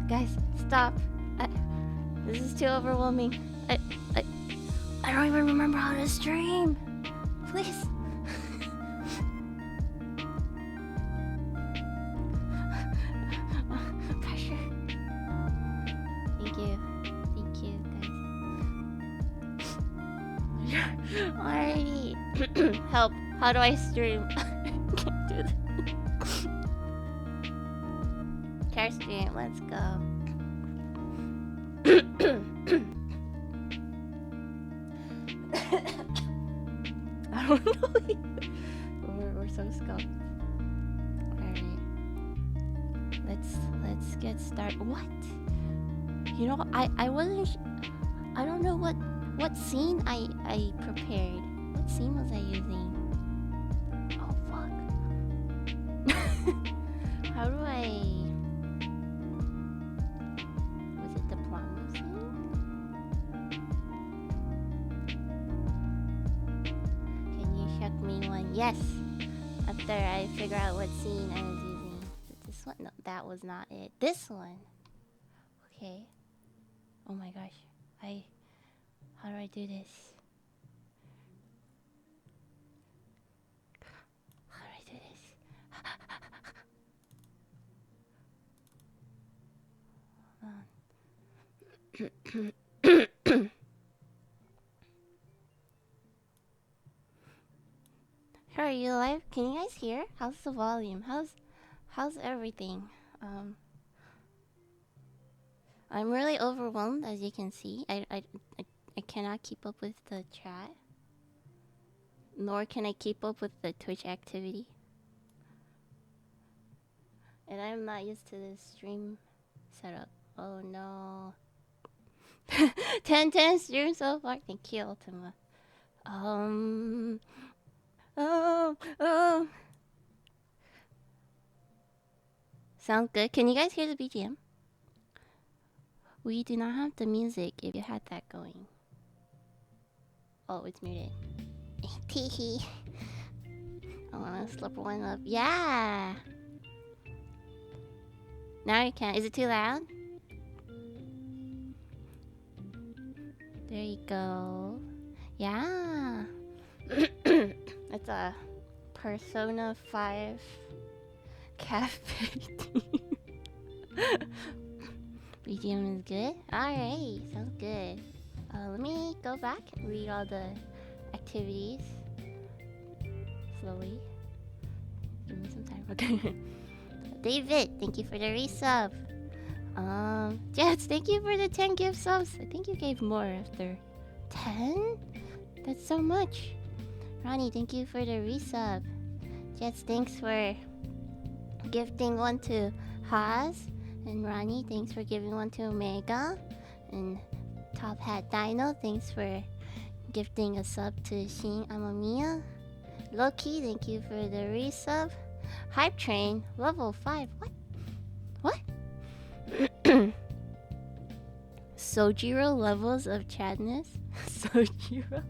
Guys, stop. This is too overwhelming. I don't even remember how to stream. Please. Pressure. Thank you. Thank you, guys. Alrighty. Help. How do I stream? Can't do this. Share stream. Let's go. I don't know. we're so scuffed. Alright. Let's get started. What? You know, I wasn't I don't know what scene I prepared. What scene was I using? Oh fuck. How do I was it the prom scene? Can you shuck me one? Yes. After I figure out what scene I was using. This one? No, that was not it. This one. Okay. Oh my gosh. How do I do this? How do I do this? Hold on. Are you alive? Can you guys hear? How's the volume? How's everything? I'm really overwhelmed, as you can see. I cannot keep up with the chat, nor can I keep up with the Twitch activity. And I'm not used to this stream setup. Oh no. 10 stream so far. Thank you, Ultima. Sound good? Can you guys hear the BGM? We do not have the music if you had that going. Oh, it's muted. Teehee. I wanna slip one up. Yeah! Now you can. Is it too loud? There you go. Yeah! It's a Persona 5 cafe theme. BGM is good? Alright, sounds good. Let me go back and read all the activities. Slowly. Give me some time. Okay. David, thank you for the resub. Jets, thank you for the 10 gift subs. I think you gave more after 10? That's so much. Ronnie, thank you for the resub. Jets, thanks for gifting one to Haas. And Ronnie, thanks for giving one to Omega. And Top Hat Dino, thanks for gifting a sub to Shin Amamiya. Loki, thank you for the resub. Hype Train, level 5. What? Sojiro levels of Chadness? Sojiro?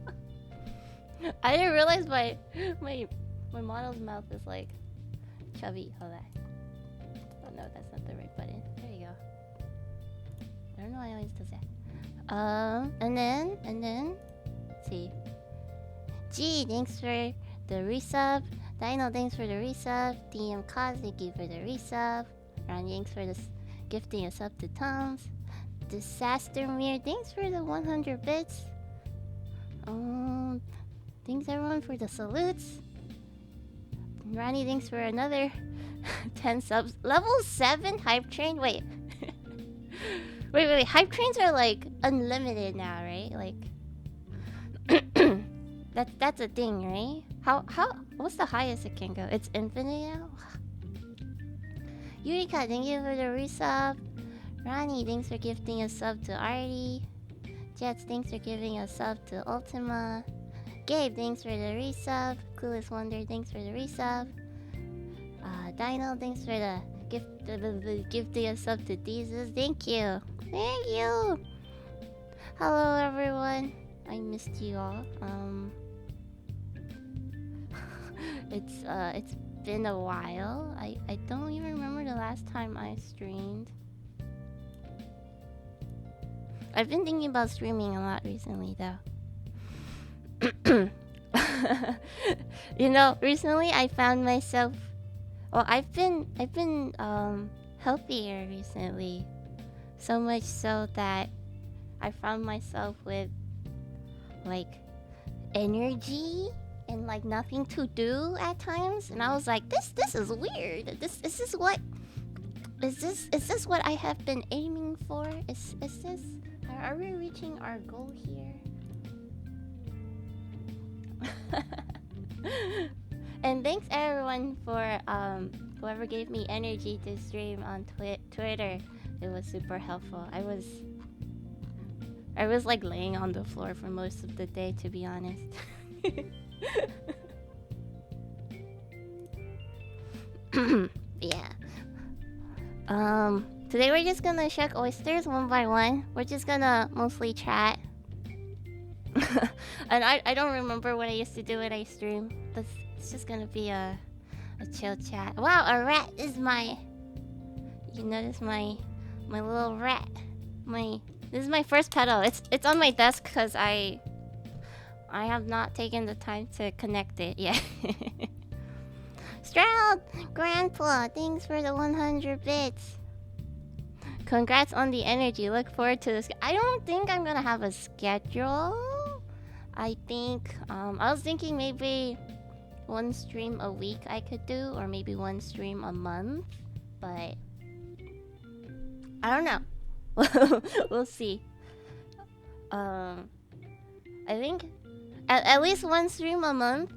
I didn't realize my model's mouth is like chubby. Hold on. Oh no, that's not the right button. There you go. I don't know why I always does that. And then, let's see. G, thanks for the resub. Dino, thanks for the resub. DM Cos, thank you for the resub. Ron, thanks for this gifting a sub to Tom's. Disaster Mirror, thanks for the 100 bits. Thanks everyone for the salutes. Ronnie, thanks for another 10 subs. Level 7 Hype Train? Wait. wait. Hype Trains are like unlimited now, right? Like that's a thing, right? How what's the highest it can go? It's infinite now? Yurika, thank you for the resub. Ronnie, thanks for gifting a sub to Artie. Jets, thanks for giving a sub to Ultima. Gabe, thanks for the resub. Clueless Wonder, thanks for the resub. Dino, thanks for the gifting a sub to Jesus. Thank you. Thank you. Hello everyone. I missed you all. It's been a while. I don't even remember the last time I streamed. I've been thinking about streaming a lot recently, though. Recently I found myself. Well, I've been healthier recently. So much so that I found myself with like energy and like nothing to do at times, and I was like, this is weird. Is this what I have been aiming for? Is this? Are we reaching our goal here? And thanks everyone for whoever gave me energy to stream on Twitter. It was super helpful. I was like laying on the floor for most of the day, to be honest. Yeah. Today we're just gonna shuck oysters one by one. We're just gonna mostly chat. And I don't remember what I used to do when I stream. It's just gonna be a chill chat. Wow, a rat is my. You notice my little rat. This is my first pedal. It's on my desk because I have not taken the time to connect it yet. Stroud, Grandpa, thanks for the 100 bits. Congrats on the energy. Look forward to this. I don't think I'm gonna have a schedule. I think I was thinking maybe one stream a week I could do, or maybe one stream a month, but I don't know. We'll see. I think at least one stream a month.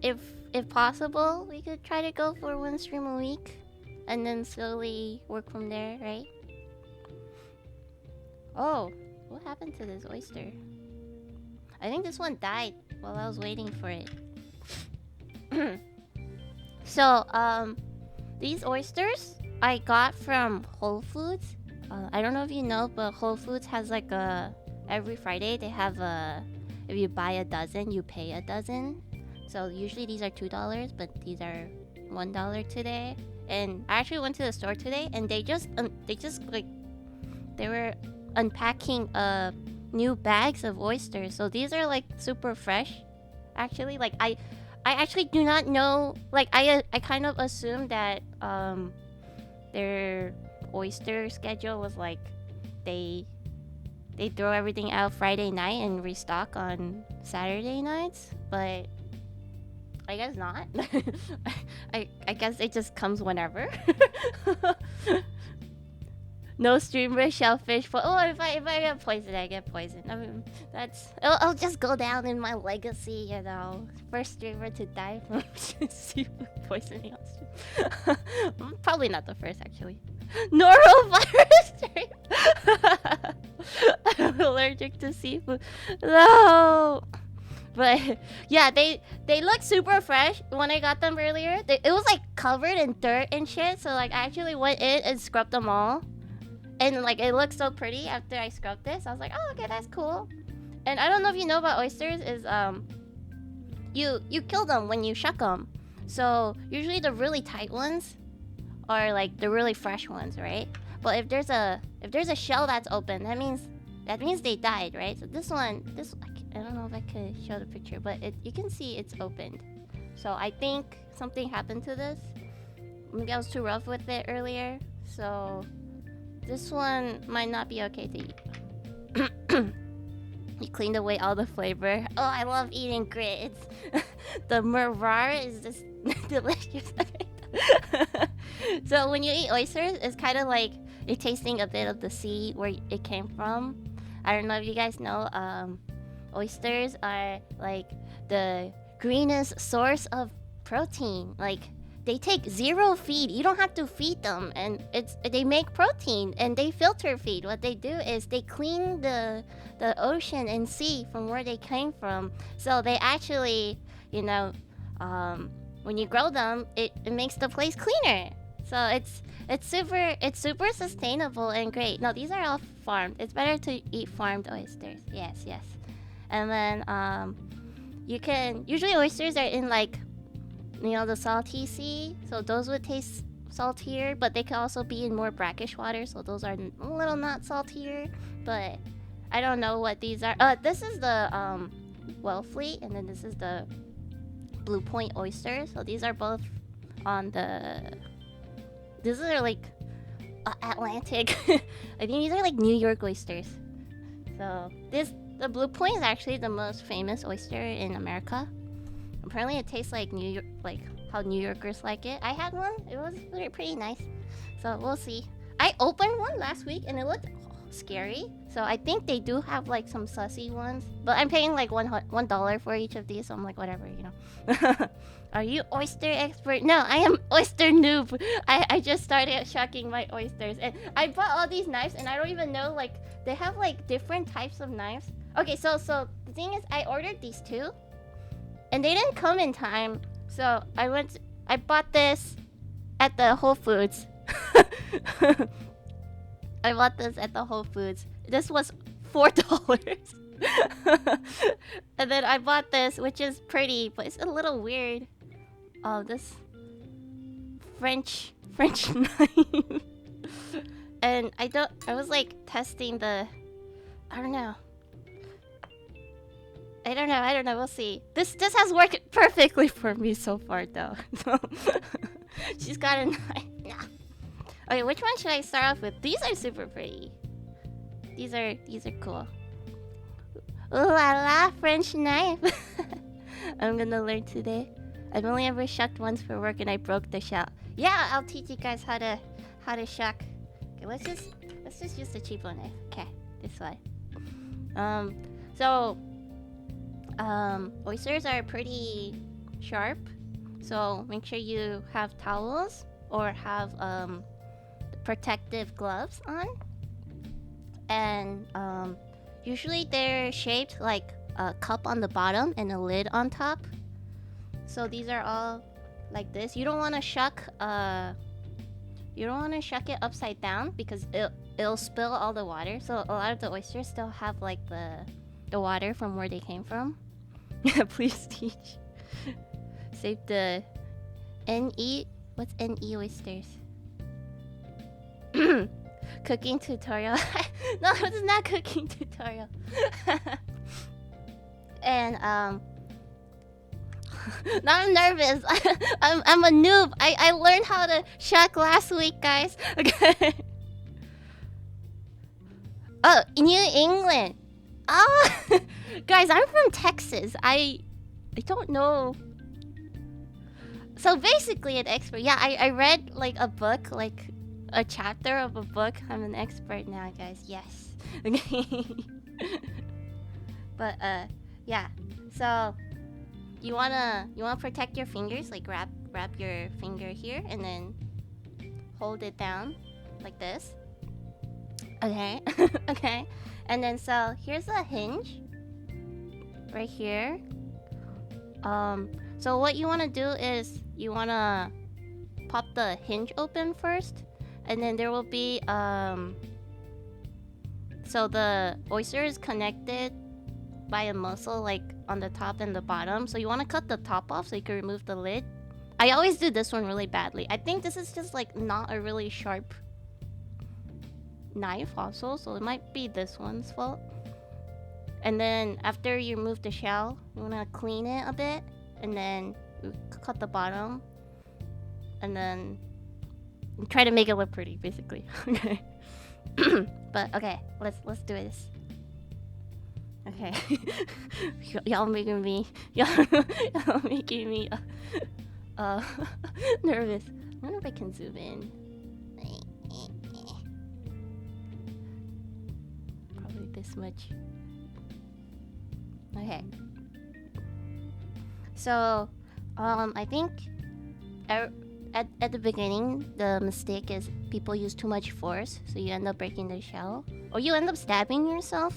If possible, we could try to go for one stream a week, and then slowly work from there, right? Oh, what happened to this oyster? I think this one died while I was waiting for it. So, these oysters I got from Whole Foods. I don't know if you know, but Whole Foods has like every Friday they have if you buy a dozen, you pay a dozen. So usually these are $2, but these are $1 today. And I actually went to the store today, and they just like they were unpacking new bags of oysters. So these are like super fresh. Actually, like I actually do not know. Like I kind of assumed that their oyster schedule was like they throw everything out Friday night and restock on Saturday nights, but I guess not. I guess it just comes whenever. No streamer shellfish. If I get poisoned, I get poisoned. I mean, I'll just go down in my legacy, you know. First streamer to die from seafood poisoning on stream. Probably not the first, actually. Norovirus stream. I'm allergic to seafood. No. But yeah, they look super fresh. When I got them earlier, it was like covered in dirt and shit. So like I actually went in and scrubbed them all, and like it looked so pretty after I scrubbed this. I was like, oh, okay, that's cool. And I don't know if you know about oysters is you kill them when you shuck them. So usually the really tight ones are like the really fresh ones, right? But if there's a shell that's open, that means they died, right? So this I don't know if I could show the picture, but you can see it's opened. So I think something happened to this. Maybe I was too rough with it earlier. So this one might not be okay to eat. You cleaned away all the flavor. Oh, I love eating grits. The Mervar is just delicious. So when you eat oysters, it's kind of like you're tasting a bit of the sea where it came from. I don't know if you guys know, oysters are like the greenest source of protein. Like they take zero feed. You don't have to feed them, and they make protein and they filter feed. What they do is they clean the ocean and sea from where they came from. So they actually, when you grow them, it makes the place cleaner. So it's super sustainable and great. No, these are all farmed. It's better to eat farmed oysters. Yes. And then usually oysters are in like, the salty sea, so those would taste saltier, but they can also be in more brackish water, so those are a little not saltier. But I don't know what these are. This is the Wellfleet, and then this is the Blue Point oyster. So these are both on the. These are like Atlantic. I think these are like New York oysters. So the Blue Point is actually the most famous oyster in America. Apparently, it tastes like New York, like how New Yorkers like it. I had one; it was pretty nice. So we'll see. I opened one last week and it looked scary. So I think they do have like some sussy ones, but I'm paying like $1 for each of these. So I'm like, whatever, you know. Are you oyster expert? No, I am oyster noob. I just started shucking my oysters, and I bought all these knives, and I don't even know, like, they have like different types of knives. Okay, so the thing is, I ordered these two, and they didn't come in time. So I bought this at the Whole Foods. I bought this at the Whole Foods. This was $4. And then I bought this, which is pretty, but it's a little weird. Oh, this French knife. And I was like testing the, I don't know. We'll see. This has worked perfectly for me so far, though. So she's got a knife. Yeah. Okay, which one should I start off with? These are super pretty. These are cool. Ooh la la, French knife. I'm gonna learn today. I've only ever shucked once for work, and I broke the shell. Yeah, I'll teach you guys how to shuck. Okay, let's just use the cheapo knife. Okay, this one. Oysters are pretty sharp, so make sure you have towels or have protective gloves on. And usually they're shaped like a cup on the bottom and a lid on top. So these are all like this. You don't want to shuck it upside down because it'll spill all the water. So a lot of the oysters still have like the water from where they came from. Yeah, please teach. Save the NE. What's NE oysters? Cooking tutorial. No, it's not cooking tutorial. And now I'm nervous. I'm a noob. I learned how to shuck last week, guys. Okay. Oh, New England. Oh, guys, I'm from Texas. I don't know. So basically, an expert. Yeah, I read like a book, like a chapter of a book. I'm an expert now, guys. Yes. Okay. But yeah. So you wanna protect your fingers, like wrap your finger here and then hold it down like this. Okay. Okay. And then so here's a hinge right here. So what you want to do is you want to pop the hinge open first, and then there will be so the oyster is connected by a muscle like on the top and the bottom. So you want to cut the top off so you can remove the lid. I always do this one really badly. I think this is just like not a really sharp knife also, so it might be this one's fault. And then after you remove the shell, you want to clean it a bit, and then cut the bottom, and then try to make it look pretty, basically. Okay. But okay, let's do this. Okay. y'all making me nervous. I wonder if I can zoom in. Probably this much. Okay. So, I think at the beginning, the mistake is people use too much force, so you end up breaking the shell, or you end up stabbing yourself.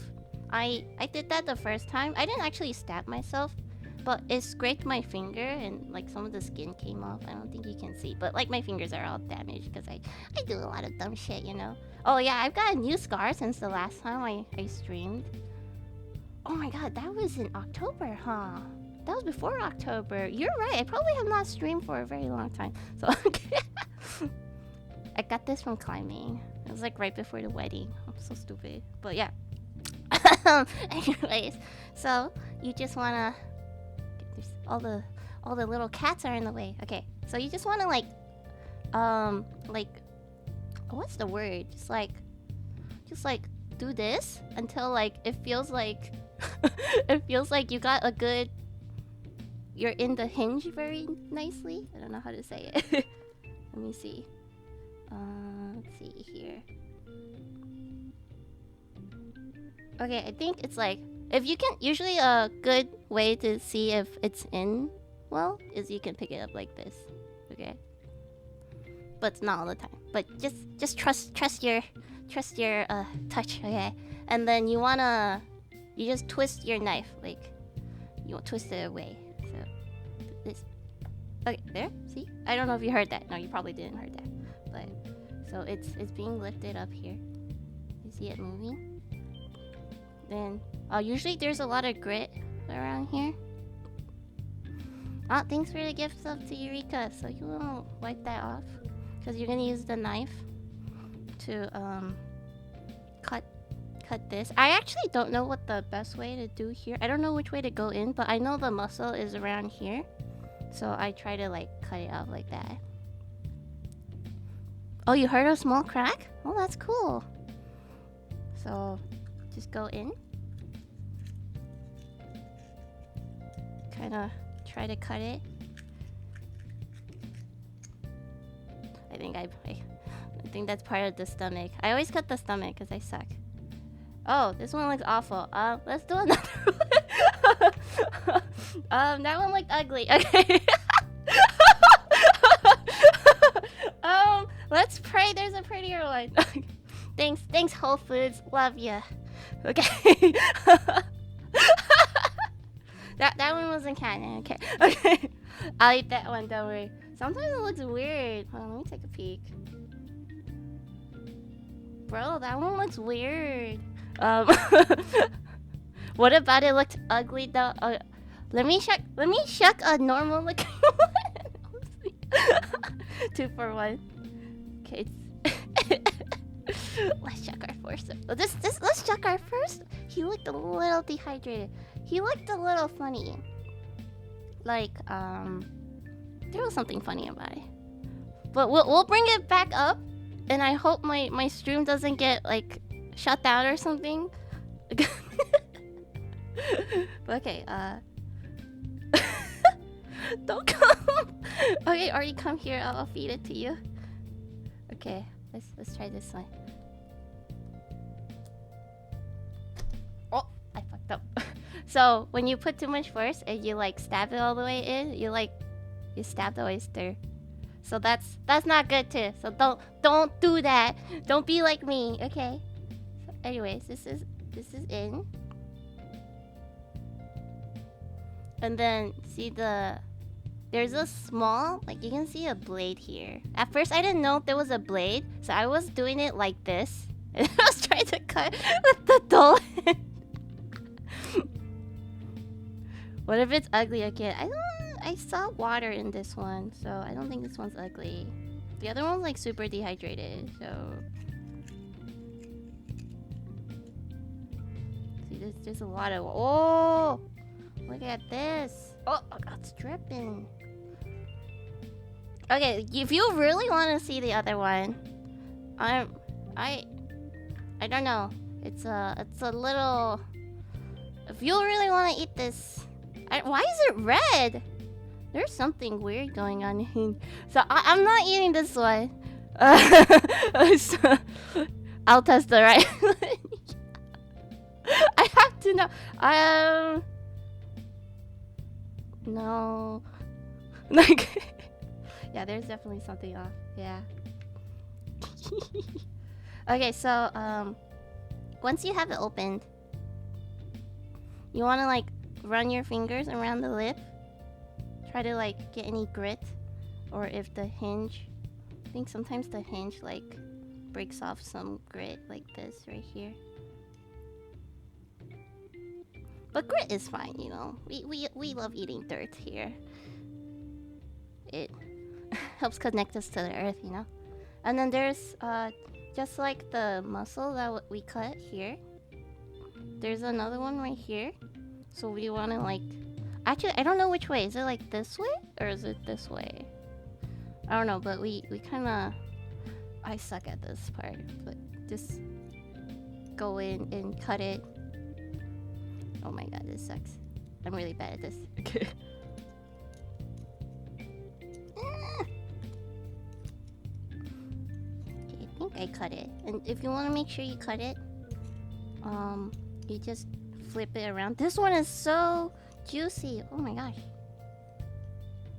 I did that the first time. I didn't actually stab myself, but it scraped my finger and like some of the skin came off. I don't think you can see, but like my fingers are all damaged because I do a lot of dumb shit, you know. Oh yeah, I've got a new scar since the last time I streamed. Oh my god, that was in October, huh? That was before October. You're right. I probably have not streamed for a very long time. So okay. I got this from climbing. It was like right before the wedding. I'm so stupid. But yeah. Anyways, so you just wanna all the little cats are in the way. Okay, so you just wanna like what's the word? Just like do this until like it feels like it feels like you got a good. You're in the hinge very nicely. I don't know how to say it. Let me see. Let's see here. Okay, I think it's like if you can. Usually, a good way to see if it's in well is you can pick it up like this. Okay, but it's not all the time. But just trust your touch. Okay, and then you just twist your knife like you twist it away. So this. Okay, there. See, I don't know if you heard that. No, you probably didn't heard that. But so it's being lifted up here. You see it moving. Then usually there's a lot of grit around here. Thanks for the gift sub to Eureka. So you won't wipe that off because you're gonna use the knife to cut this. I actually don't know what the best way to do here. I don't know which way to go in, but I know the muscle is around here, so I try to like cut it out like that. Oh, you heard a small crack? Oh, that's cool. So just go in. Kind of try to cut it. I think that's part of the stomach. I always cut the stomach because I suck. Oh, this one looks awful. Let's do another one. That one looked ugly. Okay. Let's pray there's a prettier one. Thanks Whole Foods. Love ya. Okay. That one wasn't canon. Okay. Okay. I'll eat that one. Don't worry. Sometimes it looks weird. Hold on, let me take a peek. Bro, that one looks weird. What about it looked ugly though? Let me shuck a normal looking one. 2 for 1. Okay. Let's check our first. Let's check our first. He looked a little dehydrated. He looked a little funny. Like there was something funny about it. But we'll bring it back up, and I hope my stream doesn't get like shut down or something. Okay. Don't come. Okay, already come here. I'll feed it to you. Okay. Let's try this one. Oh, I fucked up. So when you put too much force and you like stab it all the way in, you stab the oyster. So that's not good too. So don't do that. Don't be like me, okay? So anyways, this is in. And then see there's a small, like you can see a blade here. At first I didn't know if there was a blade, so I was doing it like this. And I was trying to cut with the dull end. What if it's ugly again? I saw water in this one, so I don't think this one's ugly. The other one's like super dehydrated, so see there's just a lot of look at this. Oh god, it's dripping. Okay, if you really want to see the other one, I don't know. It's a little. If you really want to eat this, why is it red? There's something weird going on here. So I'm not eating this one. So, I'll test the right. I have to know. No. Like. Yeah, there's definitely something off. Yeah. Okay, so once you have it opened, you want to like run your fingers around the lip. Try to like get any grit, or if the hinge, I think sometimes the hinge like breaks off some grit like this right here. But grit is fine, you know. We love eating dirt here. It helps connect us to the earth, you know. And then there's just like the mussel that we cut here. There's another one right here. So we want to like... Actually, I don't know which way. Is it like this way? Or is it this way? I don't know, but we kind of... I suck at this part. But just go in and cut it. Oh my god, this sucks. I'm really bad at this. Okay, I think I cut it. And if you want to make sure you cut it, you just flip it around. This one is so juicy. Oh my gosh.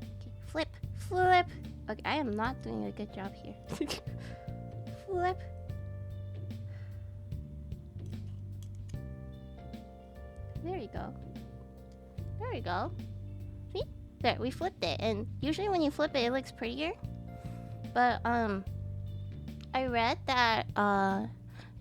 Okay, flip, flip. Okay, I am not doing a good job here. Flip. There you go. There you go. See? There, we flipped it. And usually when you flip it, it looks prettier. But, I read that,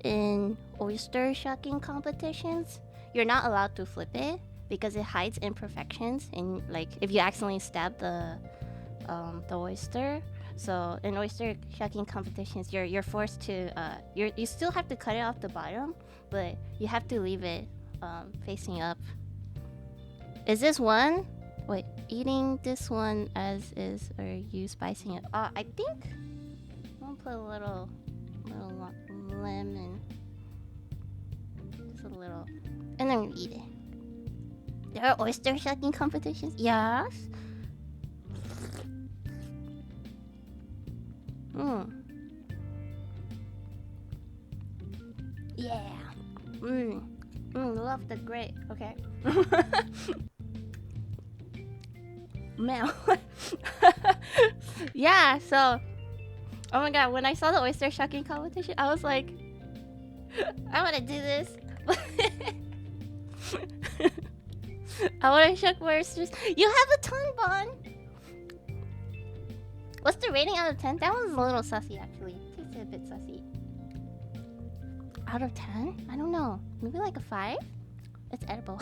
in oyster shucking competitions, you're not allowed to flip it because it hides imperfections. And, like, if you accidentally stab the oyster. So, in oyster shucking competitions, you're forced to, you still have to cut it off the bottom, but you have to leave it facing up. Is this one? Wait, eating this one as is, or you spicing it? I think I'm gonna put a little lemon, just a little, and then eat it. There are oyster shucking competitions. Yes. Yeah. Love the grit. Okay. Man. Yeah, so... Oh my god, when I saw the oyster shucking competition, I was like... I wanna do this. I wanna shuck more oysters. You have a ton, Bon! What's the rating out of 10? That one's a little sussy, actually. Tasted a bit sussy. Out of 10? I don't know. Maybe like a 5? It's edible.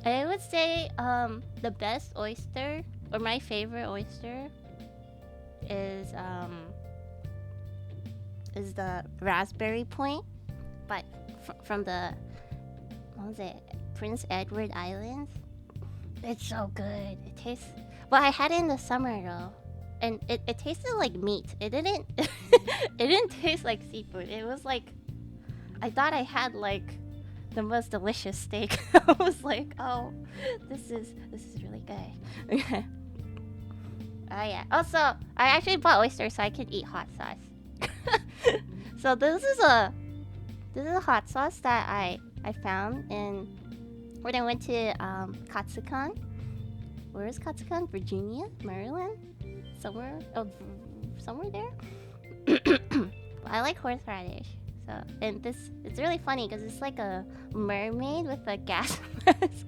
I would say the best oyster, or my favorite oyster, is the Raspberry Point, but from the, what was it, Prince Edward Islands. It's so good. It tastes... Well, I had it in the summer though, and it tasted like meat. It didn't it didn't taste like seafood. It was like, I thought I had like the most delicious steak. I was like, oh, this is really good. Okay. Oh yeah. Also, I actually bought oysters so I could eat hot sauce. So this is a hot sauce that I found in when I went to Katsukan. Where is Katsukan? Virginia? Maryland? Somewhere there? I like horseradish. So, and it's really funny because it's like a mermaid with a gas mask.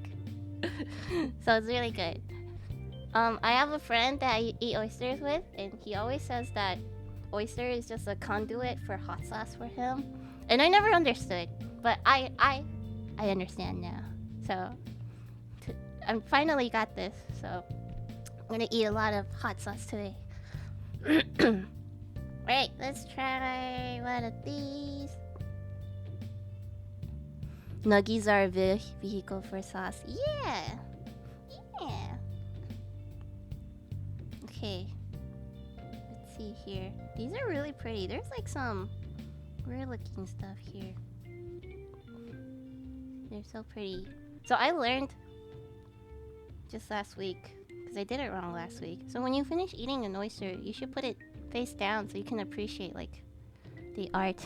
So it's really good. I have a friend that I eat oysters with, and he always says that oyster is just a conduit for hot sauce for him. And I never understood, but I understand now. So I finally got this, so I'm gonna eat a lot of hot sauce today. Right, let's try one of these. Nuggies are a vehicle for sauce. Yeah! Yeah! Okay. Let's see here. These are really pretty. There's like some weird looking stuff here. They're so pretty. So I learned just last week, because I did it wrong last week. So when you finish eating an oyster, you should put it face down so you can appreciate like the art.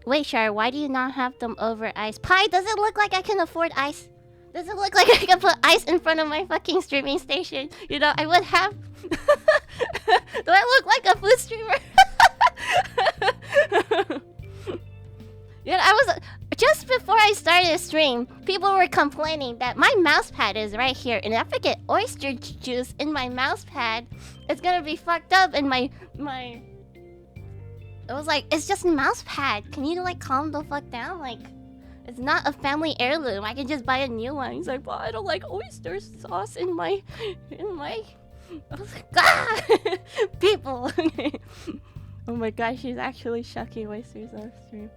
Wait, Char, why do you not have them over ice? Pie, does it look like I can afford ice? Does it look like I can put ice in front of my fucking streaming station? You know, I would have... Do I look like a food streamer? Yeah, I was... Just before I started a stream, people were complaining that my mouse pad is right here, and if I get oyster juice in my mouse pad, it's gonna be fucked up, and my... I was like, it's just a mouse pad. Can you like calm the fuck down? Like, it's not a family heirloom. I can just buy a new one. He's like, well, I don't like oyster sauce in my I was like, ah! People! Oh my gosh, she's actually shucking oysters on stream.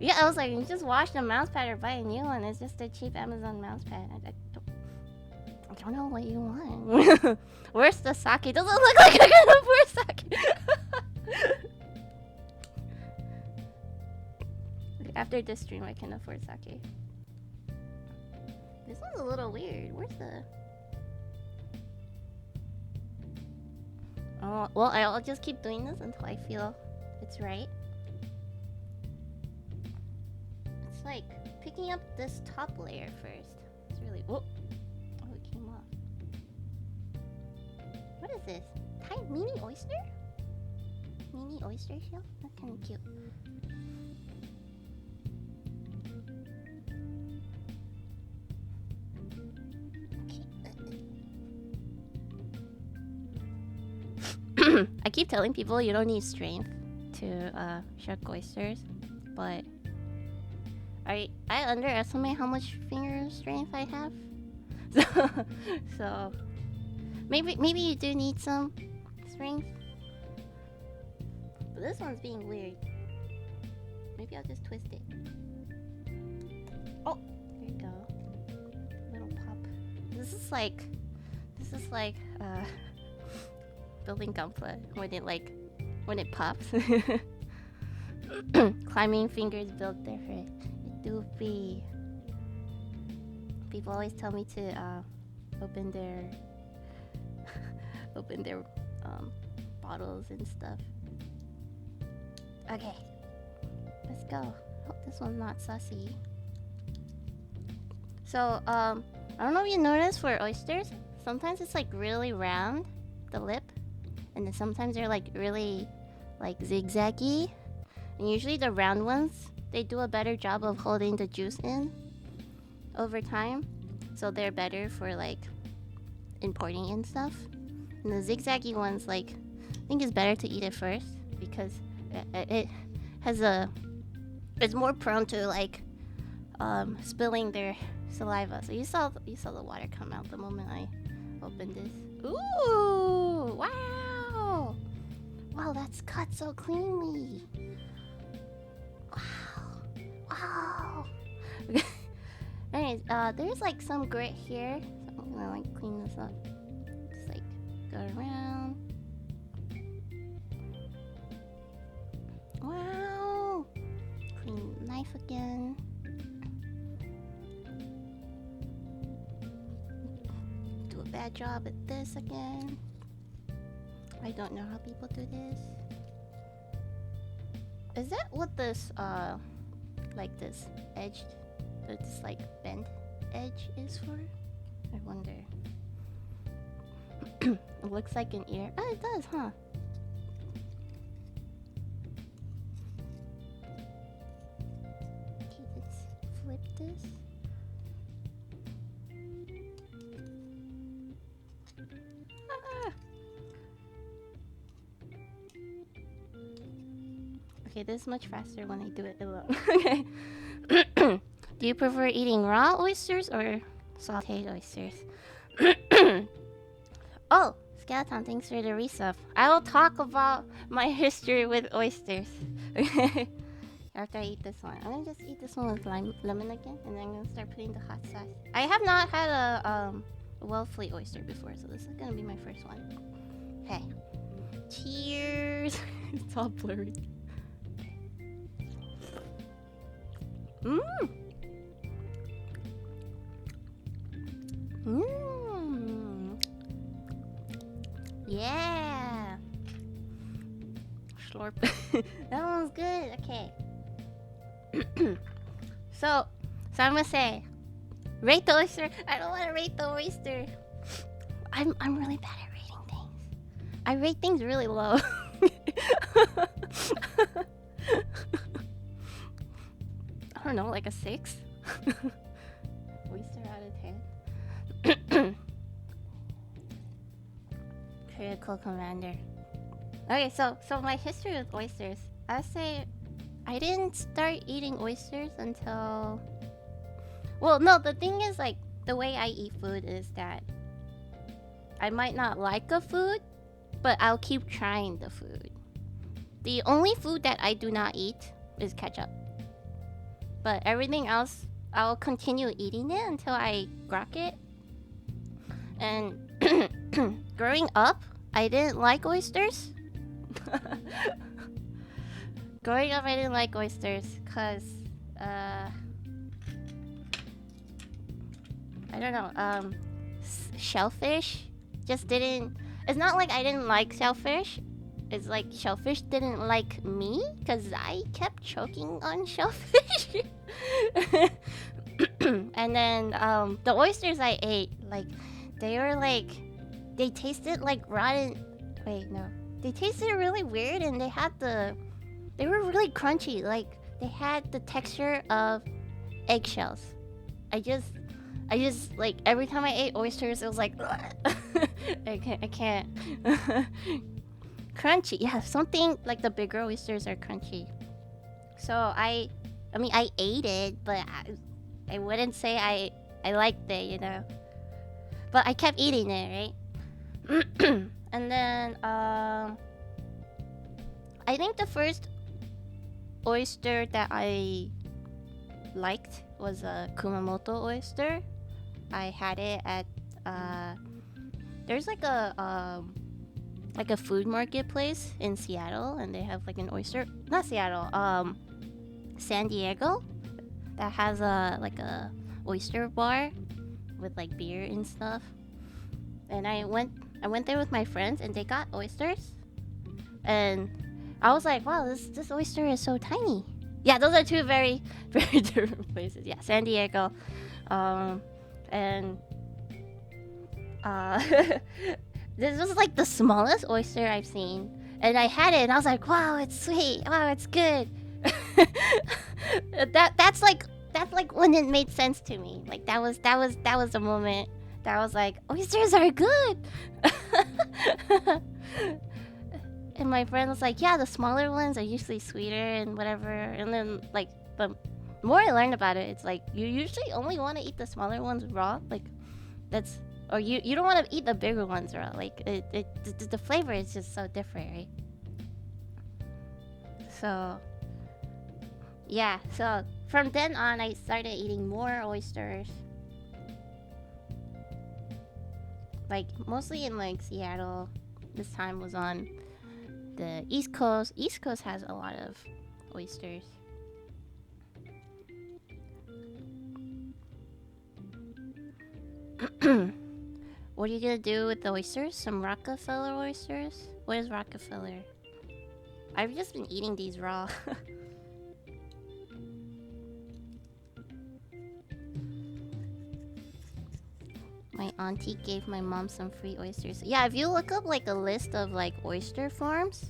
Yeah, I was like, you just wash the mouse pad or buy a new one. It's just a cheap Amazon mouse pad. I don't know what you want. Where's the sake? Doesn't look like I can afford sake. After this stream, I can afford sake. This one's a little weird. Where's the... Oh, well, I'll just keep doing this until I feel it's right. It's like picking up this top layer first. It's really... Oh, it came off. What is this? Tiny mini oyster? Mini oyster shell? That's kind of cute. I keep telling people you don't need strength to shuck oysters, but I underestimate how much finger strength I have. So maybe you do need some strength. But this one's being weird. Maybe I'll just twist it. Oh, there you go. Little pop. This is like building Gunpla when it pops. Climbing fingers built different. It do be. People always tell me to open their bottles and stuff. Okay, let's go. Hope this one's not sussy. So I don't know if you noticed for oysters, sometimes it's like really round, the lip. And then sometimes they're like really like zigzaggy. And usually the round ones, they do a better job of holding the juice in over time. So they're better for like importing and stuff. And the zigzaggy ones, like, I think it's better to eat it first because it has it's more prone to like spilling their saliva. So you saw the water come out the moment I opened this. Ooh, wow. Wow, that's cut so cleanly. Wow. Anyways, there's like some grit here. So I'm gonna like clean this up. Just like go around. Wow. Clean knife again. Do a bad job at this again. I don't know how people do this. Is that what this like this edged, this like bent edge is for? I wonder. It looks like an ear. Oh, it does, huh? Okay, let's flip this. Ah! Okay, this is much faster when I do it alone. Okay. Do you prefer eating raw oysters or sauteed oysters? Oh, Skeleton, thanks for the resub. I will talk about my history with oysters. After I eat this one. I'm gonna just eat this one with lemon again, and then I'm gonna start putting the hot sauce. I have not had a well-flaked oyster before, so this is gonna be my first one. Okay. Cheers! It's all blurry. Mmm! Mmm! Yeah! Slurp. That one's good. Okay. So I'm gonna say, rate the oyster. I don't want to rate the oyster. I'm really bad at rating things. I rate things really low. I don't know, like a 6. Oyster out of 10. Critical commander. Okay, so my history with oysters. I say I didn't start eating oysters until... Well, no, the thing is, like, the way I eat food is that I might not like a food, but I'll keep trying the food. The only food that I do not eat is ketchup. But everything else, I'll continue eating it until I grok it. And growing up, I didn't like oysters. Growing up, I didn't like oysters because, I don't know, shellfish just didn't. It's not like I didn't like shellfish. It's like shellfish didn't like me because I kept choking on shellfish. And then the oysters I ate, like, they tasted like rotten. Wait, no, they tasted really weird, and they were really crunchy. Like, they had the texture of eggshells. I just like every time I ate oysters, it was like I can't. Crunchy, yeah, something like the bigger oysters are crunchy. So I mean, I ate it, but I wouldn't say I liked it, you know. But I kept eating it, right? And then I think the first oyster that I liked was a Kumamoto oyster. I had it at there's like a food marketplace in Seattle, and they have like an oyster, not Seattle, San Diego, that has a oyster bar with like beer and stuff. And I went there with my friends, and they got oysters, and I was like, wow, this oyster is so tiny. Yeah, those are two very very different places. Yeah, San Diego, and this was like the smallest oyster I've seen, and I had it, and I was like, wow, it's sweet, wow, it's good. That's like when it made sense to me. Like that was the moment that I was like, oysters are good. And my friend was like, yeah, the smaller ones are usually sweeter and whatever. And then like the more I learned about it, it's like you usually only want to eat the smaller ones raw. Like that's, or you don't want to eat the bigger ones raw. Like the flavor is just so different, right? So yeah, so from then on, I started eating more oysters. Like mostly in like Seattle. This time was on the East Coast. East Coast has a lot of oysters. What are you gonna do with the oysters? Some Rockefeller oysters? What is Rockefeller? I've just been eating these raw. My auntie gave my mom some free oysters. Yeah, if you look up like a list of like oyster farms,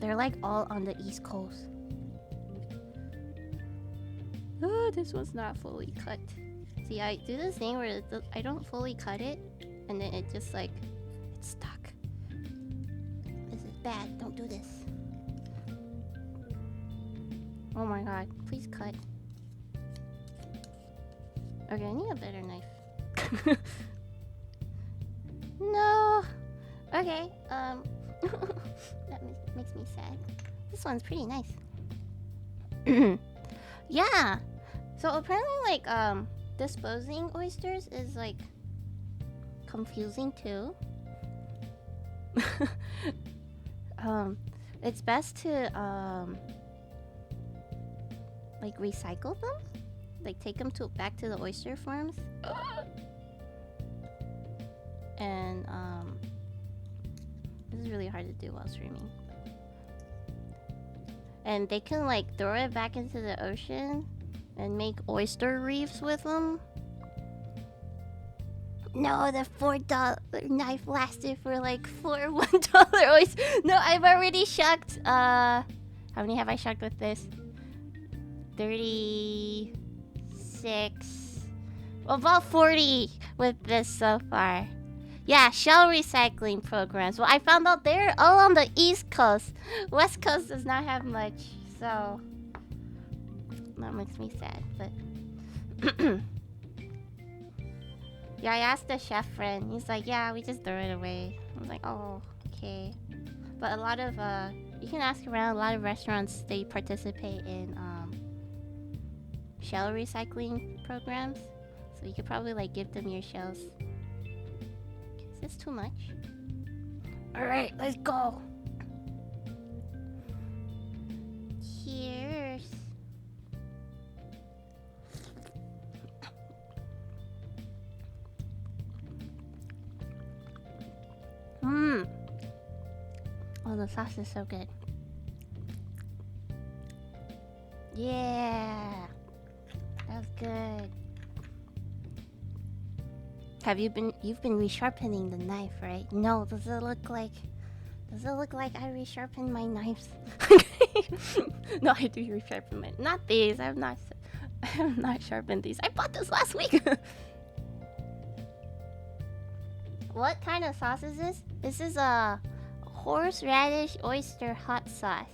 they're like all on the East Coast. Oh, this one's not fully cut. See, I do this thing where I don't fully cut it, and then it just like, it's stuck. This is bad, don't do this. Oh my god, please cut. Okay, I need a better knife. No. Okay. That makes me sad. This one's pretty nice. Yeah. So apparently, like, disposing oysters is like confusing too. It's best to like recycle them, like take them back to the oyster farms. And this is really hard to do while streaming. And they can like throw it back into the ocean and make oyster reefs with them. No, the $4 knife lasted for like 4 $1 oysters. No, I've already shucked. How many have I shucked with this? 36. About 40 with this so far. Yeah, shell recycling programs. Well, I found out they're all on the East Coast. West Coast does not have much, so that makes me sad. But Yeah, I asked the chef friend. He's like, yeah, we just throw it away. I was like, oh, okay. But a lot of you can ask around. A lot of restaurants they participate in shell recycling programs, so you could probably like give them your shells. Is this too much? All right, let's go. Cheers. Mmm. Oh, the sauce is so good. Yeah. That's good. You've been resharpening the knife, right? No, does it look like I resharpened my knives? No, I do resharpen my, not these. I have not sharpened these. I bought this last week. What kind of sauce is this? This is a horseradish oyster hot sauce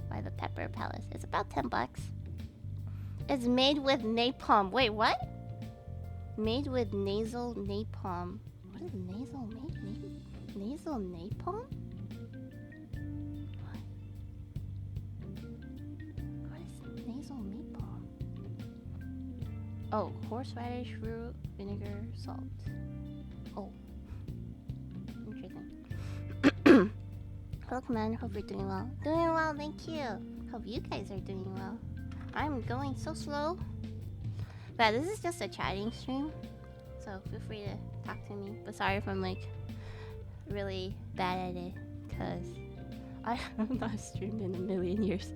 by the Pepper Palace. It's about $10. It's made with napalm. Wait, what? Made with nasal napalm. What is nasal nasal napalm? What is nasal napalm? Oh, horseradish root, vinegar, salt. Oh. Interesting. Hello, Commander. Hope you're doing well. Doing well, thank you. Hope you guys are doing well. I'm going so slow. But this is just a chatting stream, so feel free to talk to me. But sorry if I'm like really bad at it, cause I have not streamed in a million years.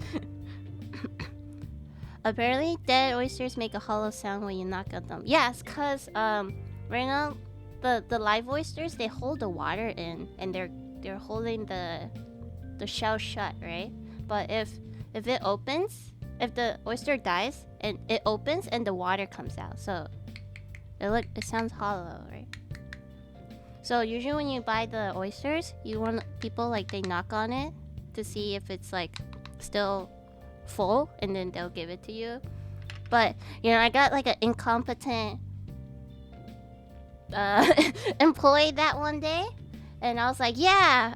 Apparently, dead oysters make a hollow sound when you knock at them. Yes, cause right now the live oysters they hold the water in, and they're holding the shell shut, right? But if it opens, if the oyster dies and it opens and the water comes out, so it sounds hollow, right? So usually when you buy the oysters, you want people like they knock on it to see if it's like still full, and then they'll give it to you. But you know, I got like an incompetent employee that one day, and I was like, yeah,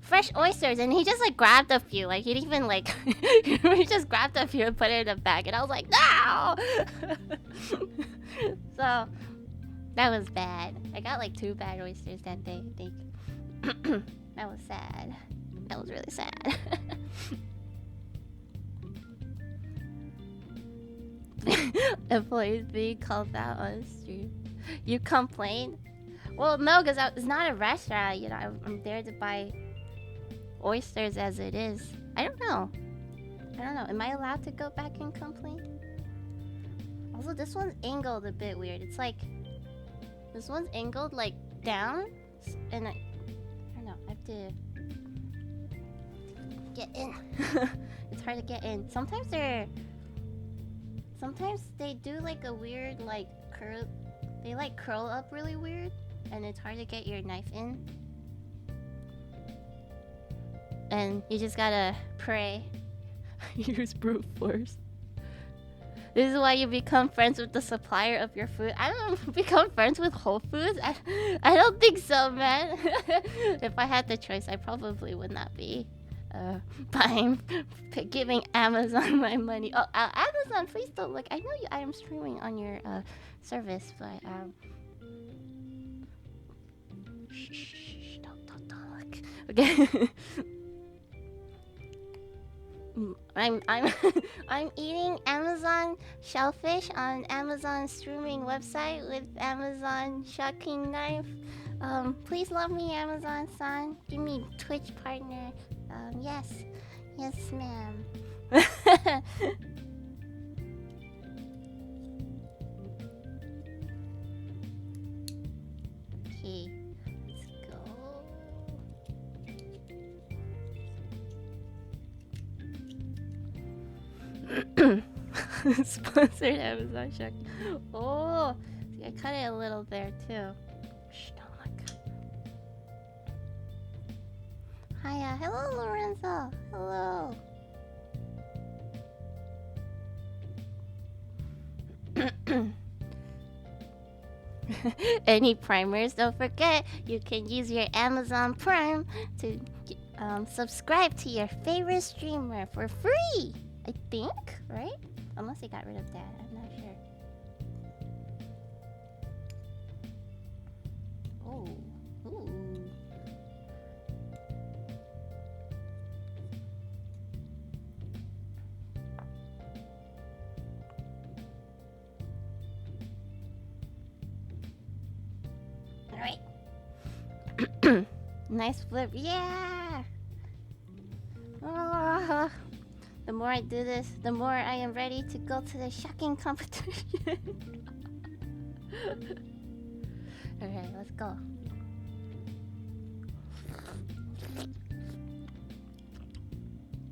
fresh oysters, and he just like grabbed a few, like he didn't even like he just grabbed a few and put it in a bag, and I was like, no. So that was bad. I got like 2 bad oysters that day, I think. That was sad. That was really sad. Employees being called out on stream. You complain? Well, no, because it's not a restaurant. You know, I'm there to buy oysters as it is. I don't know. Am I allowed to go back and complain? Also, this one's angled a bit weird. It's like this one's angled like down, and I don't know. I have to get in. It's hard to get in. Sometimes they do like a weird like curl. They like curl up really weird, and it's hard to get your knife in. And you just gotta pray. Use brute force. This is why you become friends with the supplier of your food. I don't become friends with Whole Foods. I don't think so, man. If I had the choice, I probably would not be giving Amazon my money. Oh, Amazon, please don't look. I know I am streaming on your service, but shh, don't look. Okay. I'm eating Amazon shellfish on Amazon streaming website with Amazon shucking knife. Please love me, Amazon-san. Give me Twitch partner. Yes, ma'am. Okay, let's go. Sponsored Amazon check. Oh, see, I cut it a little there too. Shh, don't look. Hiya, hello, Lorenzo. Hello. any primers, don't forget you can use your Amazon Prime to subscribe to your favorite streamer for free. I think, right? Unless they got rid of that, I'm not sure. Oh, ooh. Alright. Nice flip. Yeah! Oh, the more I do this, the more I am ready to go to the shucking competition. Alright, let's go.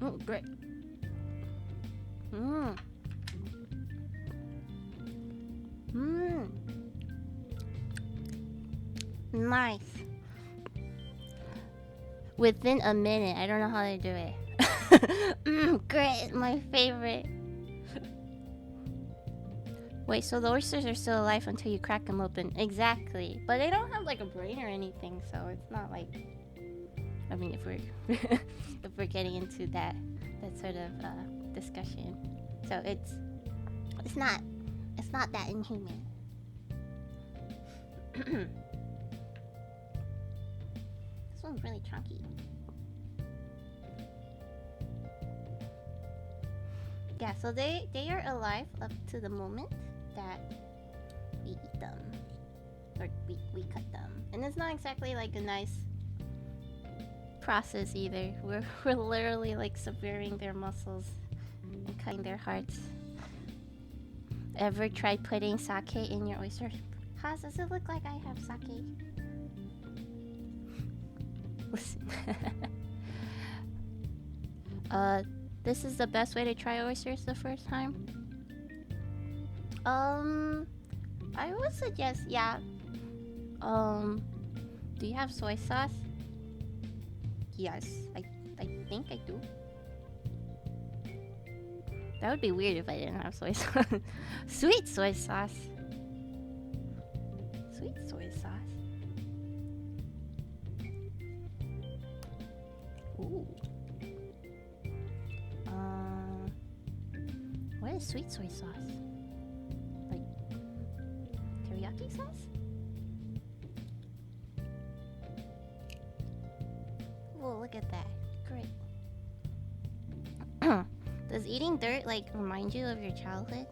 Oh, great. Mmm. Mmm. Nice. Within a minute. I don't know how they do it. Great. My favorite. Wait, so the oysters are still alive until you crack them open. Exactly. But they don't have like a brain or anything, so it's not like... I mean, if we're if we're getting into that sort of discussion. So it's not that inhuman. This one's really chunky. Yeah, so they are alive up to the moment that we eat them. Or we cut them. And it's not exactly like a nice process either. We're literally like severing their muscles and cutting their hearts. Ever tried putting sake in your oysters? Has, does it look like I have sake? Listen. This is the best way to try oysters the first time? I would suggest, yeah. Do you have soy sauce? Yes, I think I do. That would be weird if I didn't have soy sauce. Sweet soy sauce. Sweet soy sauce. Ooh. What is sweet soy sauce? Like teriyaki sauce? Whoa, look at that. Great. Does eating dirt like remind you of your childhood?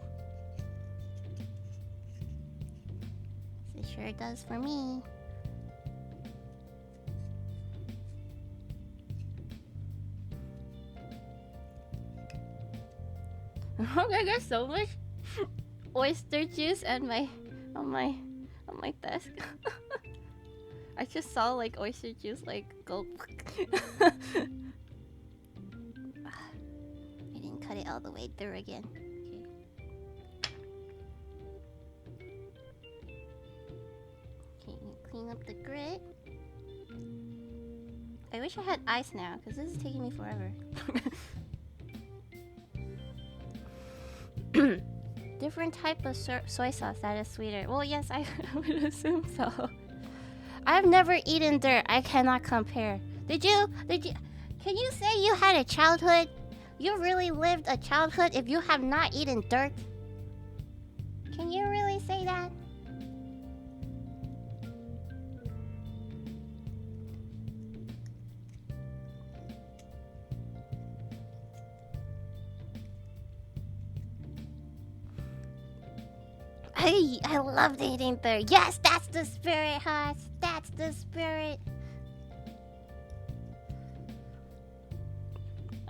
It sure does for me. I got so much oyster juice on my desk. I just saw like oyster juice like go. I didn't cut it all the way through again. Okay, clean up the grit. I wish I had ice now, because this is taking me forever. Different type of soy sauce that is sweeter. Well, yes, I would assume so. I've never eaten dirt. I cannot compare. Did you? Can you say you had a childhood? You really lived a childhood if you have not eaten dirt? Can you really say that? I loved eating dirt. Yes, that's the spirit, Haas. That's the spirit.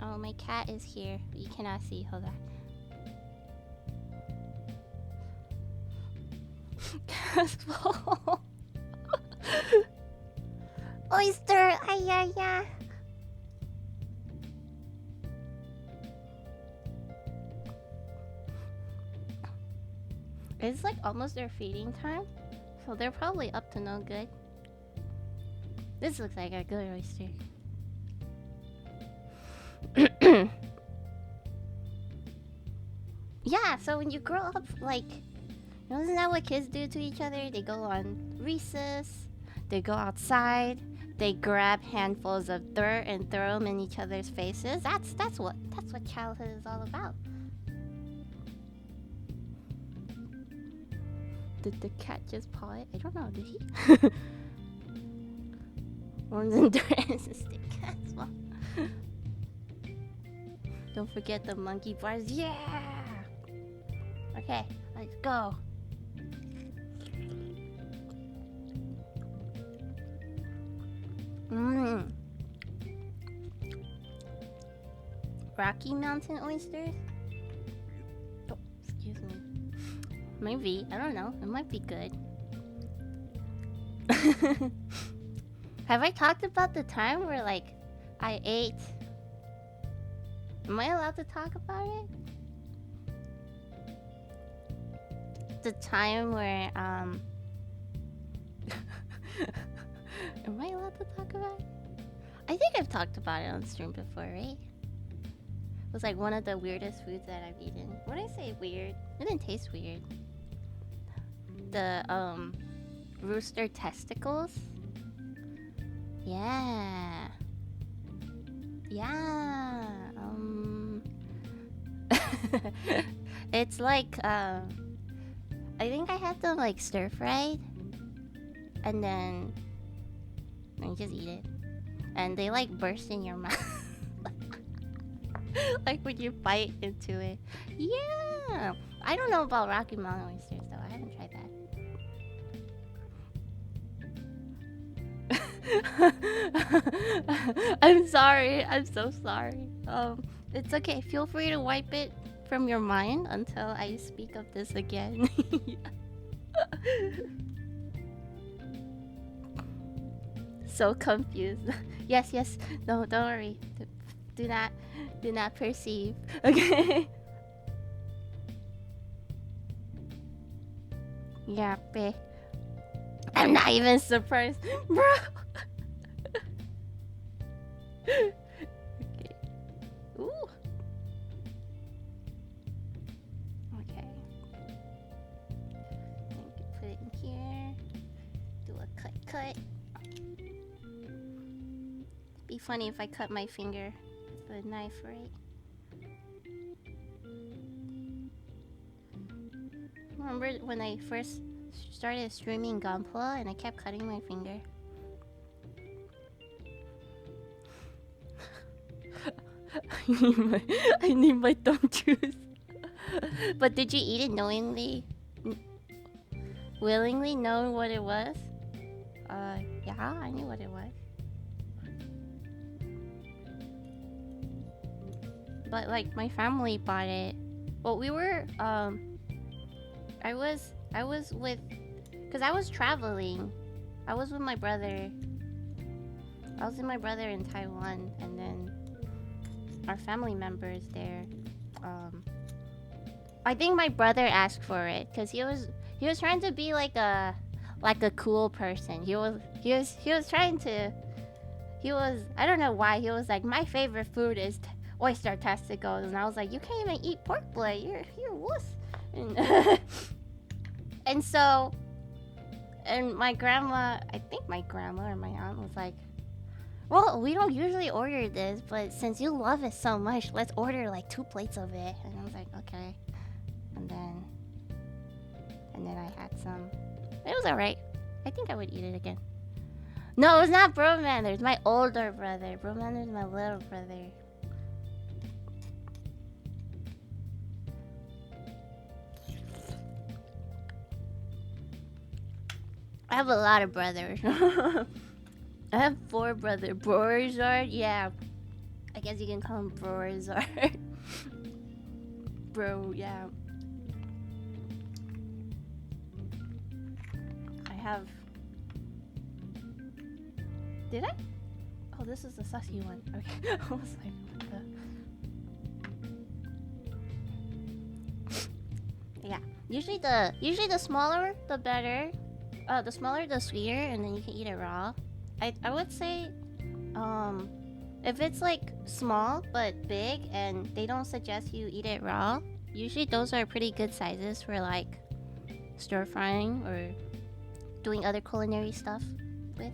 Oh, my cat is here. You cannot see. Hold on. Castle. Oyster. Ay, ay, ay. It's like almost their feeding time, so they're probably up to no good. This looks like a good oyster. Yeah, so when you grow up, like, Isn't that what kids do to each other? They go on recess, they go outside, they grab handfuls of dirt and throw them in each other's faces. That's what childhood is all about. Did the cat just paw it? I don't know. Did he? Worms and dirt and stick cats. Well. Don't forget the monkey bars. Yeah. Okay, let's go. Rocky Mountain oysters? Oh, excuse me. Maybe. I don't know. It might be good. Have I talked about the time where, like, I ate... Am I allowed to talk about it? The time where, Am I allowed to talk about it? I think I've talked about it on stream before, right? It was like one of the weirdest foods that I've eaten. When I say weird, it didn't taste weird. The, rooster testicles? Yeah. Yeah. It's like, I think I had them, like, stir-fried. And then... you just eat it. And they, like, burst in your mouth. Like when you bite into it. Yeah. I don't know about Rocky Mountain oysters though. I haven't tried that. I'm sorry. I'm so sorry. It's okay. Feel free to wipe it from your mind until I speak of this again. So confused. Yes. No, don't worry. Do not perceive. Okay. Yeah, babe. I'm not even surprised, bro. Okay. Ooh. Okay. Put it in here. Do a cut. Be funny if I cut my finger. The knife, right? Remember when I first started streaming Gunpla and I kept cutting my finger? I need my thumb juice. But did you eat it knowingly? Willingly knowing what it was? Yeah, I knew what it was. But like my family bought it. Well, we were I was with, cause I was traveling. I was with my brother. I was with my brother in Taiwan, and then our family members there. I think my brother asked for it, cause he was trying to be like a cool person. He was trying to. I don't know why. He was like, my favorite food is oyster testicles, and I was like, you can't even eat pork blood. You're a wuss. And so, and my grandma, I think my grandma or my aunt was like, well, we don't usually order this, but since you love it so much, let's order like 2 plates of it. And I was like, okay. And then I had some. It was alright. I think I would eat it again. No, it was not Bro Manners, my older brother. Bro Manners is my little brother. I have a lot of brothers. I have 4 brothers. Brorizard? Yeah. I guess you can call him Brorizard. Bro, yeah. I have... Did I? Oh, this is the sussy one. Okay. I was like, what the... Yeah. Usually the smaller, the better. The smaller, the sweeter, and then you can eat it raw. I would say, if it's like small but big and they don't suggest you eat it raw, usually those are pretty good sizes for like stir frying or doing other culinary stuff with.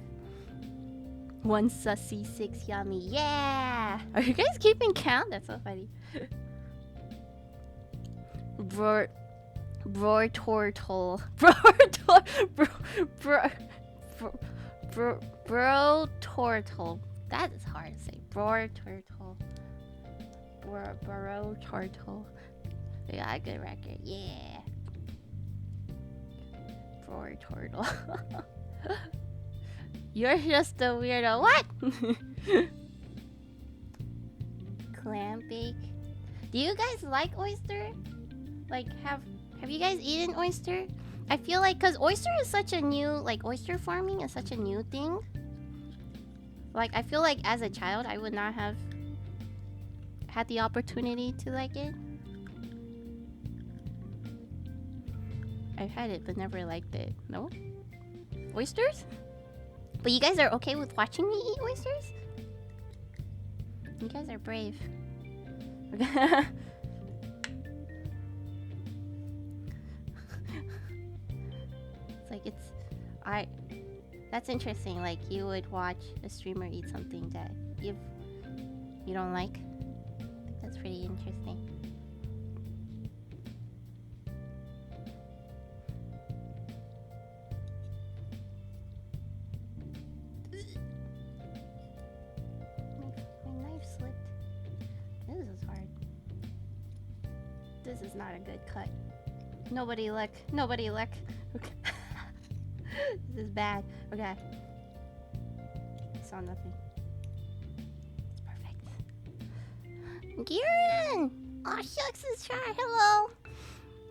One sussy, 6 yummy. Yeah! Are you guys keeping count? That's so funny. Bro turtle. Bro turtle. That is hard to say. Bro turtle. Bro turtle. We got a good record. Yeah. Bro turtle. You're just a weirdo. What? Clam bake. Do you guys like oyster? Like, have you guys eaten oyster? I feel like, cause oyster is such a new, like, oyster farming is such a new thing. Like, I feel like as a child, I would not have had the opportunity to like it. I've had it, but never liked it. No? Oysters? But you guys are okay with watching me eat oysters? You guys are brave. It's like that's interesting. Like, you would watch a streamer eat something that you don't like. I think that's pretty interesting. My knife slipped. This is hard. This is not a good cut. Nobody look. Nobody look. Okay. This is bad. Okay. I saw nothing. It's perfect. Kieran! Aw, shucks, it's Char. Hello.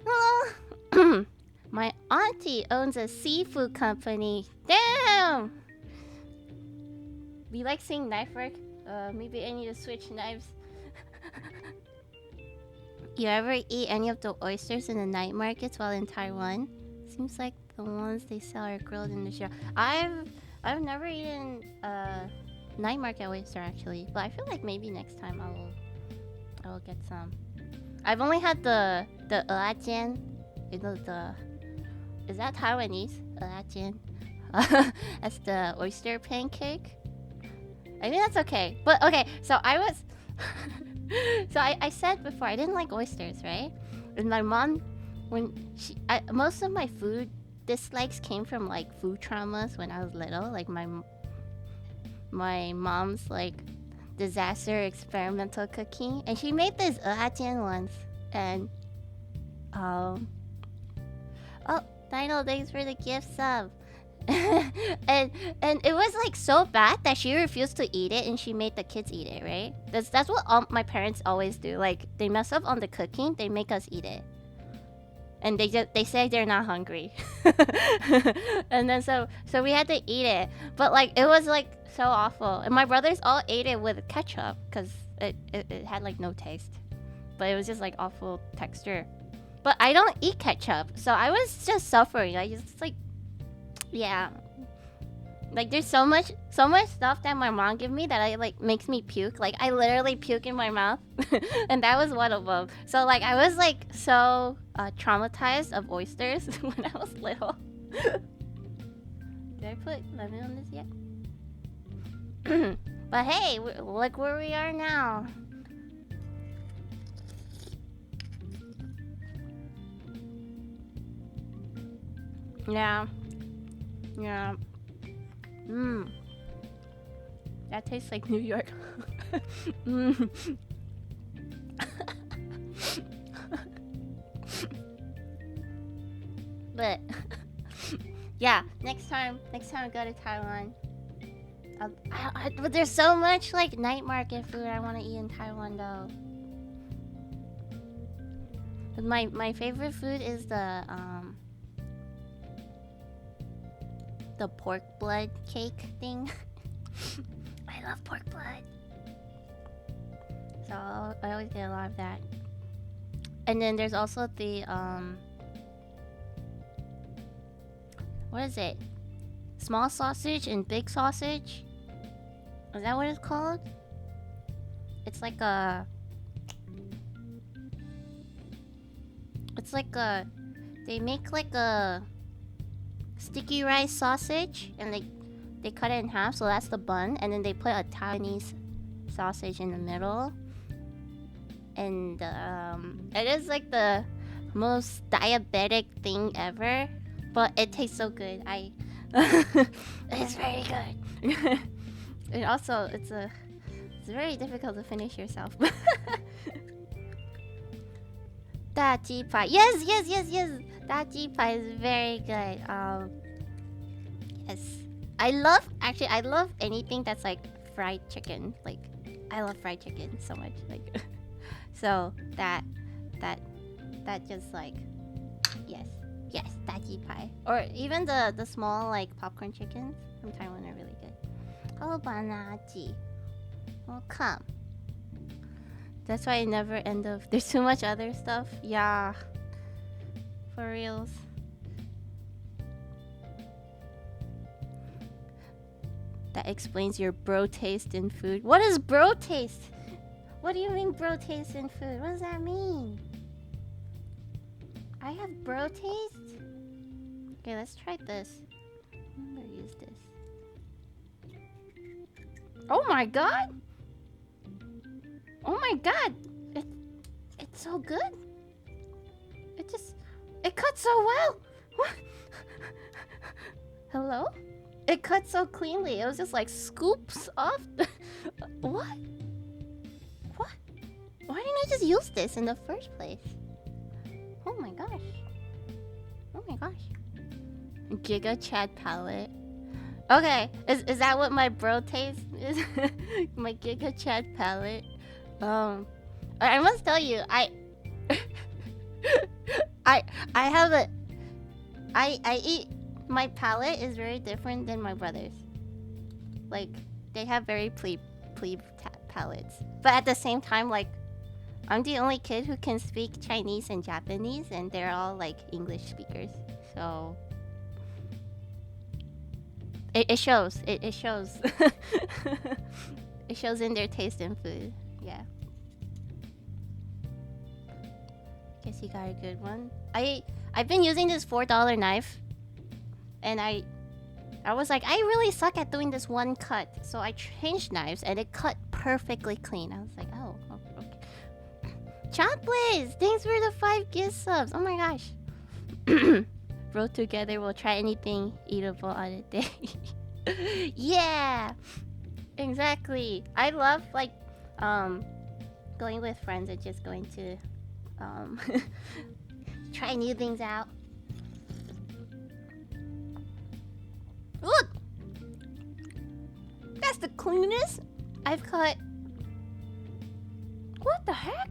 Hello. My auntie owns a seafood company. Damn! We like seeing knife work. Maybe I need to switch knives. You ever eat any of the oysters in the night markets while in Taiwan? Seems like the ones they sell are grilled in the shell. I've never eaten night market oyster actually, but I feel like maybe next time I will get some. I've only had the jian. You know is that Taiwanese? Jian. That's the oyster pancake. I think that's okay. But okay, so I was so I said before I didn't like oysters, right? And my mom, most of my food dislikes came from like food traumas when I was little. Like my mom's like disaster experimental cooking, and she made this jian once, and oh, Dino, thanks for the gift sub. and it was like so bad that she refused to eat it, and she made the kids eat it, right? That's what all my parents always do. Like, they mess up on the cooking, they make us eat it, and they say they're not hungry. And then so we had to eat it, but like it was like so awful, and my brothers all ate it with ketchup because it had like no taste, but it was just like awful texture. But I don't eat ketchup, so I was just suffering. I just like, yeah, like there's so much stuff that my mom gave me that I like makes me puke. Like I literally puke in my mouth, and that was one of them. So like I was like so traumatized of oysters when I was little. Did I put lemon on this yet? But hey, look where we are now. Yeah. Yeah. Mmm. That tastes like New York. Mmm. But yeah, next time I go to Taiwan, but there's so much like night market food I want to eat in Taiwan though. But my favorite food is the pork blood cake thing. I love pork blood, so I always get a lot of that. And then there's also the what is it? Small sausage and big sausage? Is that what it's called? It's like a They make like a sticky rice sausage, and they cut it in half, so that's the bun, and then they put a Taiwanese sausage in the middle, and it is like the most diabetic thing ever, but it tastes so good. It's very good. And also, it's very difficult to finish yourself. Dachi pie. Yes. Dachi pie is very good. Yes. I love anything that's like fried chicken. Like, I love fried chicken so much. Like, so that just like, yes, dachi pie. Or even the small like popcorn chickens from Taiwan are really good. Oh, banachi. Oh, come. That's why I never end up. There's too much other stuff. Yeah. For reals. That explains your bro taste in food. What is bro taste? What do you mean bro taste in food? What does that mean? I have bro taste? Okay, let's try this. I'm gonna use this. Oh my god! Oh my god! It's so good! It cuts so well! What? Hello? It cuts so cleanly. It was just like scoops off. What? What? Why didn't I just use this in the first place? Oh my gosh. Oh my gosh. Giga Chad palette. Okay, is that what my bro taste is? My Giga Chad palette. I must tell you, I have a I eat. My palate is very different than my brother's. Like, they have very plebe palates. But at the same time, like, I'm the only kid who can speak Chinese and Japanese, and they're all like English speakers. So it shows. It shows. It shows in their taste in food. Yeah. Guess you got a good one. I've been using this $4 knife, and I was like, I really suck at doing this one cut, so I changed knives, and it cut perfectly clean. I was like, oh, okay. Chocolates! Thanks for the 5 gift subs. Oh my gosh. Roll together, we'll try anything eatable on a day. Yeah! Exactly. I love, like, going with friends and just going to, try new things out. Look! That's the cleanest I've cut. What the heck?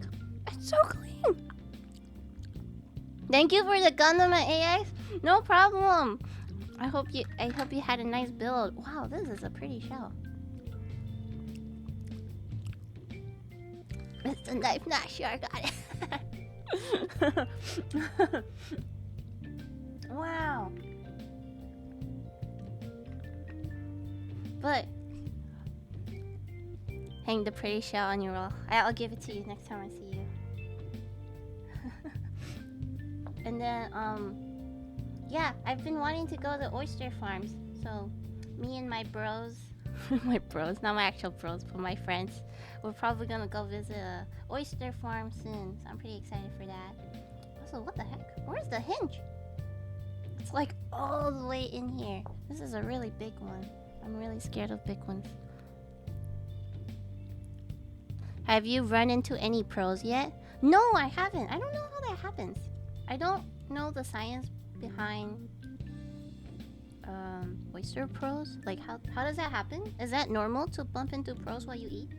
It's so clean. Thank you for the Gundam AX. No problem. I hope you had a nice build. Wow, this is a pretty shell. It's a knife, not sure. Got it. Wow. But hang the pretty shell on your wall. I'll give it to you next time I see you. And then yeah, I've been wanting to go to oyster farms. So me and my bros, my bros, not my actual bros, but my friends, we're probably gonna go visit a oyster farm soon. So I'm pretty excited for that. Also, what the heck? Where's the hinge? It's like all the way in here. This is a really big one. I'm really scared of big ones. Have you run into any pros yet? No, I haven't. I don't know how that happens. I don't know the science behind oyster pros. Like, how does that happen? Is that normal to bump into pros while you eat?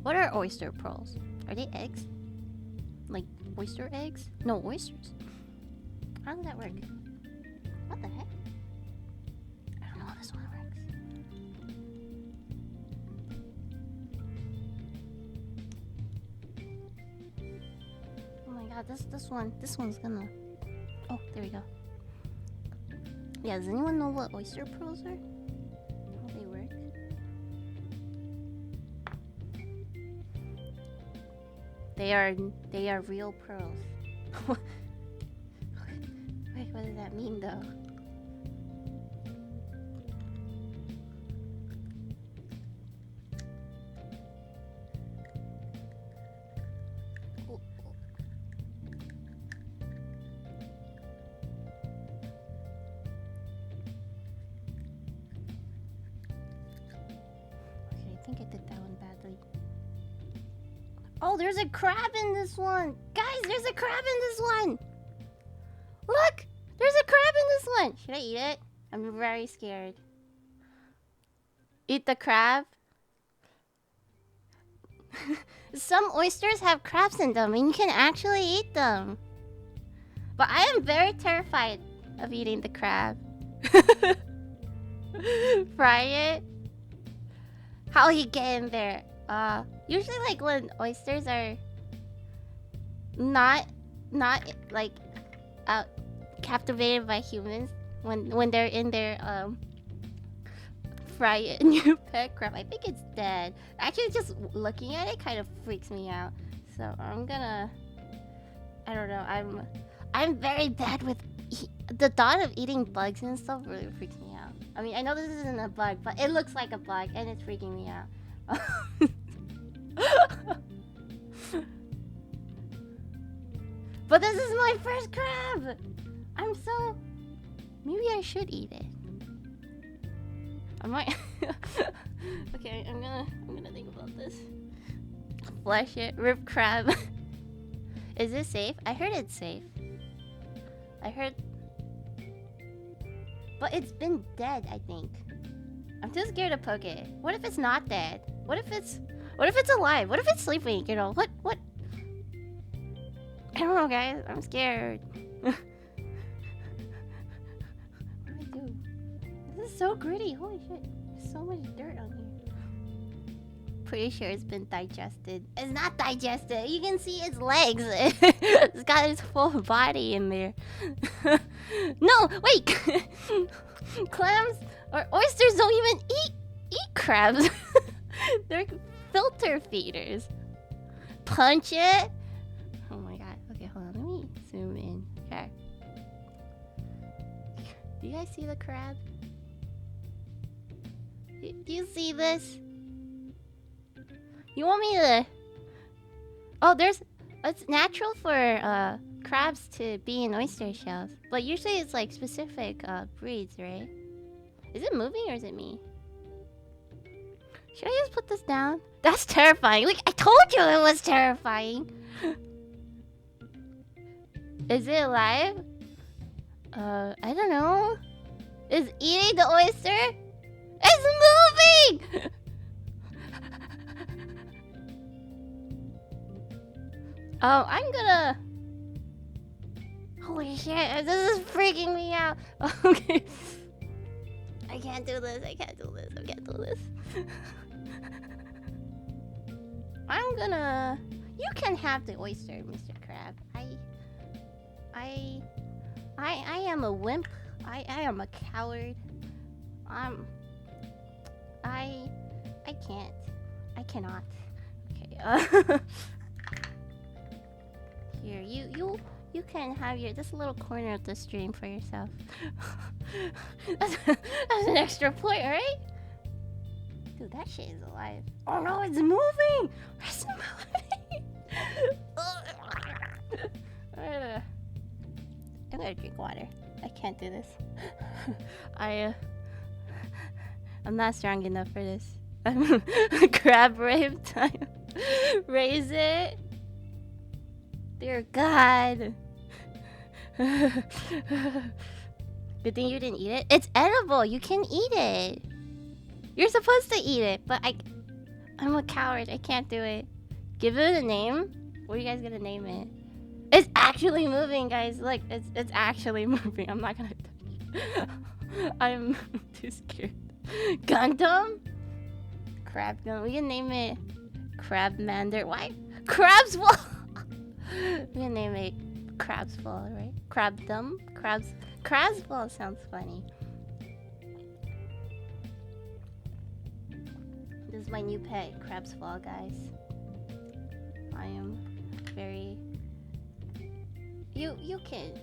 What are oyster pros? Are they eggs? Like oyster eggs? No, oysters. How does that work? What the heck? I don't know how this one works. Oh my god, this one's gonna... Oh, there we go. Yeah, does anyone know what oyster pearls are? How they work? They are real pearls. What does that mean, though? I think I did that one badly. Oh, there's a crab in this one! Guys, there's a crab in this one! Look! There's a crab in this one! Should I eat it? I'm very scared. Eat the crab? Some oysters have crabs in them and you can actually eat them. But I am very terrified of eating the crab. Fry it? How he get in there? Usually like when oysters are not like captivated by humans, when they're in their fry it and you pet crab, I think it's dead. Actually, just looking at it kind of freaks me out. So I'm gonna, I don't know, I'm very bad with the thought of eating bugs and stuff really freaks me out. I mean, I know this isn't a bug, but it looks like a bug and it's freaking me out. But this is my first crab! I'm so... Maybe I should eat it. I might... Okay, I'm gonna think about this. Flesh it. Rib crab. Is it safe? I heard it's safe. I heard... But it's been dead, I think. I'm too scared to poke it. What if it's not dead? What if it's alive? What if it's sleeping? You know, what? I don't know, guys. I'm scared. What do I do? This is so gritty. Holy shit. There's so much dirt on here. Pretty sure it's been digested. It's not digested. You can see its legs. It's got its full body in there. No, wait. Clams or oysters don't even eat crabs. They're filter feeders. Punch it. Oh my god. Okay, hold on. Let me zoom in. Okay. Do you guys see the crab? Do you see this? You want me to... Oh, it's natural for crabs to be in oyster shells. But usually it's like specific breeds, right? Is it moving or is it me? Should I just put this down? That's terrifying. Like, I told you it was terrifying. Is it alive? I don't know. Is eating the oyster? It's moving! Oh, I'm gonna... Holy shit, this is freaking me out. Okay. I can't do this, I can't do this, I can't do this. I'm gonna... You can have the oyster, Mr. Crab. I am a wimp. I am a coward. I can't. I cannot. Okay, Here, you can have this little corner of the stream for yourself. that's an extra point, right? Dude, that shit is alive. Oh no, it's moving! It's moving! I'm gonna drink water. I can't do this. I'm not strong enough for this. Crab rave time. Raise it. Dear God. Good thing you didn't eat it. It's edible. You can eat it. You're supposed to eat it, but I'm a coward. I can't do it. Give it a name. What are you guys gonna name it? It's actually moving, guys. Look, it's actually moving. I'm not gonna touch it. I'm too scared. Gundam? Crab Gundam. We can name it Crabmander. Why? Crabs Fall. We can name it Crabs Fall, right? Crabdom? Crabs Fall sounds funny. This is my new pet, Crabs Fall, guys. I am very... You can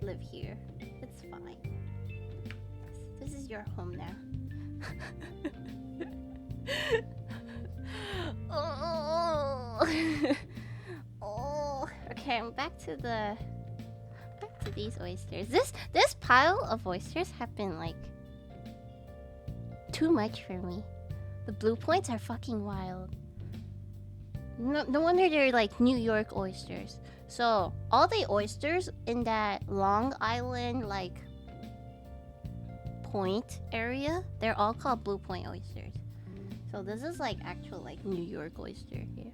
live here. It's fine. This is your home now. Oh. Oh. Okay, I'm back to these oysters. This pile of oysters have been like too much for me. The blue points are fucking wild. No wonder they're like New York oysters. So all the oysters in that Long Island like point area, they're all called blue point oysters. So this is like actual like New York oyster here.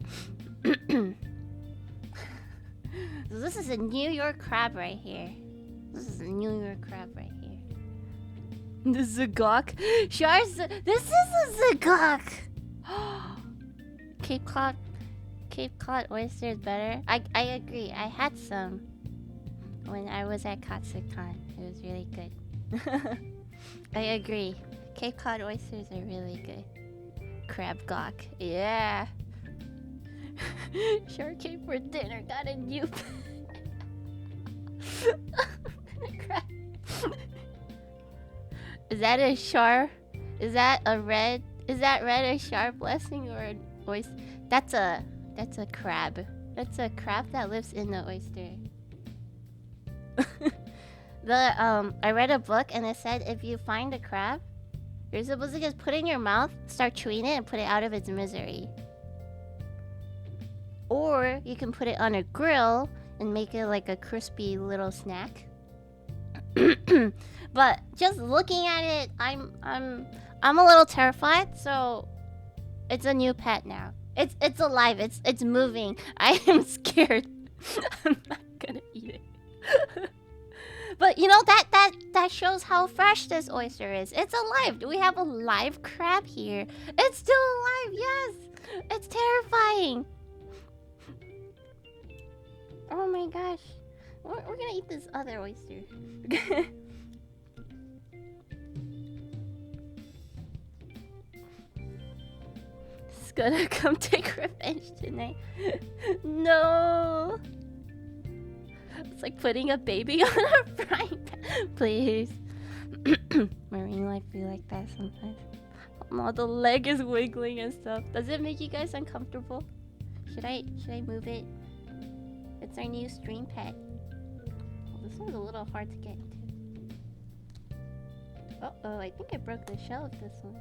So this is a New York crab right here. This is a New York crab right here. The Zagok. This is a Zagok. Cape Cod oyster is better. I agree. I had some when I was at Katsucon. It was really good. I agree. Cape Cod oysters are really good. Crab gawk. Yeah. Shark came for dinner. Got a new crab. Is that a shark? Is that red a shark blessing or an oyster? That's a crab. That's a crab that lives in the oyster. I read a book and it said if you find a crab, you're supposed to just put it in your mouth, start chewing it, and put it out of its misery. Or you can put it on a grill and make it like a crispy little snack. But just looking at it, I'm a little terrified. So it's a new pet now. It's alive. It's moving. I am scared. I'm not gonna eat it. But you know that shows how fresh this oyster is. It's alive. We have a live crab here. It's still alive. Yes. It's terrifying. Oh my gosh. We're gonna eat this other oyster. It's gonna come take revenge tonight. No. It's like putting a baby on a frying pan. Please. Marine life be like that sometimes. Oh, the leg is wiggling and stuff. Does it make you guys uncomfortable? Should I move it? It's our new stream pet. Oh, this one's a little hard to get into. Uh-oh, I think I broke the shell of this one.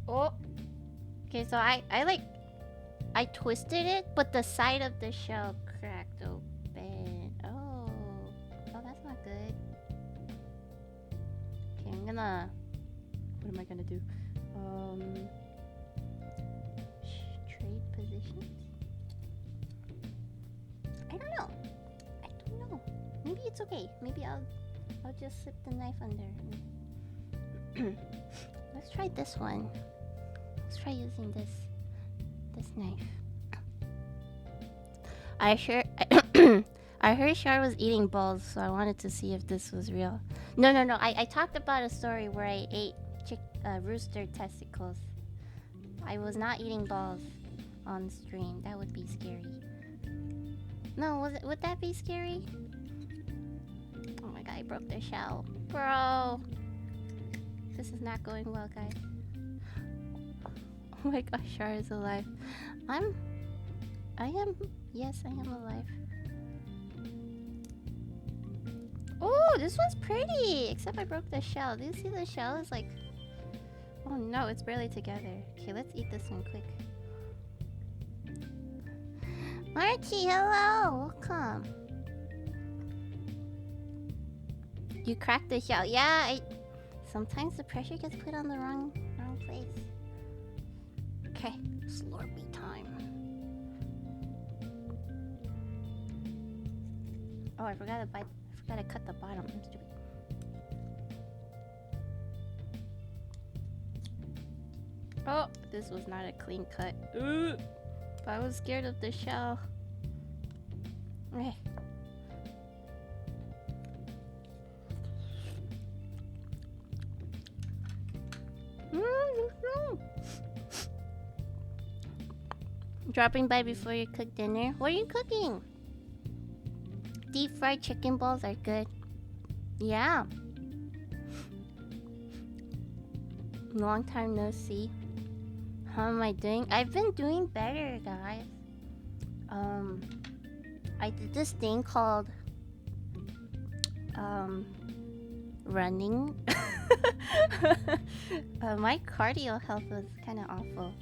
Oh! Okay, so I twisted it, but the side of the shell cracked open. Oh, that's not good. Okay, I'm gonna... What am I gonna do? Trade positions? I don't know. Maybe it's okay. Maybe I'll just slip the knife under. Let's try this one. Let's try using this knife. I heard Char was eating balls, so I wanted to see if this was real. No. I talked about a story where I ate rooster testicles. I was not eating balls on stream. That would be scary. No, would that be scary? Oh my god, I broke the shell. Bro! This is not going well, guys. Oh my gosh, Char is alive. Yes, I am alive. Oh, this one's pretty! Except I broke the shell. Do you see the shell? It's like... Oh no, it's barely together. Okay, let's eat this one quick. Marty, hello! Welcome. You cracked the shell. Yeah, sometimes the pressure gets put on the wrong place. Okay, Slurpee time. Oh, I forgot to cut the bottom. I'm stupid. Oh, this was not a clean cut. Ugh. I was scared of the shell. Okay. Dropping by before you cook dinner. What are you cooking? deep fried chicken balls are good. Yeah. Long time no see. How am I doing? I've been doing better, guys. I did this thing called running. My cardio health was kind of awful.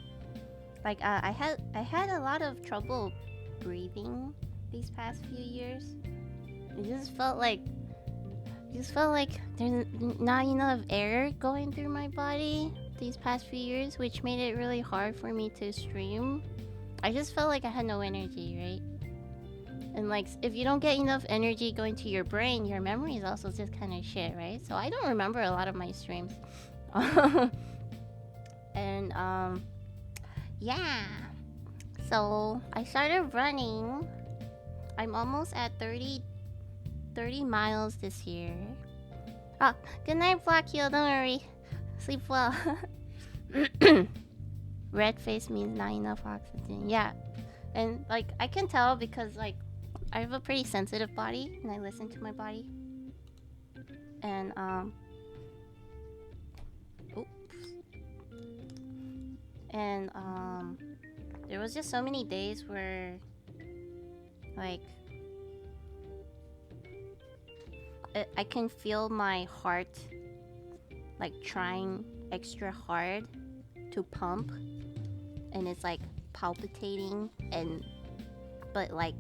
Like I had a lot of trouble breathing these past few years. It just felt like there's not enough air going through my body these past few years, which made it really hard for me to stream. I just felt like I had no energy, right? And like, if you don't get enough energy going to your brain, your memory is also just kind of shit, right? So I don't remember a lot of my streams. And yeah. So I started running. I'm almost at 30 miles this year. Oh, good night, Black Heel. Don't worry. Sleep well. Red face means not enough oxygen. Yeah. And like, I can tell because like, I have a pretty sensitive body and I listen to my body. And oops. And there was just so many days where like I can feel my heart like trying extra hard to pump, and it's like palpitating, and but like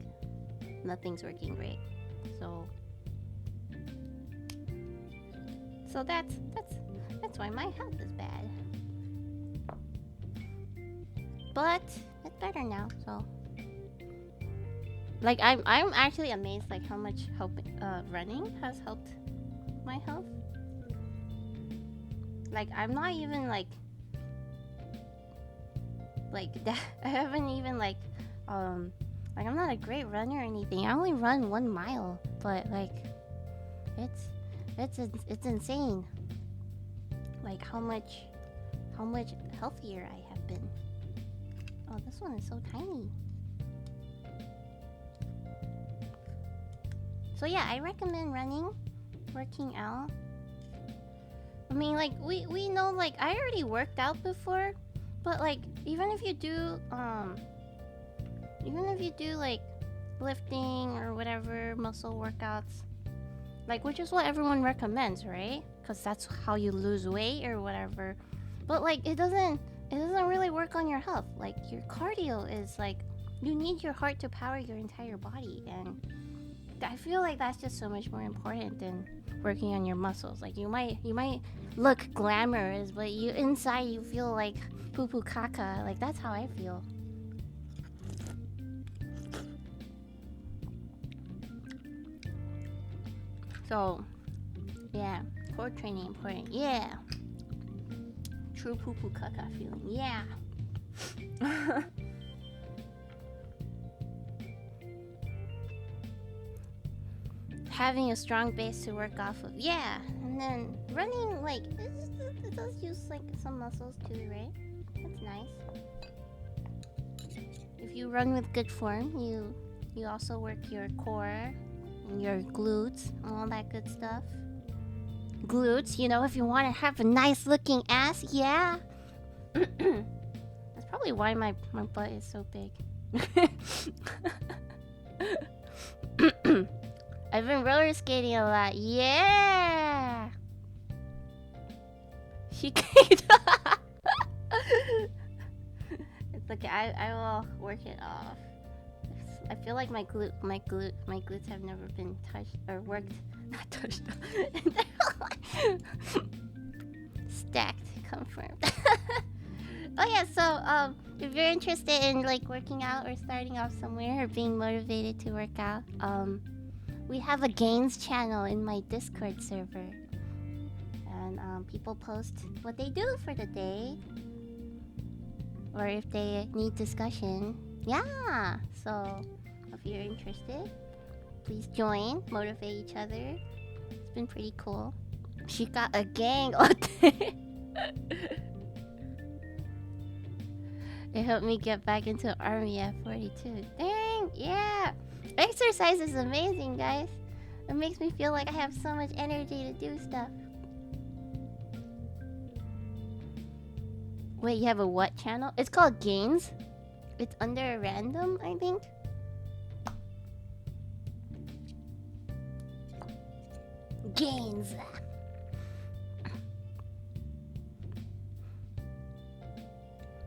nothing's working great. So that's why my health is bad. But it's better now. So like I'm actually amazed like how much running has helped my health. Like I'm not even like that. I haven't even like I'm not a great runner or anything. I only run 1 mile, but like it's insane. Like how much healthier I have been. Oh, this one is so tiny. So yeah, I recommend running, working out. I mean, like we know, like I already worked out before, but like even if you do like lifting or whatever muscle workouts, like which is what everyone recommends, right? Because that's how you lose weight or whatever. But like it doesn't really work on your health. Like your cardio is like you need your heart to power your entire body, and I feel like that's just so much more important than working on your muscles. Like you might look glamorous, but inside you feel like poo poo caca. Like that's how I feel. So yeah, core training important. Yeah, true poo poo caca feeling. Yeah. Having a strong base to work off of. Yeah, and then running, like it does use like some muscles too, right? That's nice. If you run with good form, you also work your core and your glutes and all that good stuff. Glutes, you know, if you want to have a nice looking ass, yeah. That's probably why my butt is so big. I've been roller skating a lot. Yeah. She kicked. It's okay. I will work it off. I feel like my glutes have never been touched or worked. Not touched. Stacked. Confirmed. Oh yeah. So if you're interested in like working out or starting off somewhere or being motivated to work out, we have a gains channel in my Discord server, and people post what they do for the day, or if they need discussion. Yeah, so if you're interested, please join, motivate each other. It's been pretty cool. She got a gang. It helped me get back into army at 42. Dang, yeah. Exercise is amazing, guys. It makes me feel like I have so much energy to do stuff. Wait, you have a what channel? It's called Gains. It's under random, I think. Gains.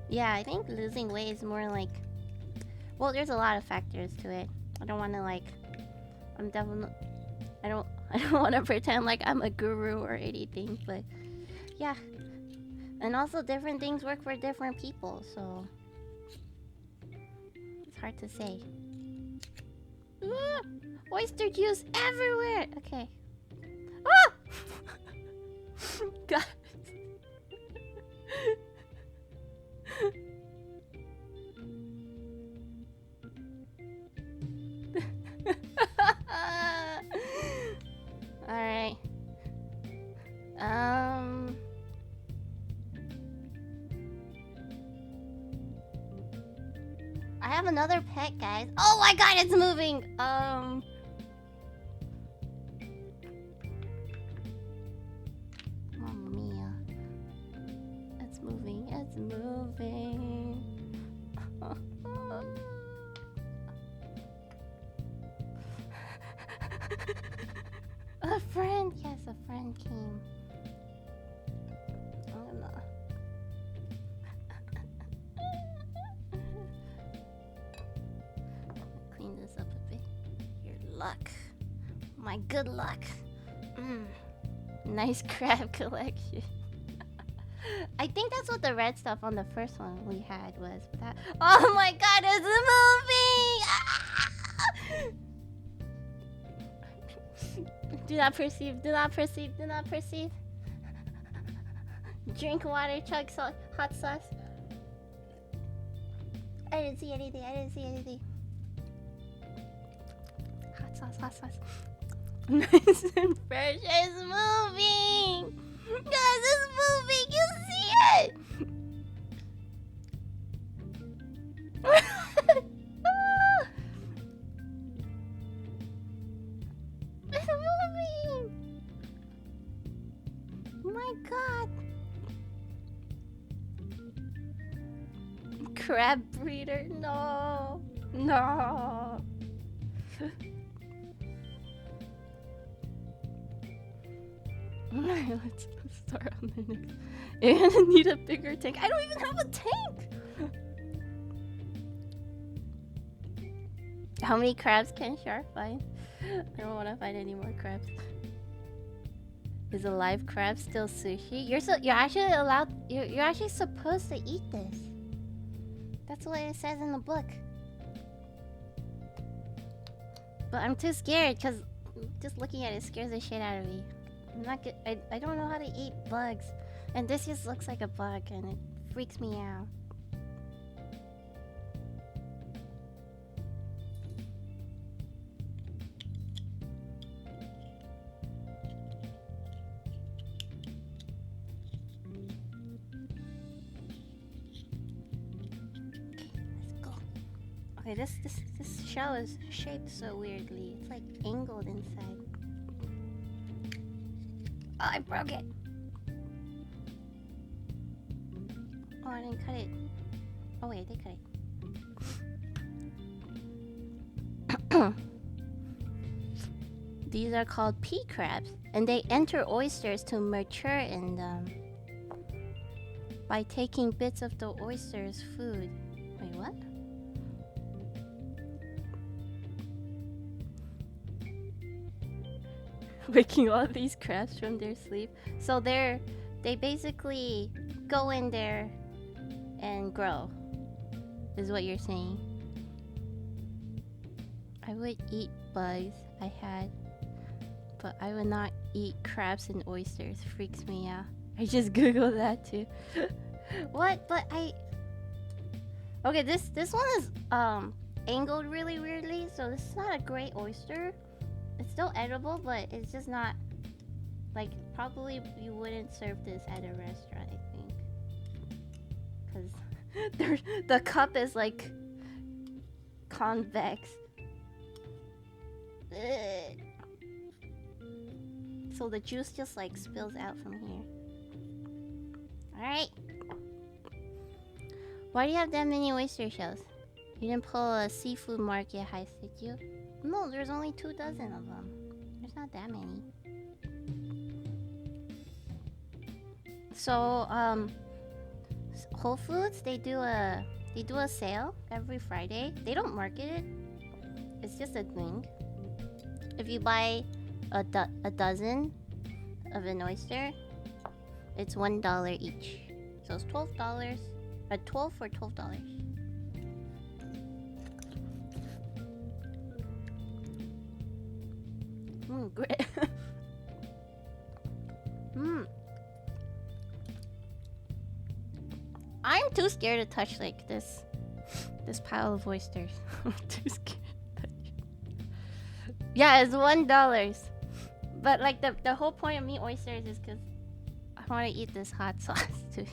Yeah, I think losing weight is more like... Well, there's a lot of factors to it. I don't want to like... I'm definitely... I don't want to pretend like I'm a guru or anything, but... Yeah. And also different things work for different people, so... It's hard to say. Ah! Oyster juice everywhere! Okay. Ah! God. Alright. I have another pet, guys. Oh my god, it's moving! Mamma mia. It's moving, it's moving. A friend, yes, a friend came. I'm gonna... clean this up a bit. Your luck. My good luck. Nice crab collection. I think that's what the red stuff on the first one we had was. But that... Oh my god, it's moving! Do not perceive, do not perceive, do not perceive. Drink water, chug hot sauce. I didn't see anything, I didn't see anything. Hot sauce, hot sauce. Nice and fresh. It's moving! Guys, it's moving! You see it! It's moving! My god! Crab breeder? No! No! Alright, let's start on the next. You're gonna need a bigger tank. I don't even have a tank! How many crabs can Shark find? I don't want to find any more crabs. Is a live crab still sushi? You're actually allowed. You're actually supposed to eat this. That's what it says in the book. But I'm too scared because just looking at it scares the shit out of me. I'm not good. I don't know how to eat bugs, and this just looks like a bug, and it freaks me out. Okay, this shell is shaped so weirdly. It's like angled inside. Oh, I broke it. Oh, I didn't cut it. Oh wait, I did cut it. These are called pea crabs, and they enter oysters to mature in them by taking bits of the oyster's food. Wait, what? Waking all these crabs from their sleep. So they basically go in there and grow, is what you're saying. I would eat bugs I had, but I would not eat crabs and oysters. Freaks me out. I just googled that too. What? But okay, this one is angled really weirdly, so this is not a great oyster. It's still edible, but it's just not, like, probably you wouldn't serve this at a restaurant, I think. Because the cup is, like, convex. So the juice just like spills out from here. Alright. Why do you have that many oyster shells? You didn't pull a seafood market heist, did you? No, there's only 24 of them. There's not that many. So, Whole Foods, they do a sale every Friday. They don't market it. It's just a thing. If you buy a dozen of an oyster, it's $1 each. So it's $12. 12 for $12. Great. I'm too scared to touch like this pile of oysters. I'm too scared to touch. Yeah, it's $1. But like the whole point of me oysters is because I want to eat this hot sauce too.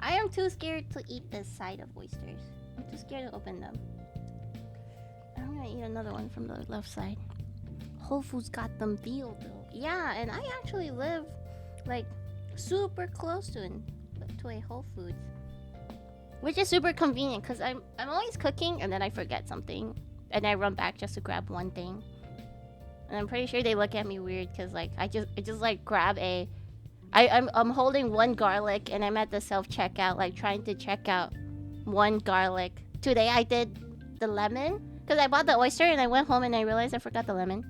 I am too scared to eat this side of oysters. I'm too scared to open them. I'm gonna eat another one from the left side. Whole Foods got them deal though. Yeah, and I actually live like super close to a Whole Foods, which is super convenient because I'm always cooking and then I forget something and I run back just to grab one thing. And I'm pretty sure they look at me weird because like I just like grab I'm holding one garlic and I'm at the self-checkout like trying to check out one garlic. Today I did the lemon because I bought the oyster and I went home and I realized I forgot the lemon.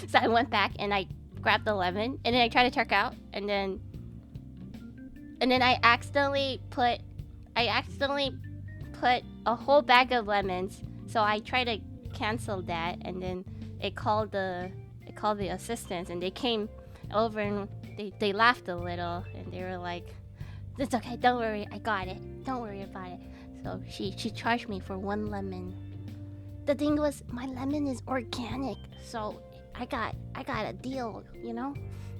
So I went back and I grabbed the lemon and then I tried to check out and then I accidentally put a whole bag of lemons. So I tried to cancel that and then it called the assistants and they came over and they laughed a little and they were like, "It's okay, don't worry, I got it. Don't worry about it." So she charged me for one lemon. The thing was, my lemon is organic, so I got a deal, you know.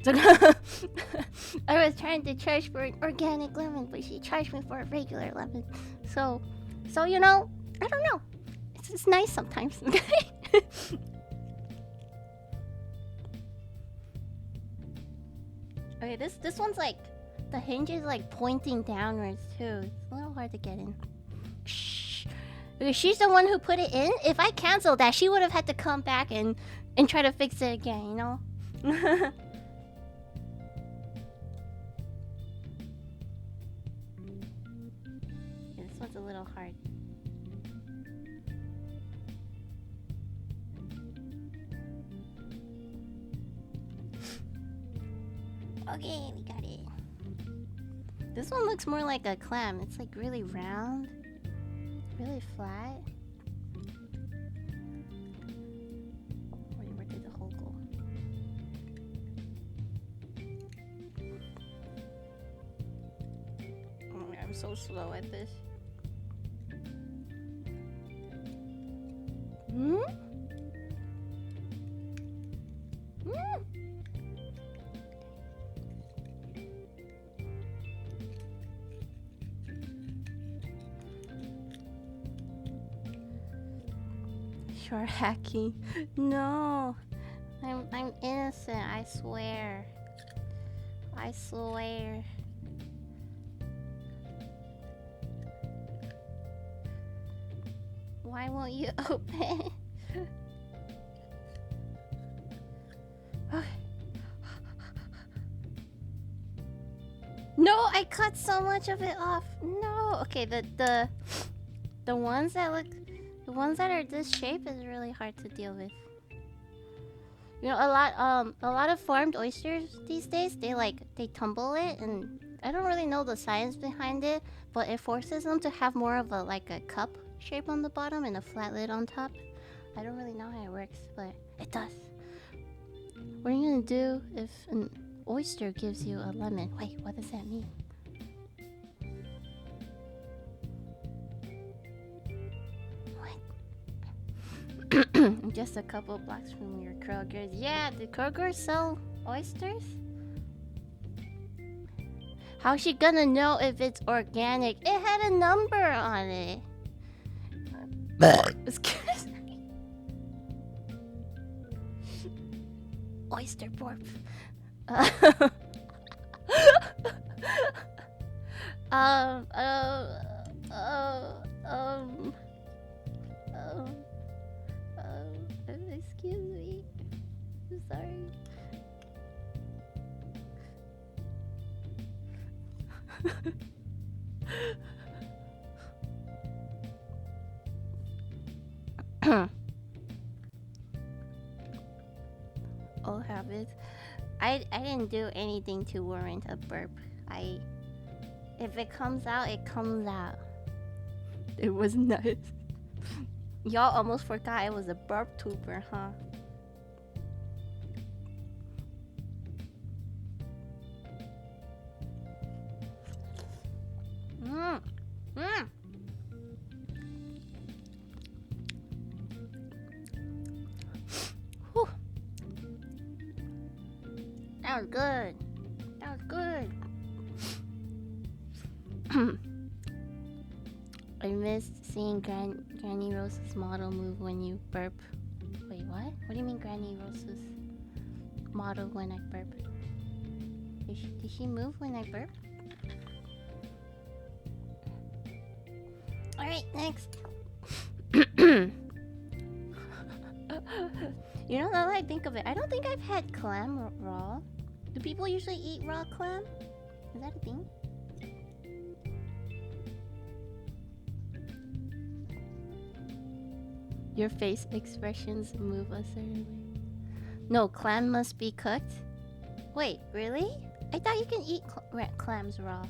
So I was trying to charge for an organic lemon, but she charged me for a regular lemon. So you know, I don't know. It's nice sometimes. Okay, this one's like the hinge is like pointing downwards too. It's a little hard to get in. Shh. Because she's the one who put it in. If I canceled that, she would have had to come back and try to fix it again, you know? Yeah, this one's a little hard. Okay, we got it. This one looks more like a clam. It's like really round, really flat. Where did the hole go? Oh, I'm so slow at this. You're hacking. No. I'm innocent, I swear. I swear. Why won't you open? No, I cut so much of it off. No. Okay, the ones that look, the ones that are this shape is really hard to deal with. You know, a lot of farmed oysters these days, they tumble it, and I don't really know the science behind it, but it forces them to have more of a cup shape on the bottom and a flat lid on top. I don't really know how it works, but it does. What are you gonna do if an oyster gives you a lemon? Wait, what does that mean? What? Just a couple blocks from your Kroger's. Yeah, the Kroger sell oysters? How's she gonna know if it's organic? It had a number on it. Excuse me. Oyster burp. Uh, um, um, um, um, um, excuse me. I'm sorry. Old habits. I didn't do anything to warrant a burp. If it comes out, it comes out. It was nice. Y'all almost forgot I was a burp tuber, huh? Mmm. Mmm. Whew. That was good. That was good. I missed seeing Granny Rose's model move when you burp. Wait, what? What do you mean Granny Rose's model when I burp? Did she move when I burp? Alright, next. You know, now that I think of it, I don't think I've had clam raw. Do people usually eat raw clam? Is that a thing? Your face expressions move a certain way. No, clam must be cooked? Wait, really? I thought you can eat clams raw.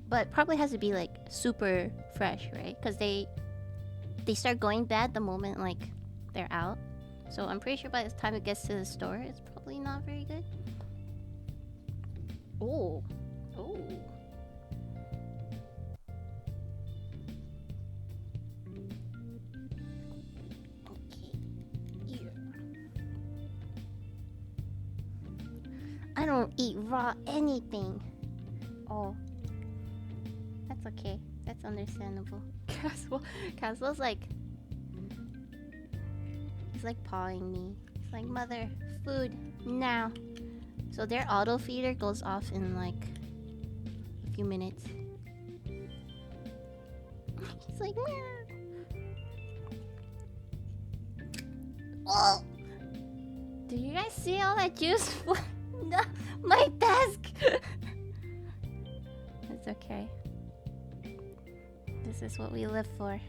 But probably has to be like super fresh, right? Because they start going bad the moment like they're out. So I'm pretty sure by the time it gets to the store, it's probably not very good. Oh. Oh. Okay. Yeah. I don't eat raw anything. Oh. That's okay. That's understandable. Caswell's like... He's like pawing me. He's like, mother, food, now. So their auto feeder goes off in like a few minutes. He's like, meow. Oh! Do you guys see all that juice? No, my desk! It's okay. This is what we live for.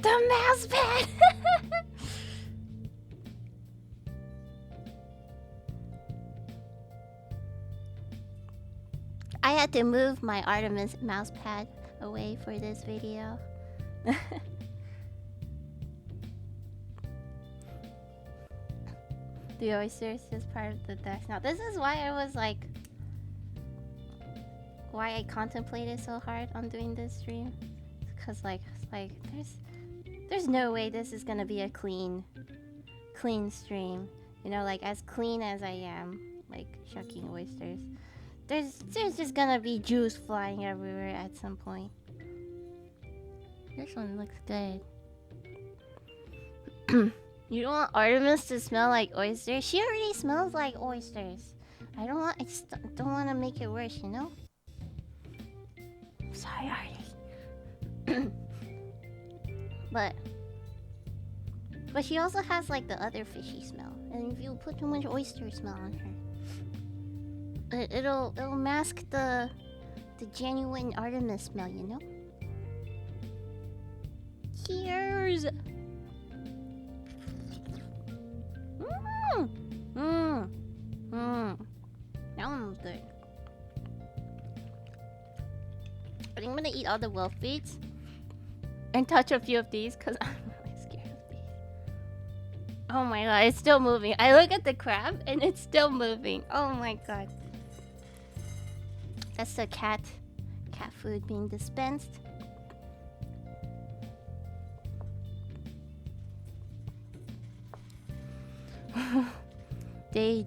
The mouse pad! I had to move my Artemis mouse pad away for this video. The oysters is part of the desk. Now this is why I was like... Why I contemplated so hard on doing this stream. Because like there's no way this is gonna be a clean stream. You know, like as clean as I am, like shucking oysters. There's just gonna be juice flying everywhere at some point. This one looks good. You don't want Artemis to smell like oysters? She already smells like oysters. I just don't want to make it worse, you know? Sorry, Artie. But she also has like the other fishy smell. And if you put too much oyster smell on her, it'll mask the genuine Artemis smell, you know? Cheers! That one was good. I think I'm gonna eat all the wolf feeds and touch a few of these because I'm really scared of these. Oh my god, it's still moving. I look at the crab and it's still moving. Oh my god. That's the cat food being dispensed. They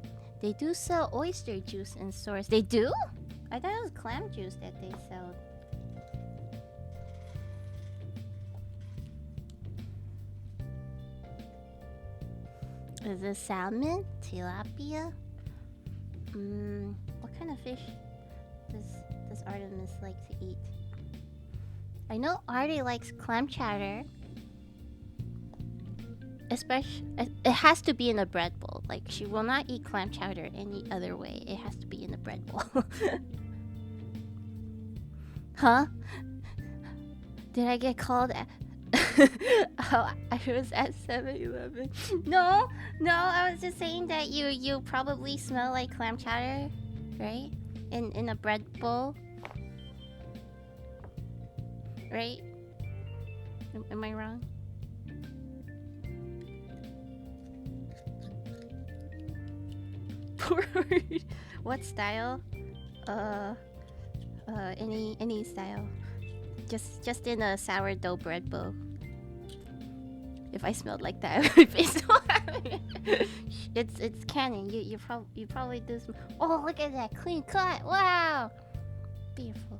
do sell oyster juice in stores. They do? I thought it was clam juice that they sell. Is this salmon? Tilapia? What kind of fish does Artemis like to eat? I know Artie likes clam chowder. Especially, it has to be in a bread bowl. Like, she will not eat clam chowder any other way. It has to be in a bread bowl. Huh? Did I get called? Oh, I was at 7-Eleven. No, I was just saying that you probably smell like clam chowder, right? In a bread bowl, right? Am I wrong? What style? Any style. Just in a sourdough bread bowl. If I smelled like that, I would be so happy. It's canon. You probably do some. Oh, look at that clean cut! Wow, beautiful.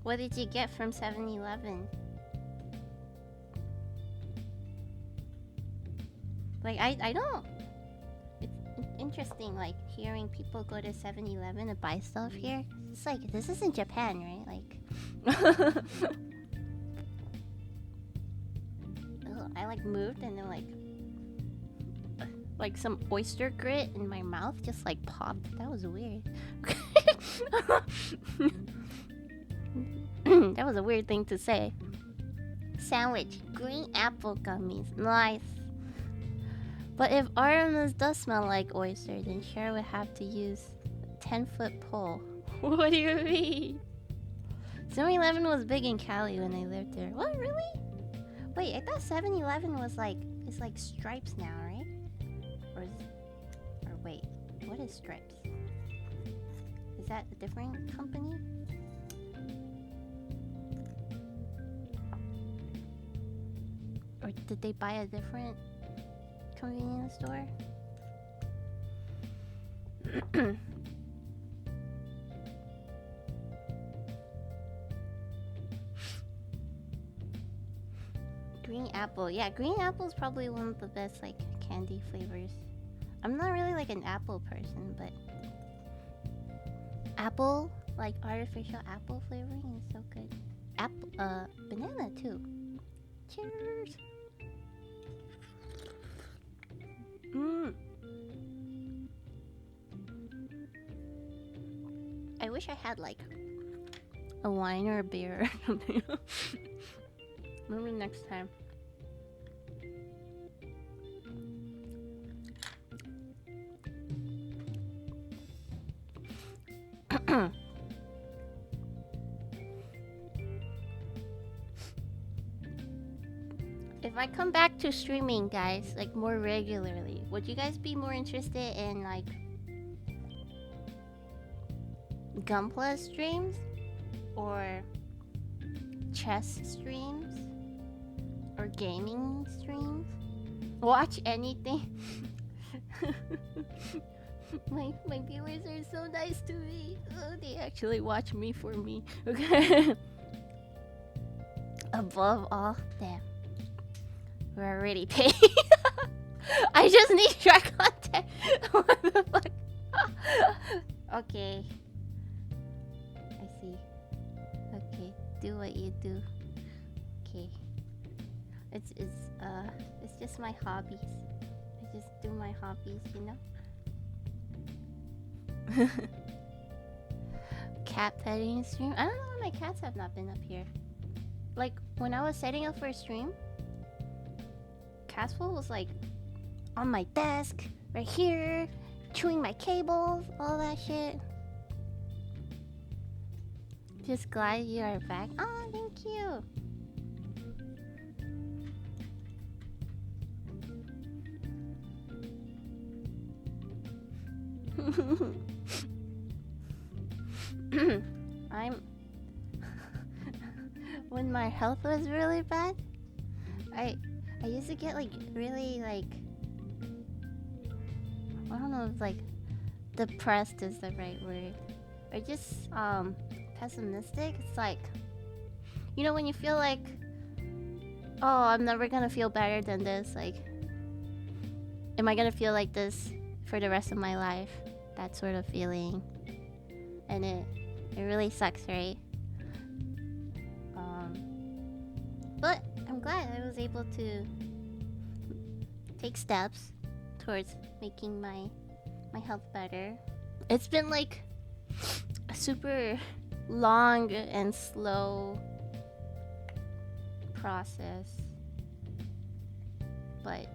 What did you get from 7-Eleven? Like, I don't. It's interesting, like, hearing people go to 7-Eleven to buy stuff here. It's like, this isn't Japan, right? Like... Ugh, I, like, moved and then, like, some oyster grit in my mouth just, like, popped. That was weird. That was a weird thing to say. Sandwich. Green apple gummies. Nice. But if Artemis does smell like oyster, then Cher would have to use a 10-foot pole. What do you mean? 7-Eleven was big in Cali when I lived there. What, really? Wait, I thought 7-Eleven was like... It's like Stripes now, right? Or wait, what is Stripes? Is that a different company? Or did they buy a different convenience store? Green apple. Yeah, green apple is probably one of the best, like, candy flavors. I'm not really, like, an apple person, but... Apple, like, artificial apple flavoring is so good. Apple, banana, too. Cheers! I wish I had like a wine or a beer or something. Maybe next time. If I come back to streaming, guys, like more regularly, would you guys be more interested in like Gunpla streams or chess streams or gaming streams? Watch anything. My viewers are so nice to me. Oh, they actually watch me for me. Okay. Above all, damn. We're already paying. I just need track content. What the fuck? Okay. I see. Okay, do what you do. Okay. It's just my hobbies. I just do my hobbies, you know? Cat petting stream? I don't know why my cats have not been up here. Like, when I was setting up for a stream, Castle was like on my desk, right here, chewing my cables, all that shit. Just glad you are back. Oh, thank you. When my health was really bad, I I used to get like really like, I don't know if like depressed is the right word, or just pessimistic. It's like, you know, when you feel like, oh, I'm never gonna feel better than this. Like, am I gonna feel like this for the rest of my life? That sort of feeling, and it really sucks, right? But I'm glad I was able to take steps towards making my health better. It's been like a super long and slow process, but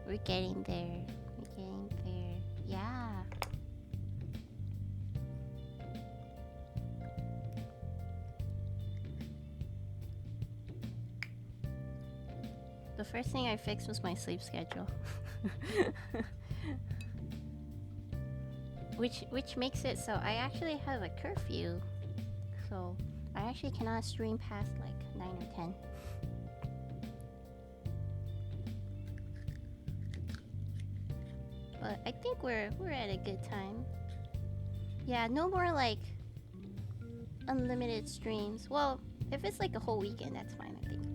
we're getting there. Yeah. The first thing I fixed was my sleep schedule. which makes it so I actually have a curfew. So I actually cannot stream past like 9 or 10. But I think we're at a good time. Yeah, no more like unlimited streams. Well, if it's like a whole weekend, that's fine, I think.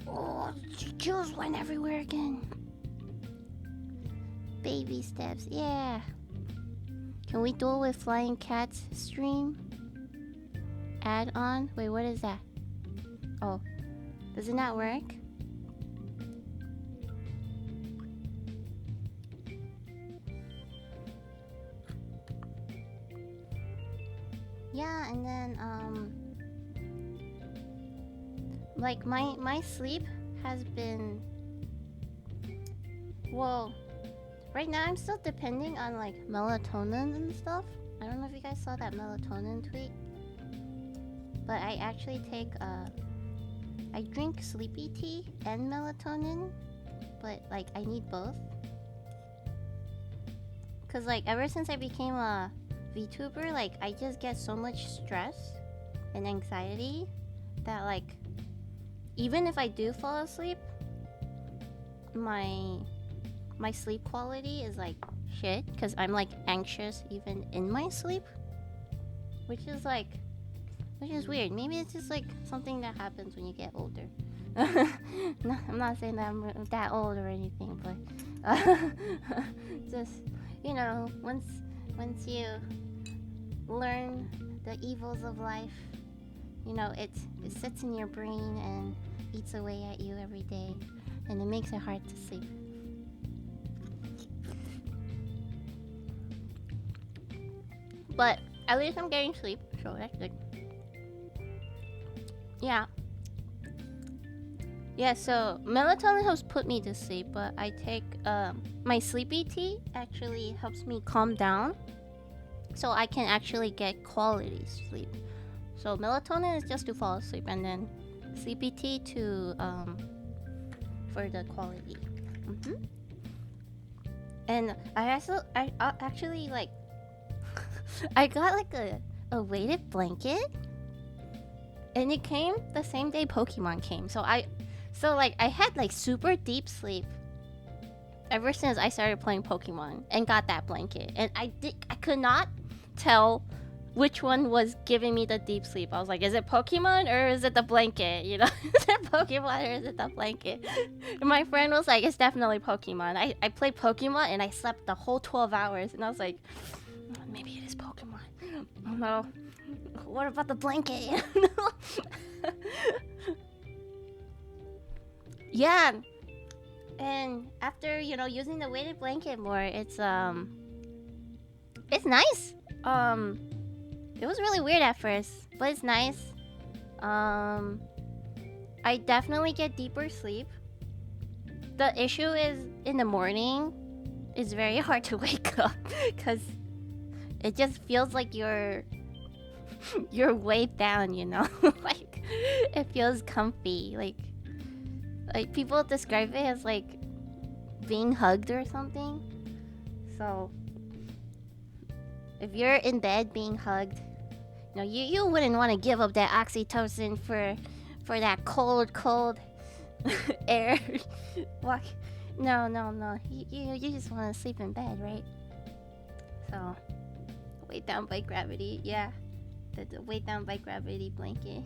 But oh, Jules went everywhere again. Baby steps, yeah. Can we duel with flying cats stream? Add on? Wait, what is that? Oh, does it not work? Yeah, and then like my sleep has been, well, right now I'm still depending on like melatonin and stuff. I don't know if you guys saw that melatonin tweet, but I actually take I drink sleepy tea and melatonin, but like I need both. Cause like ever since I became a VTuber, like I just get so much stress and anxiety that like even if I do fall asleep, my sleep quality is like shit because I'm like anxious even in my sleep, which is weird. Maybe it's just like something that happens when you get older. No, I'm not saying that I'm that old or anything, but just, you know, once you learn the evils of life, you know, it sits in your brain and eats away at you every day, and it makes it hard to sleep. But at least I'm getting sleep, so that's good. Yeah. Yeah, so melatonin helps put me to sleep, but I take my sleepy tea actually helps me calm down, so I can actually get quality sleep. So melatonin is just to fall asleep, and then sleepy tea to for the quality. And I actually like I got like a weighted blanket, and it came the same day Pokemon came. So I had like super deep sleep ever since I started playing Pokemon and got that blanket. And I could not tell which one was giving me the deep sleep. I was like, is it Pokemon or is it the blanket? You know, is it Pokemon or is it the blanket? And my friend was like, it's definitely Pokemon. I played Pokemon and I slept the whole 12 hours. And I was like, maybe it is Pokemon. Oh no. What about the blanket? Yeah. And after, you know, using the weighted blanket more, it's nice. It was really weird at first, but it's nice. I definitely get deeper sleep. The issue is in the morning, it's very hard to wake up because it just feels like you're weighed down, you know? Like, it feels comfy. Like people describe it as like being hugged or something. So if you're in bed being hugged, you know, you wouldn't want to give up that oxytocin for that cold Air. Walk. No, no, no. You just want to sleep in bed, right? So, weight down by gravity. Yeah, the weight down by gravity blanket.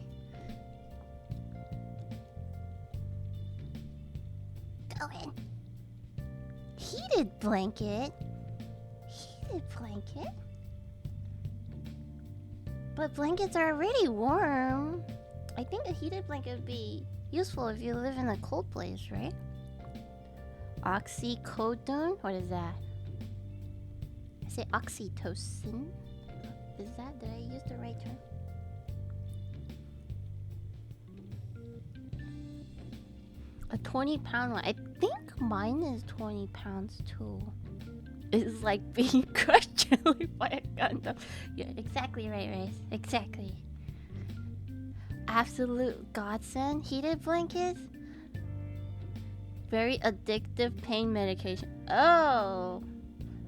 Go in. Heated blanket. Heated blanket. But blankets are already warm. I think a heated blanket would be useful if you live in a cold place, right? Oxycodone? What is that? I say oxytocin. Is that? Did I use the right term? A 20-pound one. I think mine is 20 pounds too. It's like being crushed gently by a Gundam. Yeah, exactly right, Race. Exactly. Absolute godsend. Heated blankets. Very addictive pain medication. Oh,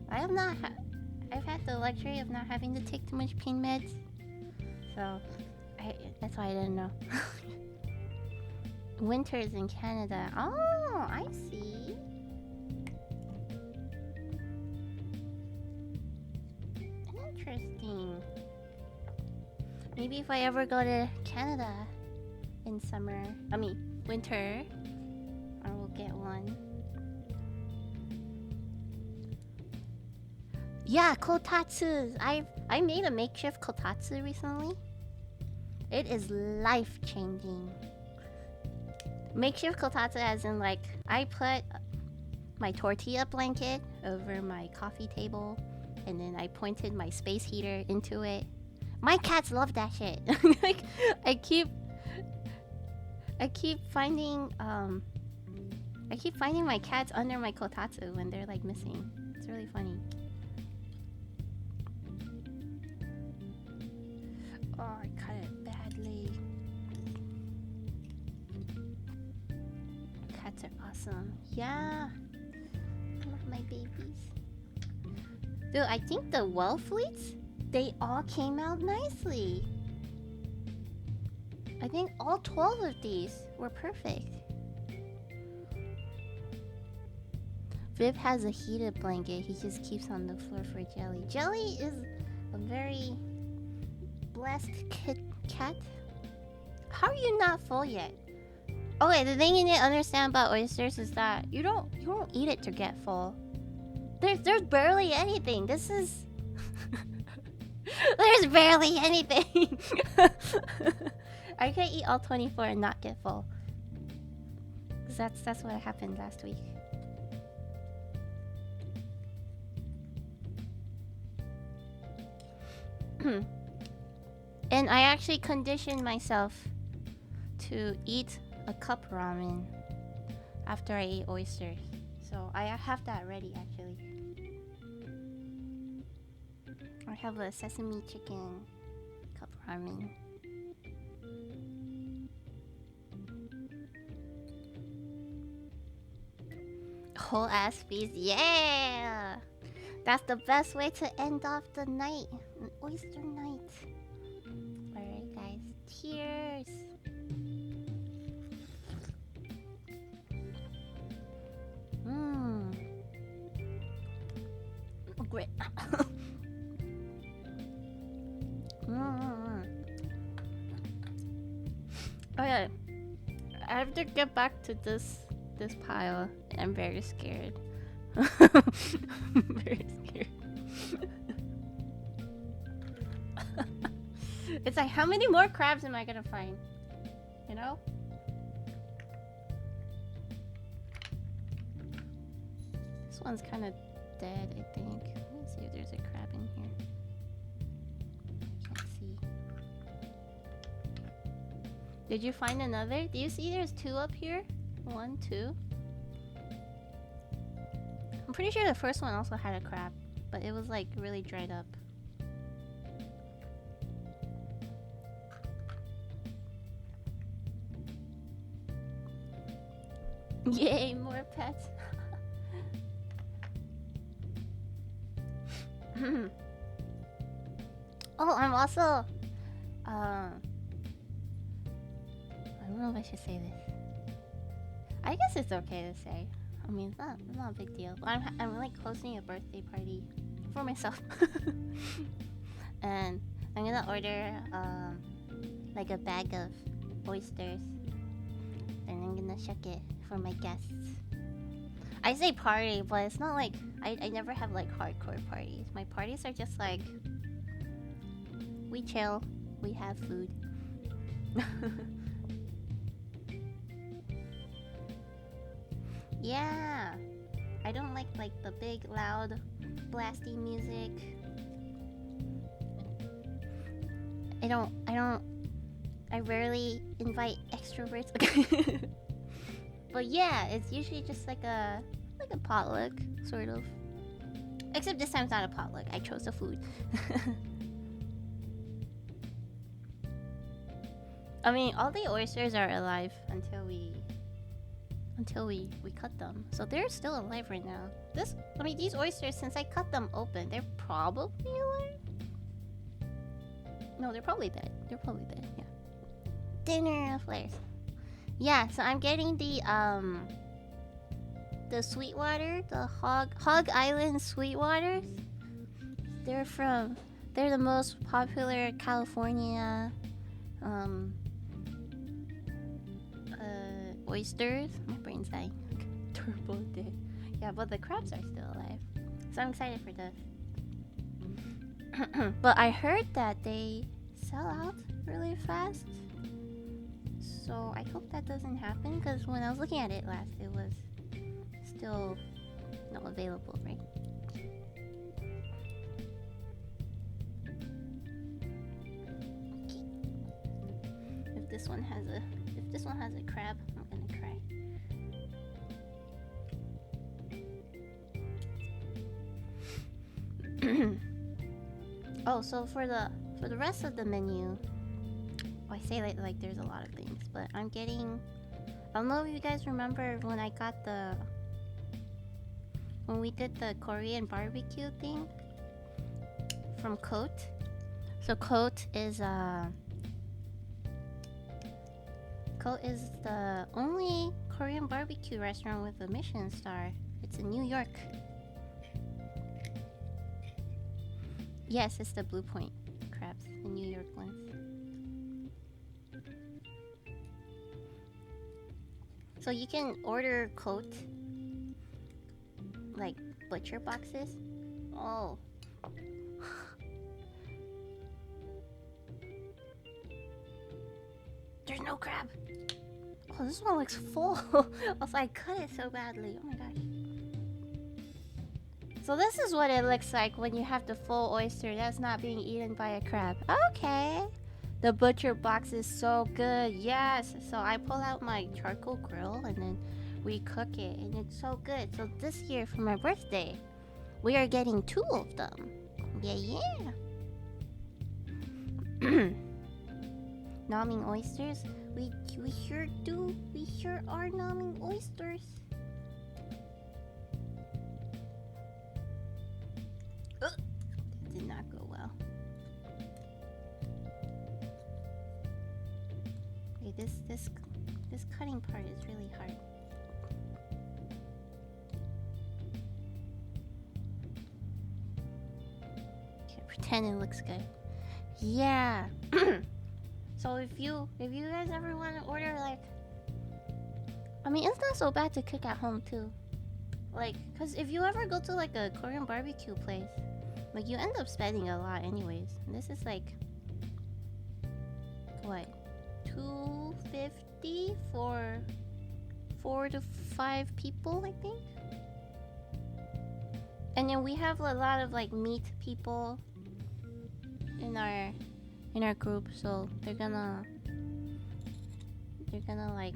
I have not. I've had the luxury of not having to take too much pain meds, so that's why I didn't know. Winters in Canada. Oh, I see. Interesting. Maybe if I ever go to Canada in summer, winter, I will get one. Yeah, kotatsu. I made a makeshift kotatsu recently. It is life-changing. Makeshift kotatsu as in like I put my tortilla blanket over my coffee table and then I pointed my space heater into it. My cats love that shit. Like I keep finding my cats under my kotatsu when they're like missing. It's really funny. Oh, I cut it badly. Cats are awesome. Yeah. I love my babies. Dude, I think the well fleets, they all came out nicely. I think all 12 of these were perfect. Viv has a heated blanket he just keeps on the floor for Jelly. Jelly is a very blessed cat. How are you not full yet? Okay, the thing you need to understand about oysters is that you don't eat it to get full. There's barely anything. This is there's barely anything. I can't eat all 24 and not get full. 'Cause that's what happened last week. And I actually conditioned myself to eat a cup ramen after I ate oysters. So I have that ready actually. I have a sesame chicken cup ramen. Whole ass feast, yeah! That's the best way to end off the night. An oyster night. Alright guys, cheers! Mmm. Great. Okay, I have to get back to this pile. I'm very scared. Very scared. It's like, how many more crabs am I gonna find? You know? This one's kind of dead, I think. Let me see if there's a crab in here. I can't see. Did you find another? Do you see there's 2 up here? 1, 2. I'm pretty sure the first one also had a crab, but it was like really dried up. Yay, more pets. Oh, I'm also I don't know if I should say this. I guess it's okay to say. I mean, it's not a big deal. I'm like hosting a birthday party for myself, and I'm gonna order like a bag of oysters, and I'm gonna shuck it for my guests. I say party, but it's not like I never have like hardcore parties. My parties are just like we chill, we have food. Yeah, I don't like the big loud blasty music. I rarely invite extroverts. But yeah, it's usually just like a potluck sort of. Except this time it's not a potluck. I chose the food. I mean, all the oysters are alive until we cut them. So they're still alive right now. These oysters, since I cut them open, they're probably alive. No, they're probably dead. Yeah. Dinner flares. Yeah, so I'm getting the Sweetwater, the Hog Island Sweetwaters. They're the most popular California oysters. My brain's dying. Turbo dead. Yeah, but the crabs are still alive. So I'm excited for this. But I heard that they sell out really fast. So I hope that doesn't happen, because when I was looking at it last, it was still not available, right? Okay. If this one has a crab, I'm gonna cry. Oh, so for the rest of the menu, I say like there's a lot of things, but I'm getting. I don't know if you guys remember when we did the Korean barbecue thing from Cote. So Cote is the only Korean barbecue restaurant with a Michelin star. It's in New York. Yes, it's the Blue Point crabs, the New York ones. So you can order Cote, like butcher boxes. Oh. There's no crab. Oh, this one looks full. Also, I cut it so badly. Oh my gosh. So this is what it looks like when you have the full oyster that's not being eaten by a crab. Okay. The butcher box is so good. Yes. So I pull out my charcoal grill and then we cook it, and it's so good. So this year for my birthday, we are getting 2 of them. Yeah. Nomming oysters. We sure do. We sure are nomming oysters. That did not go well. Okay, this cutting part is really hard. Okay, pretend it looks good. Yeah. So if you guys ever want to order, like, I mean, it's not so bad to cook at home too. Like, cause if you ever go to like a Korean barbecue place, like you end up spending a lot anyways. And this is like, what, $2.50 for 4 to 5 people, I think. And then we have a lot of like meat people in our group, so they're gonna like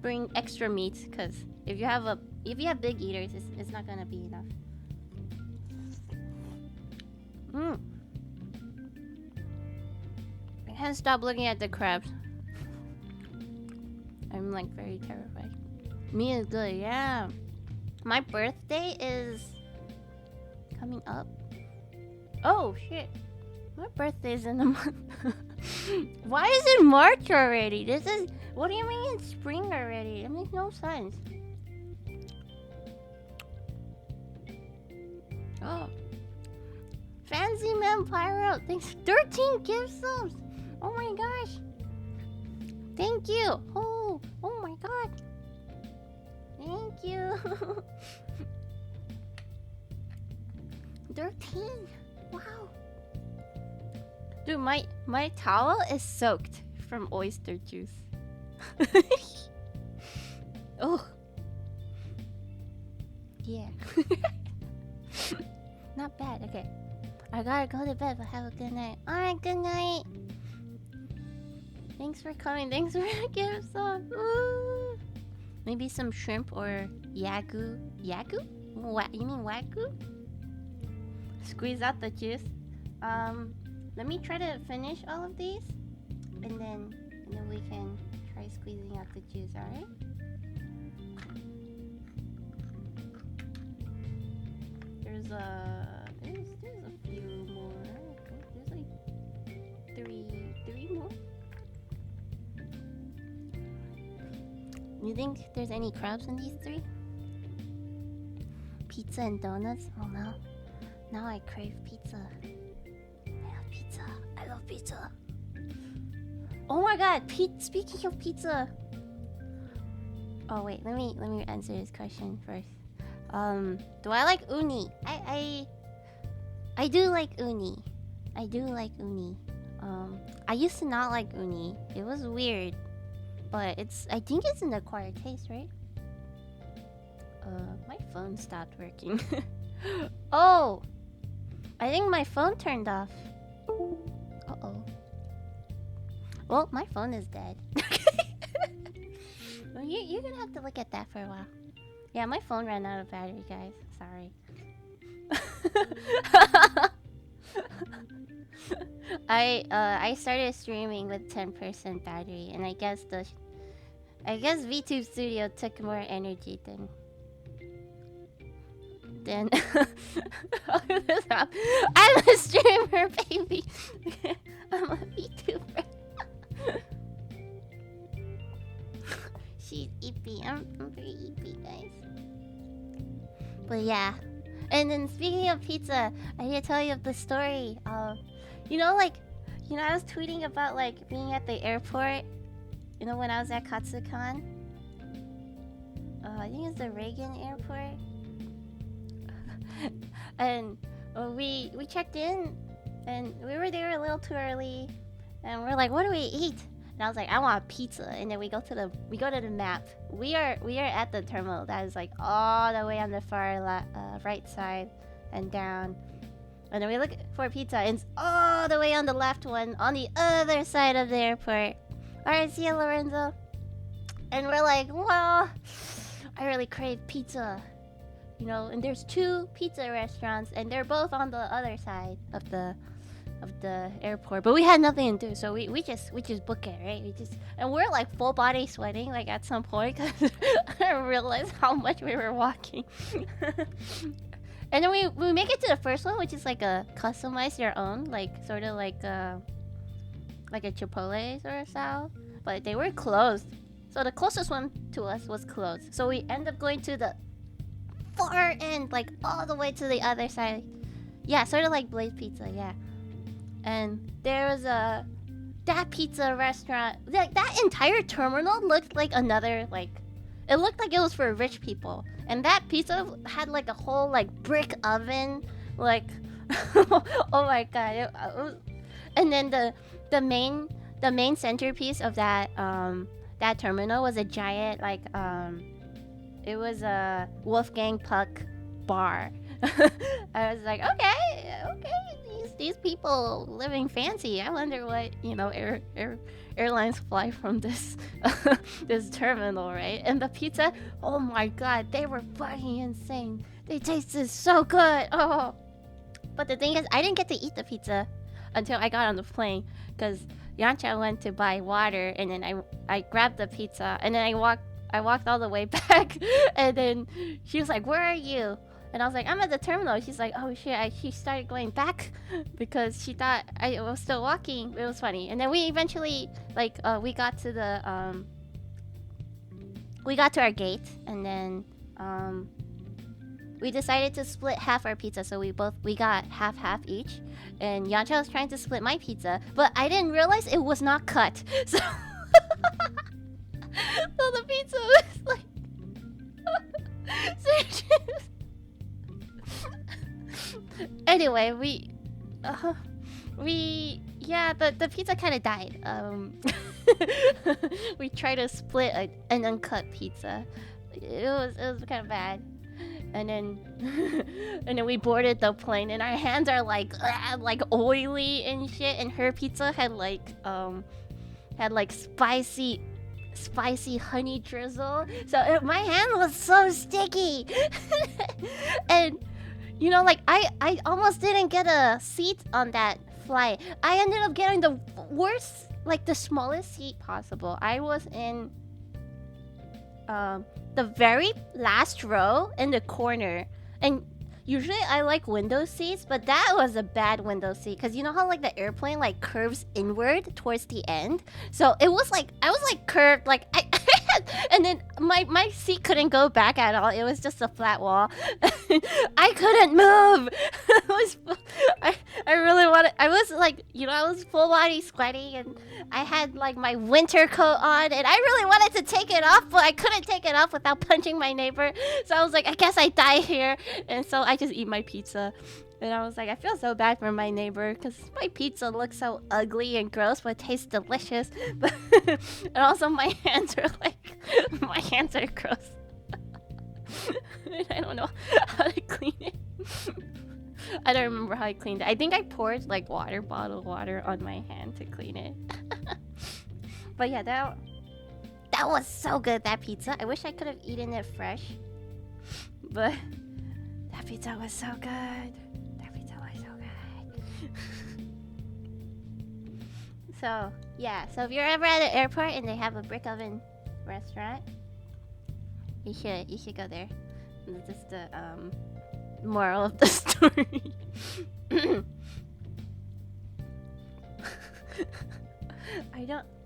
bring extra meat, because if you have big eaters, it's not gonna be enough. I can't stop looking at the crabs. I'm like very terrified. Meat is good, yeah. My birthday is coming up. Oh shit. My birthday's in a month. Why is it March already? What do you mean it's spring already? It makes no sense. Oh. Fancy Man Pyro, thanks. 13 gift subs! Oh my gosh. Thank you. Oh my god. Thank you. 13. Wow. Dude, my towel is soaked from oyster juice. Oh. Yeah. Not bad. Okay. I gotta go to bed, but have a good night. Alright, good night. Thanks for coming. Thanks for the gift sub. Ooh. Maybe some shrimp or yagu. Yagu? What? You mean wagyu? Squeeze out the juice. Let me try to finish all of these, and then we can try squeezing out the juice. All right? There's a few more. There's like three more. You think there's any crabs in these three? Pizza and donuts? Oh no. Now I crave pizza. I love pizza. Oh my god, speaking of pizza. Oh wait, let me answer this question first. Do I like uni? I do like uni. I do like uni. I used to not like uni. It was weird. But I think it's an acquired taste, right? My phone stopped working. Oh! I think my phone turned off. Uh-oh. Well, my phone is dead. Well, you're gonna have to look at that for a while. Yeah, my phone ran out of battery, guys. Sorry. I started streaming with 10% battery, and I guess VTube Studio took more energy than I'm a streamer, baby. I'm a VTuber. She's eepy. I'm very eepy, guys. But yeah. And then speaking of pizza, I need to tell you the story. I was tweeting about like being at the airport. You know, when I was at Katsucon. I think it's the Reagan Airport. And we checked in, and we were there a little too early, and we're like, what do we eat? And I was like, I want pizza. And then we go to the map. We are at the terminal that is like all the way on the far right side and down. And then we look for pizza, and it's all the way on the left one on the other side of the airport. Alright, see you, Lorenzo. And we're like, well, I really crave pizza. You know, and there's 2 pizza restaurants, and they're both on the other side of the airport. But we had nothing to do, so we just book it, right? And we're like full body sweating, like at some point, because I didn't realize how much we were walking. And then we make it to the first one, which is like a customize your own, like sort of like a Chipotle sort of style, but they were closed. So the closest one to us was closed. So we end up going to the far end, like all the way to the other side. Yeah, sort of like Blaze Pizza, yeah. And there was that pizza restaurant. Like that entire terminal looked like another, like, it looked like it was for rich people. And that pizza had like a whole like brick oven, like oh my god. And then the main centerpiece of that terminal was a giant like it was a Wolfgang Puck bar. I was like, okay, these people living fancy. I wonder what, airlines fly from this this terminal, right? And the pizza, oh my god, they were fucking insane. They tasted so good. Oh, but the thing is, I didn't get to eat the pizza until I got on the plane, because Yancha went to buy water, and then I grabbed the pizza, and then I walked all the way back, and then she was like, "Where are you?" And I was like, "I'm at the terminal." She's like, "Oh shit!" She started going back because she thought I was still walking. It was funny. And then we eventually we got to we got to our gate, and then we decided to split half our pizza. So we got half each, and Yancha was trying to split my pizza, but I didn't realize it was not cut. So, so the pizza was like. Anyway, the pizza kind of died. We tried to split an uncut pizza. It was kind of bad. And then we boarded the plane, and our hands are like oily and shit. And her pizza had spicy honey drizzle. So my hand was so sticky. And you know, like I almost didn't get a seat on that flight. I ended up getting the worst, like the smallest seat possible. I was in the very last row in the corner. And usually I like window seats, but that was a bad window seat, because you know how like the airplane like curves inward towards the end. So it was like I was like curved, like and then my seat couldn't go back at all. It was just a flat wall. I couldn't move. I really wanted. I was like, you know, I was full body sweaty, and I had like my winter coat on, and I really wanted to take it off, but I couldn't take it off without punching my neighbor. So I was like, I guess I die here, and so I just eat my pizza. And I was like, I feel so bad for my neighbor, because my pizza looks so ugly and gross, but it tastes delicious. And also my hands are gross. And I don't know how to clean it. I don't remember how I cleaned it. I think I poured like bottled water on my hand to clean it. But yeah, that was so good, that pizza. I wish I could have eaten it fresh. But that pizza was so good. So yeah, so if you're ever at an airport and they have a brick oven restaurant, you should go there. It's just the moral of the story.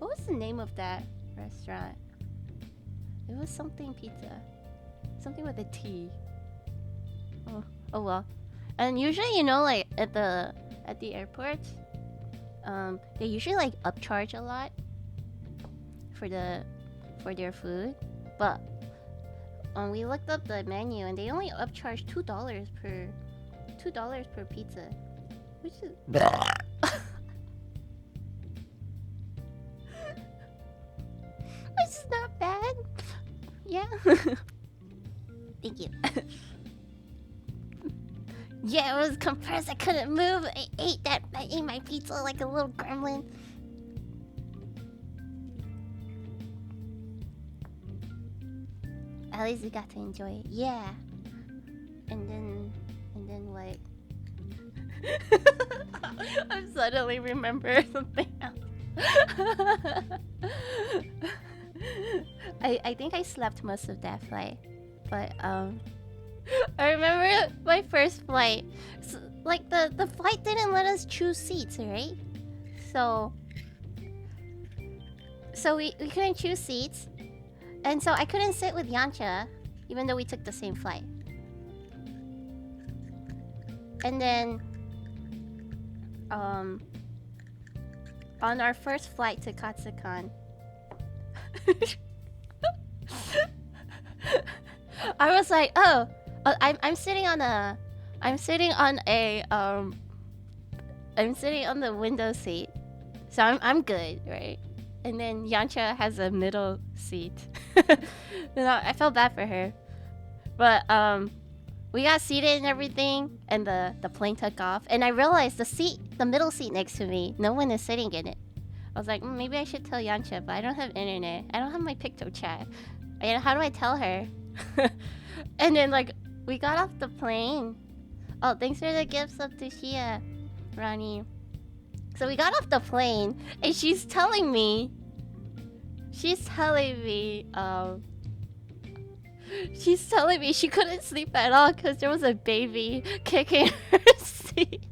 What was the name of that restaurant? It was something pizza, something with a T. Oh well. And usually, you know, like at the airport, they usually like upcharge a lot for their food, but we looked up the menu and they only upcharge $2 per pizza, which is which is not bad. Yeah. Thank you. Yeah, it was compressed. I couldn't move. I ate my pizza like a little gremlin. At least we got to enjoy it. Yeah. And then what? I suddenly remember something else. I think I slept most of that flight, but I remember my first flight. So, like the flight didn't let us choose seats, right? So we couldn't choose seats, and so I couldn't sit with Yancha, even though we took the same flight. And then on our first flight to Katsukan, I was like, oh. I'm sitting on the window seat, so I'm good, right? And then Yancha has a middle seat. You know, I felt bad for her, but we got seated and everything, and the plane took off, and I realized the middle seat next to me, no one is sitting in it. I was like, maybe I should tell Yancha, but I don't have internet. I don't have my PictoChat. How do I tell her? And then like, we got off the plane. Oh, thanks for the gifts of Tushia, Ronnie. So we got off the plane, and she's telling me she couldn't sleep at all because there was a baby kicking her seat.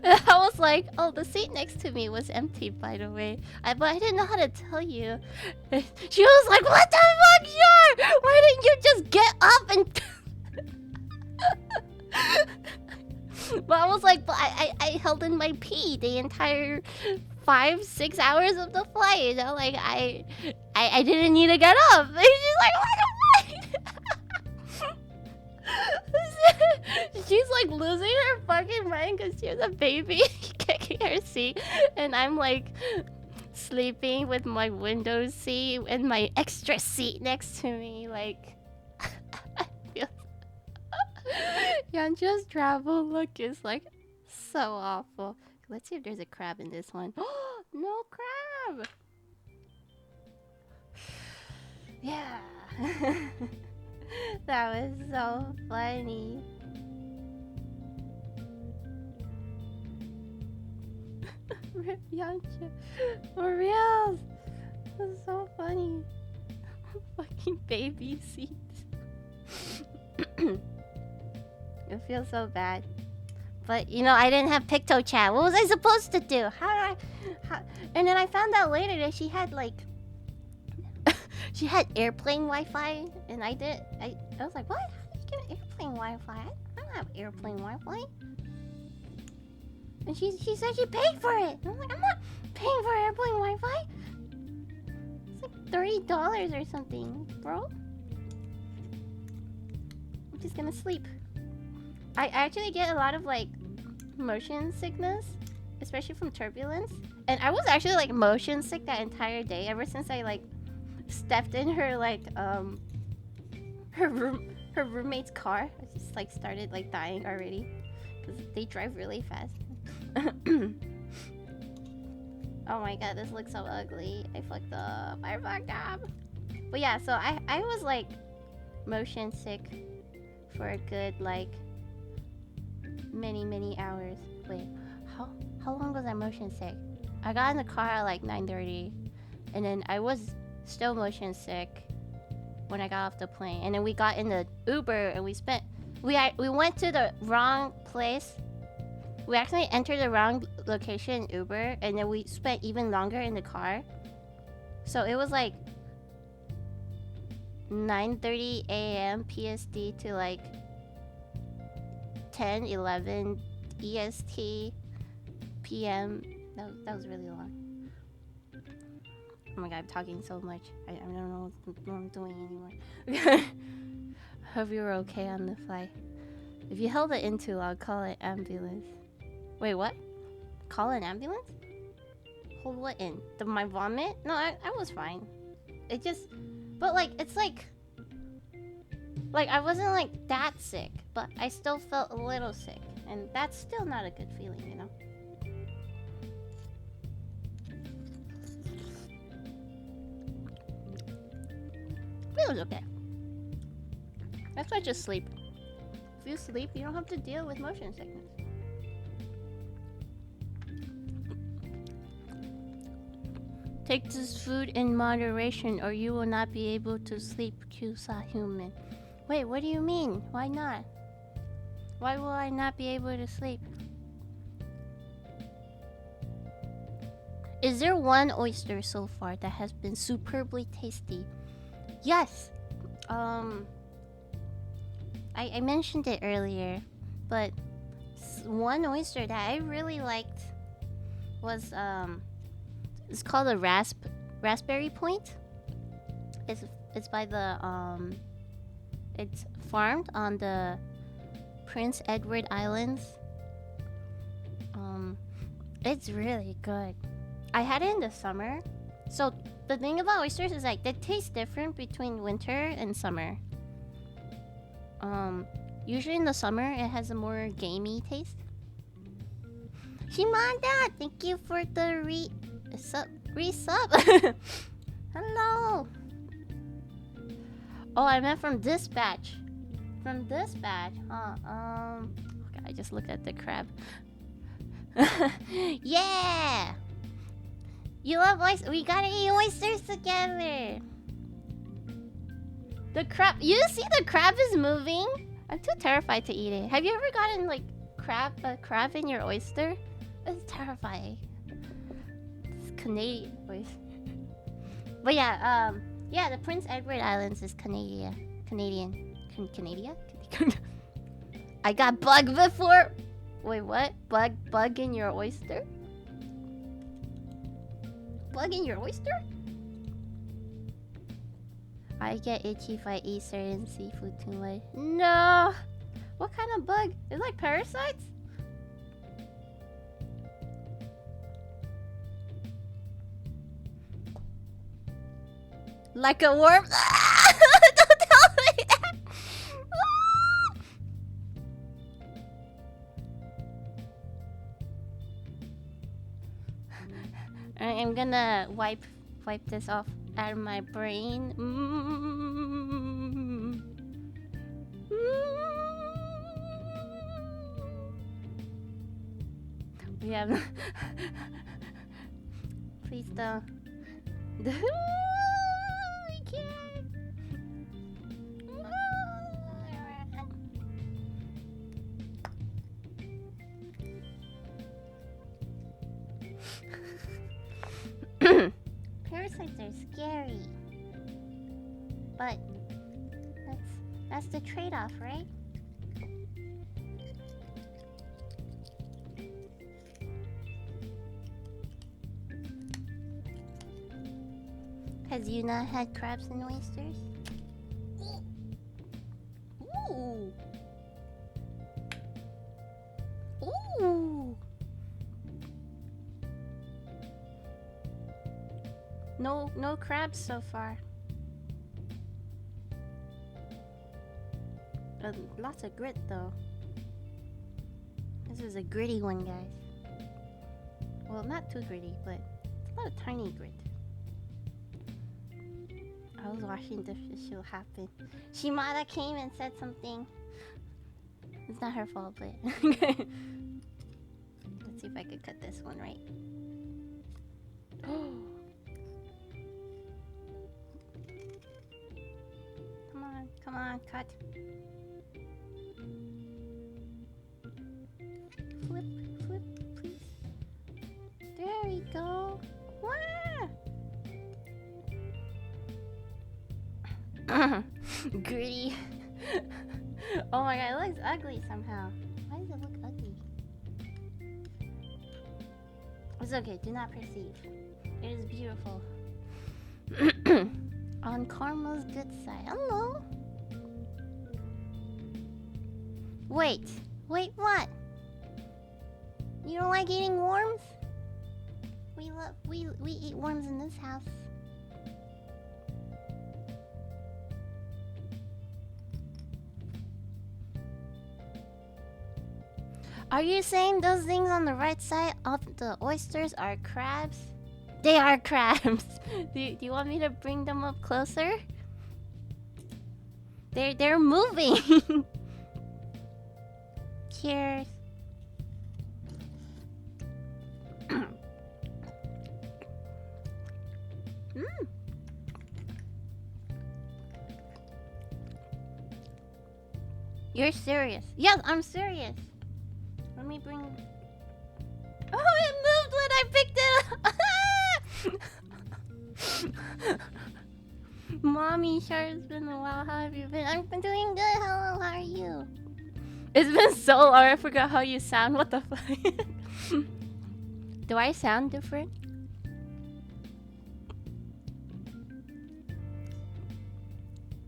And I was like, oh, the seat next to me was empty, by the way. But I didn't know how to tell you. She was like, what the fuck, Shar? Why didn't you just get up and... But I was like, but I held in my pee the entire 5-6 hours of the flight. You know, like I didn't need to get up. And she's like, what the fuck? She's like losing her fucking mind because she has a baby kicking her seat, and I'm like sleeping with my window seat and my extra seat next to me. Like, I feel Yanja's travel look is like so awful. Let's see if there's a crab in this one. No crab. Yeah. That was so funny. Yamcha, for reals. That's so funny. Fucking baby seats. It feels so bad. But you know, I didn't have Picto Chat. What was I supposed to do? And then I found out later that she had like she had airplane Wi-Fi, and I was like, what? How did you get airplane Wi-Fi? I don't have airplane Wi-Fi. And she said she paid for it. And I'm like, I'm not paying for airplane Wi-Fi. It's like $30 or something, bro. I'm just gonna sleep. I actually get a lot of like motion sickness, especially from turbulence. And I was actually like motion sick that entire day ever since I like stepped in her like her roommate's car. I just like started like dying already because they drive really fast. Oh my god, this looks so ugly. I fucked up. But yeah, so I was like motion sick for a good like many hours. Wait, how long was I motion sick? I got in the car at like 9:30, and then I was still motion sick when I got off the plane. And then we got in the Uber and we went to the wrong place. We actually entered the wrong location in Uber, and then we spent even longer in the car. So it was like 9:30 a.m. PST to like 10-11 EST PM. That was really long. Oh my god, I'm talking so much. I don't know what I'm doing anymore. Hope you're okay on the flight. If you held it in too long, call an ambulance. Wait, what? Call an ambulance? Hold what in? My vomit? No, I was fine. It just... But like, it's like... Like, I wasn't like that sick, but I still felt a little sick. And that's still not a good feeling, you know? It was okay. That's why just sleep. If you sleep, you don't have to deal with motion sickness. Take this food in moderation or you will not be able to sleep, Kyusa human. Wait, what do you mean? Why not? Why will I not be able to sleep? Is there one oyster so far that has been superbly tasty? Yes. I mentioned it earlier, but one oyster that I really liked was it's called a raspberry point. It's by the it's farmed on the Prince Edward Islands. It's really good. I had it in the summer. So the thing about oysters is like they taste different between winter and summer. Usually in the summer it has a more gamey taste. Shimanda, thank you for the resub. Hello. Oh, I meant from Dispatch. From Dispatch, huh? Okay, I just looked at the crab. Yeah. You love oysters. We gotta eat oysters together. The crab. You see the crab is moving? I'm too terrified to eat it. Have you ever gotten like crab in your oyster? It's terrifying. It's Canadian oyster. But yeah, the Prince Edward Islands is Canadian. Canada? I got bug before. Wait, what? Bug in your oyster? Bug in your oyster? I get itchy if I eat certain seafood too much. No! What kind of bug? Is it like parasites? Like a worm? Don't tell me that! I'm gonna wipe this off out of my brain. We have. Please don't. I can't. Parasites are scary, but that's the trade-off, right? Has you not had crabs and oysters? Ooh. Ooh. No crabs so far. Lots of grit though. This is a gritty one, guys. Well, not too gritty, but it's a lot of tiny grit. I was washing dishes, she'll happen. Shimada came and said something. It's not her fault, but let's see if I could cut this one right. Come on, cut. Flip, please. There we go. Wah! Gritty. Oh my god, it looks ugly somehow. Why does it look ugly? It's okay, do not perceive. It is beautiful. On Karma's good side. Hello. Wait, what? You don't like eating worms? We eat worms in this house. Are you saying those things on the right side of the oysters are crabs? They are crabs. Do you want me to bring them up closer? They're moving. Cheers. You're serious? Yes, I'm serious. Let me bring. Oh, it moved when I picked it up. Mommy, sure, it's been a while. How have you been? I've been doing good. Hello, how are you? It's been so long. I forgot how you sound. What the fuck? Do I sound different?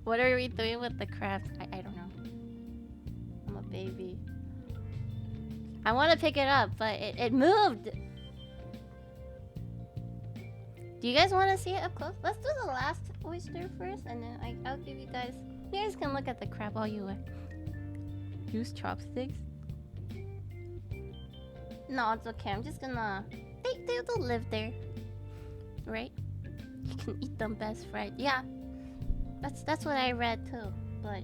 What are we doing with the crabs? I don't know. I'm a baby. I want to pick it up, but it moved. Do you guys want to see it up close? Let's do the last oyster first, and then I'll give you guys. You guys can look at the crab while you use chopsticks. No, it's okay. I'm just gonna. They'll live there, right? You can eat them best fried. Yeah, that's what I read too. But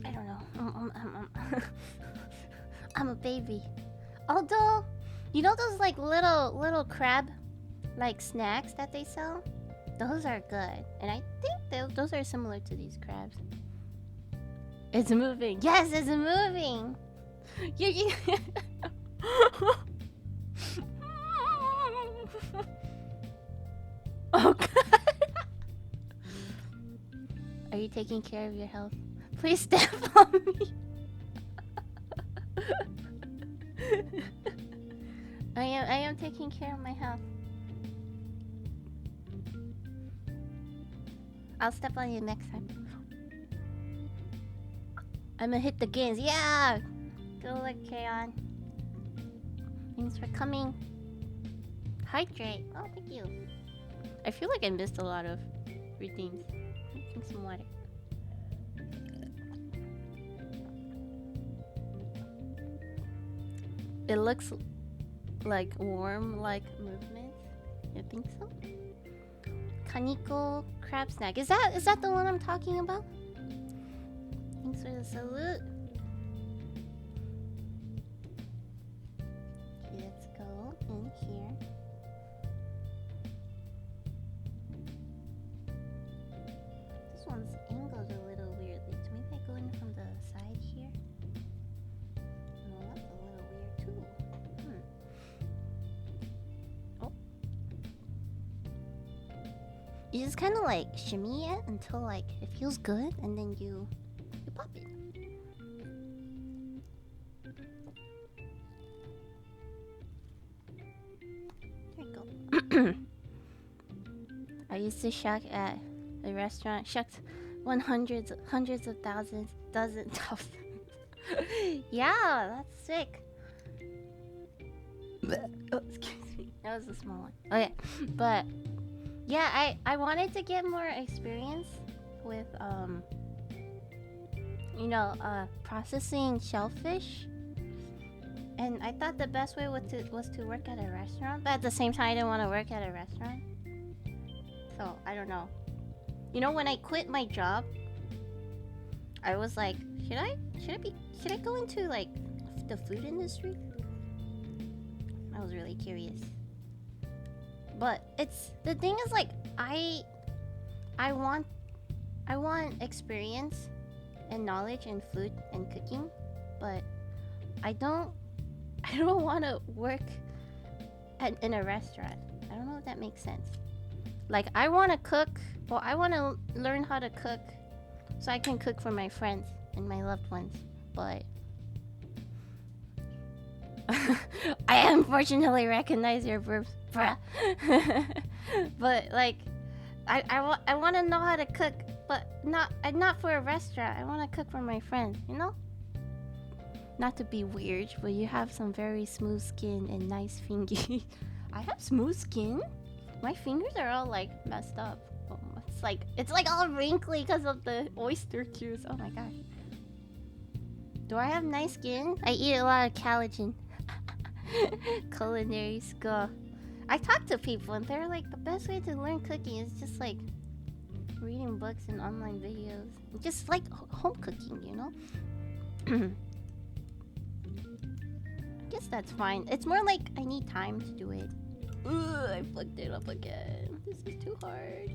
I don't know. I'm a baby. Although, you know those like little crab like snacks that they sell? Those are good. And I think those are similar to these crabs. It's moving. Yes, it's moving. You. Oh God. Are you taking care of your health? Please step on me. I am taking care of my health. I'll step on you next time. I'm gonna hit the gains. Yeah! Good luck, Kaon. Thanks for coming. Hydrate. Oh, thank you. I feel like I missed a lot of routines. Drink some water. It looks like worm-like movements. You think so? Kaniko crab snack. Is that the one I'm talking about? Thanks for the salute. Okay, let's go in here. This one's angled a little weirdly. So maybe I go in from the side here. No, that's a little weird too. Oh. You just kind of like shimmy it until like it feels good, and then you pop it. There you go. I used to shuck at a restaurant. Shucked hundreds of thousands, dozens. Yeah, that's sick. Oh, excuse me. That was a small one. Okay, but yeah, I wanted to get more experience with processing shellfish, and I thought the best way was to work at a restaurant. But at the same time, I didn't want to work at a restaurant, so I don't know. You know, when I quit my job, I was like, should I go into like the food industry? I was really curious. But the thing is, like, I want experience and knowledge in food and cooking, but I don't want to work in a restaurant. I don't know if that makes sense. Like, I want to cook. Well, I want to learn how to cook so I can cook for my friends and my loved ones. But I unfortunately recognize your verbs, bruh. But like, I want to know how to cook, but not for a restaurant. I want to cook for my friends, you know? Not to be weird, but you have some very smooth skin and nice fingers. I have smooth skin? My fingers are all like messed up. Oh, it's like all wrinkly because of the oyster juice. Oh my gosh. Do I have nice skin? I eat a lot of collagen. Culinary school. I talk to people and they're like, the best way to learn cooking is just like reading books and online videos. Just like home cooking, you know? I guess that's fine. It's more like I need time to do it. Ugh, I fucked it up again. This is too hard.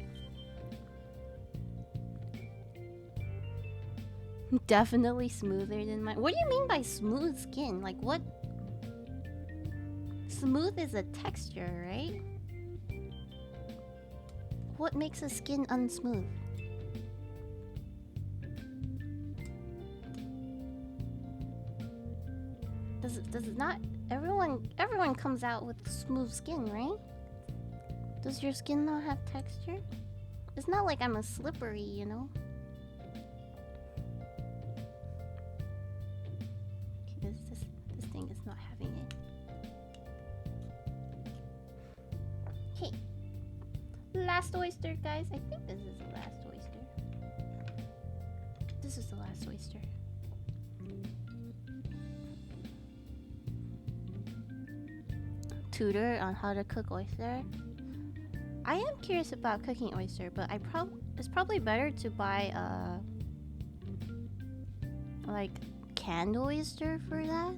Definitely smoother than mine. What do you mean by smooth skin? Like what? Smooth is a texture, right? What makes a skin unsmooth? Does it not? Everyone comes out with smooth skin, right? Does your skin not have texture? It's not like I'm a slippery, you know? Okay, this thing is not having it. Okay. Last oyster, guys. I think this is the last oyster. This is the last oyster. Tutor on how to cook oyster. I am curious about cooking oyster, but it's probably better to buy like canned oyster for that.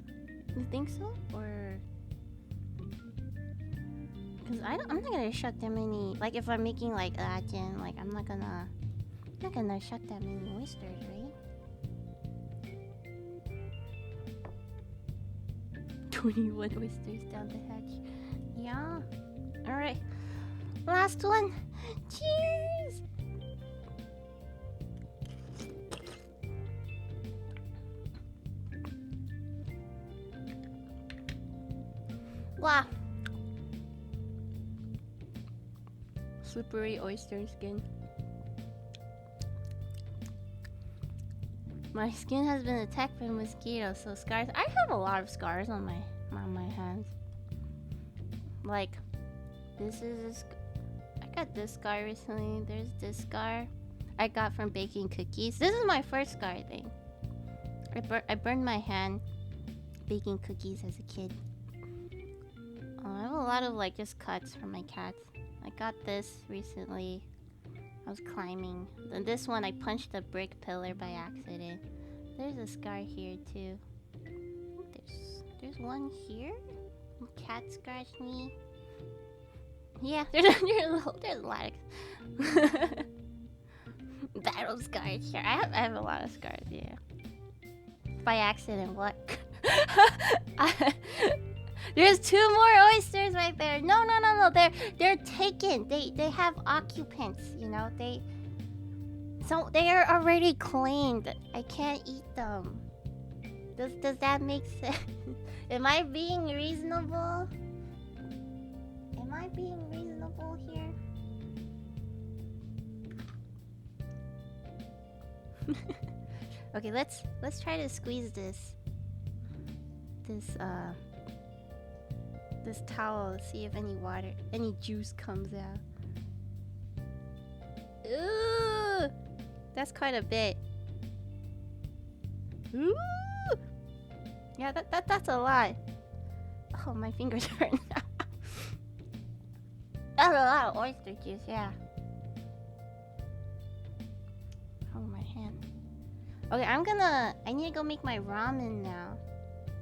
You think so? Or because I'm not gonna shuck that many. Like if I'm making like rajen, like I'm not gonna shuck that many oysters, right? 21 oysters down the hatch. Yeah. Alright. Last one. Cheers! Wow. Slippery oyster skin. My skin has been attacked by mosquitoes, so scars. I have a lot of scars on my hands. Like, this is I got this scar recently. There's this scar I got from baking cookies. This is my first scar, I think. I burned my hand baking cookies as a kid. I have a lot of like just cuts from my cats. I got this recently. I was climbing. Then this one, I punched a brick pillar by accident. There's a scar here too. There's one here. Cat scratched me. Yeah, there's a lot of battle scars here. I have a lot of scars. Yeah. By accident, what? There's 2 more oysters right there. No. They're taken. They have occupants. You know they are already claimed. I can't eat them. Does that make sense? Am I being reasonable? Am I being reasonable here? Okay, let's try to squeeze this towel, see if any juice comes out. Ooh, that's quite a bit. Ooh, yeah, that's a lot. Oh, my fingers hurt now. That's a lot of oyster juice, yeah. Oh, my hand. Okay, I need to go make my ramen now.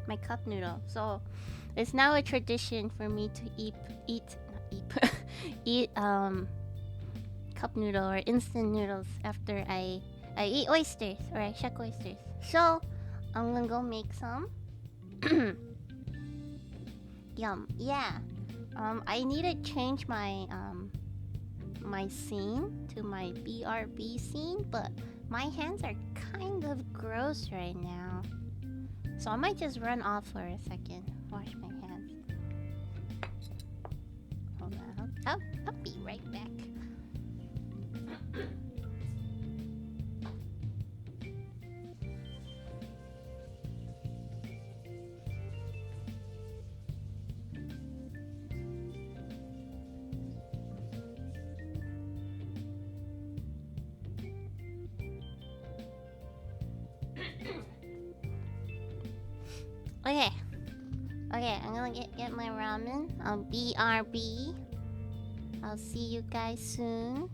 My cup noodle. So it's now a tradition for me to eat cup noodle or instant noodles after I eat oysters or I shuck oysters. So I'm gonna go make some. Yum. Yeah. I need to change my my scene to my BRB scene, but my hands are kind of gross right now. So I might just run off for a second. Wash my hands. Hold on. I'll be right back. Okay, I'm gonna get my ramen. BRB. I'll see you guys soon.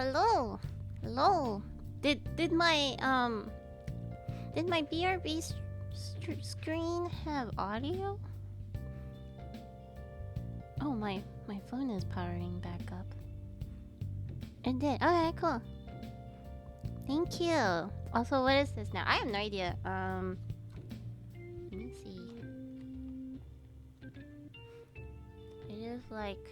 hello, hello. Did my BRB screen have audio? Oh, my phone is powering back up. It did. Okay, cool. Thank you. Also, what is this now? I have no idea. Let me see. It is like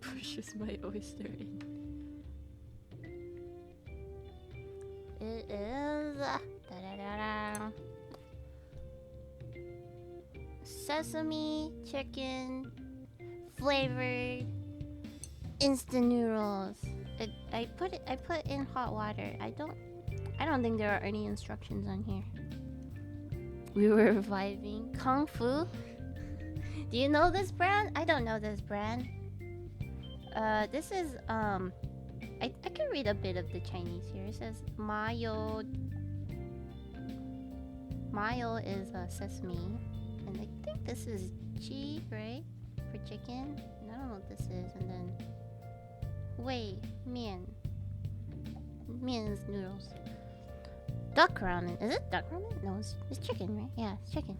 pushes my oyster in. It is sesame chicken flavored instant noodles. I put in hot water. I don't think there are any instructions on here. We were reviving Kung Fu. Do you know this brand? I don't know this brand. This is I can read a bit of the Chinese here. It says mayo. Mayo is sesame, and I think this is chi, right? For chicken. And I don't know what this is. And then wei mian. Mian is noodles. Duck ramen. Is it duck ramen? No, it's chicken, right? Yeah, it's chicken.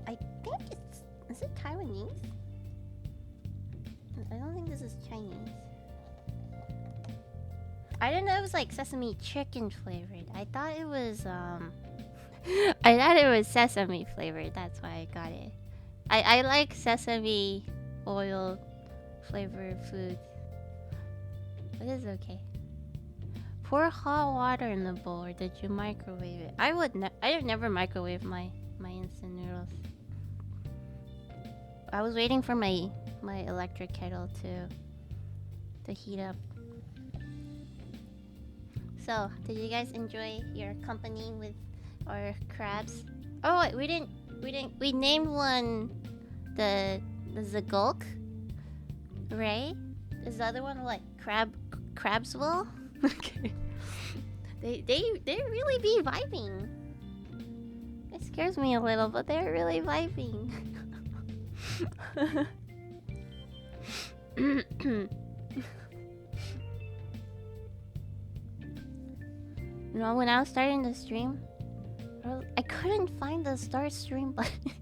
I think it's... Is it Taiwanese? I don't think this is Chinese. I didn't know it was like sesame chicken flavored. I thought it was I thought it was sesame flavored. That's why I got it. I like sesame oil flavored food. But it's okay. Pour hot water in the bowl, or did you microwave it? I would never microwave my instant noodles. I was waiting for my electric kettle to heat up. So, did you guys enjoy your company with our crabs? Oh wait, we named one the Zagulk, right? Is the other one what? Crabswell? Okay. They really be vibing. It scares me a little, but they're really vibing. You know, when I was starting the stream, I couldn't find the start stream button.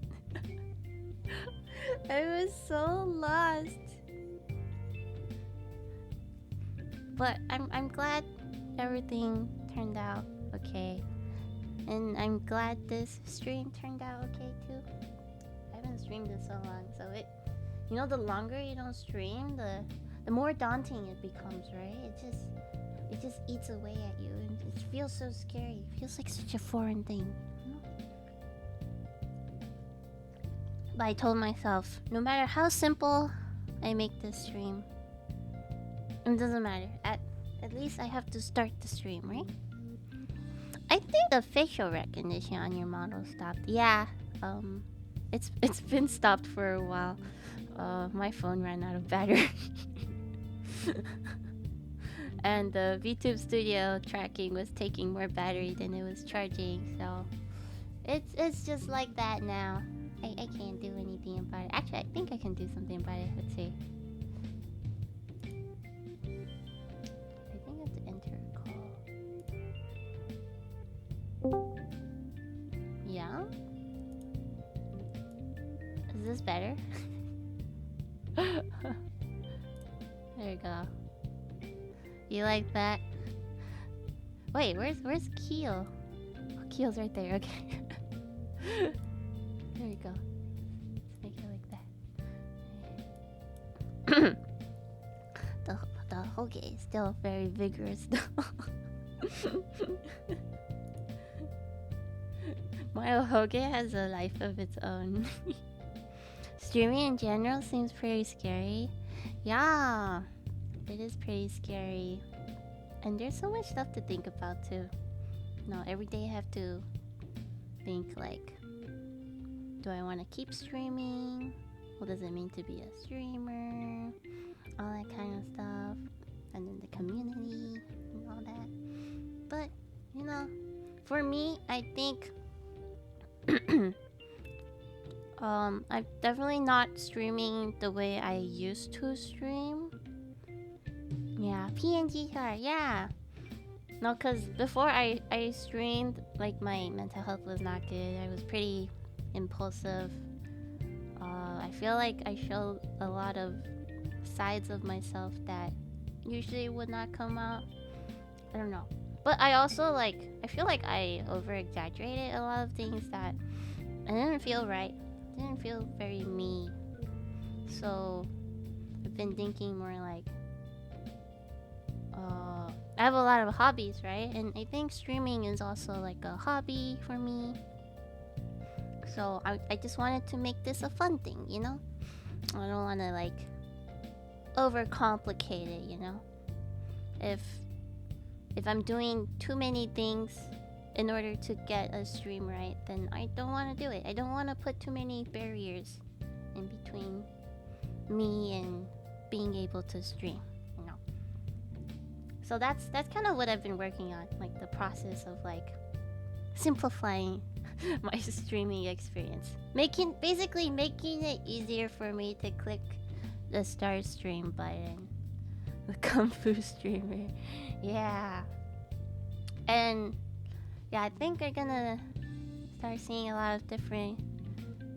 I was so lost. But I'm glad everything turned out okay. And I'm glad this stream turned out okay too. I haven't streamed in so long, so you know, the longer you don't stream, the more daunting it becomes, right? It just eats away at you, and it feels so scary. It feels like such a foreign thing, you know? But I told myself, no matter how simple I make this stream, it doesn't matter. At least I have to start the stream, right? I think the facial recognition on your model stopped. Yeah, it's been stopped for a while. My phone ran out of battery. And the VTube Studio tracking was taking more battery than it was charging, so it's just like that now. I can't do anything about it. Actually, I think I can do something about it. Let's see. I think I have to enter a call. Yeah? Is this better? There you go. You like that? Wait, where's Keel? Oh, Keel's right there. Okay. There you go. Let's make it like that. the hoge is still very vigorous though. My hoge has a life of its own. Streaming in general seems pretty scary. Yeah, it is pretty scary. And there's so much stuff to think about too. No, every day I have to think like, do I want to keep streaming? What does it mean to be a streamer? All that kind of stuff. And then the community and all that. But, you know, for me, I think I'm definitely not streaming the way I used to stream. Yeah, PNG car, yeah. No, cause before I streamed, like my mental health was not good. I was pretty impulsive. I feel like I showed a lot of sides of myself that usually would not come out. I don't know. But I also I feel like I over exaggerated a lot of things that I didn't feel right. Didn't feel very me. So I've been thinking more like I have a lot of hobbies, right? And I think streaming is also like a hobby for me. So I just wanted to make this a fun thing, you know? I don't want to like overcomplicate it, you know? If I'm doing too many things in order to get a stream right, then I don't want to do it. I don't want to put too many barriers in between me and being able to stream, you know? So that's kind of what I've been working on, like the process of like simplifying my streaming experience, basically making it easier for me to click the start stream button. The Kung Fu streamer, yeah. And yeah, I think we're gonna start seeing a lot of different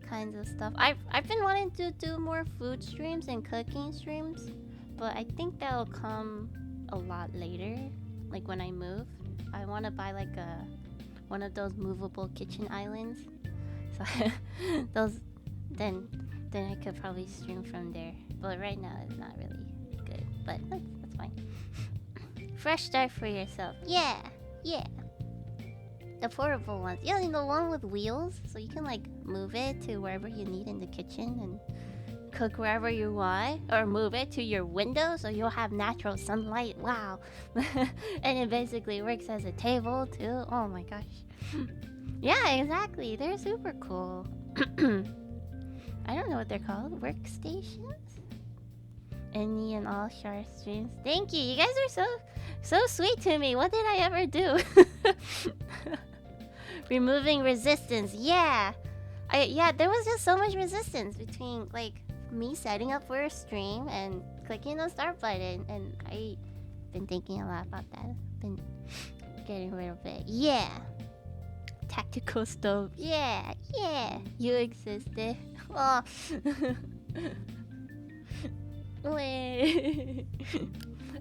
kinds of stuff. I've been wanting to do more food streams and cooking streams, but I think that'll come a lot later, like when I move. I want to buy like one of those movable kitchen islands, so those then I could probably stream from there. But right now it's not really good, but that's fine. Fresh start for yourself, yeah. The portable ones, yeah, you know, the one with wheels, so you can like move it to wherever you need in the kitchen and cook wherever you want, or move it to your window so you'll have natural sunlight. Wow. And it basically works as a table too. Oh my gosh. Yeah, exactly, they're super cool. I don't know what they're called. Workstations? Any and all Shar streams. Thank you. You guys are so sweet to me. What did I ever do? Removing resistance. Yeah. There was just so much resistance between like me setting up for a stream and clicking the start button, and I've been thinking a lot about that. Been getting rid of it. Yeah. Tactical stove. Yeah. You existed. Oh.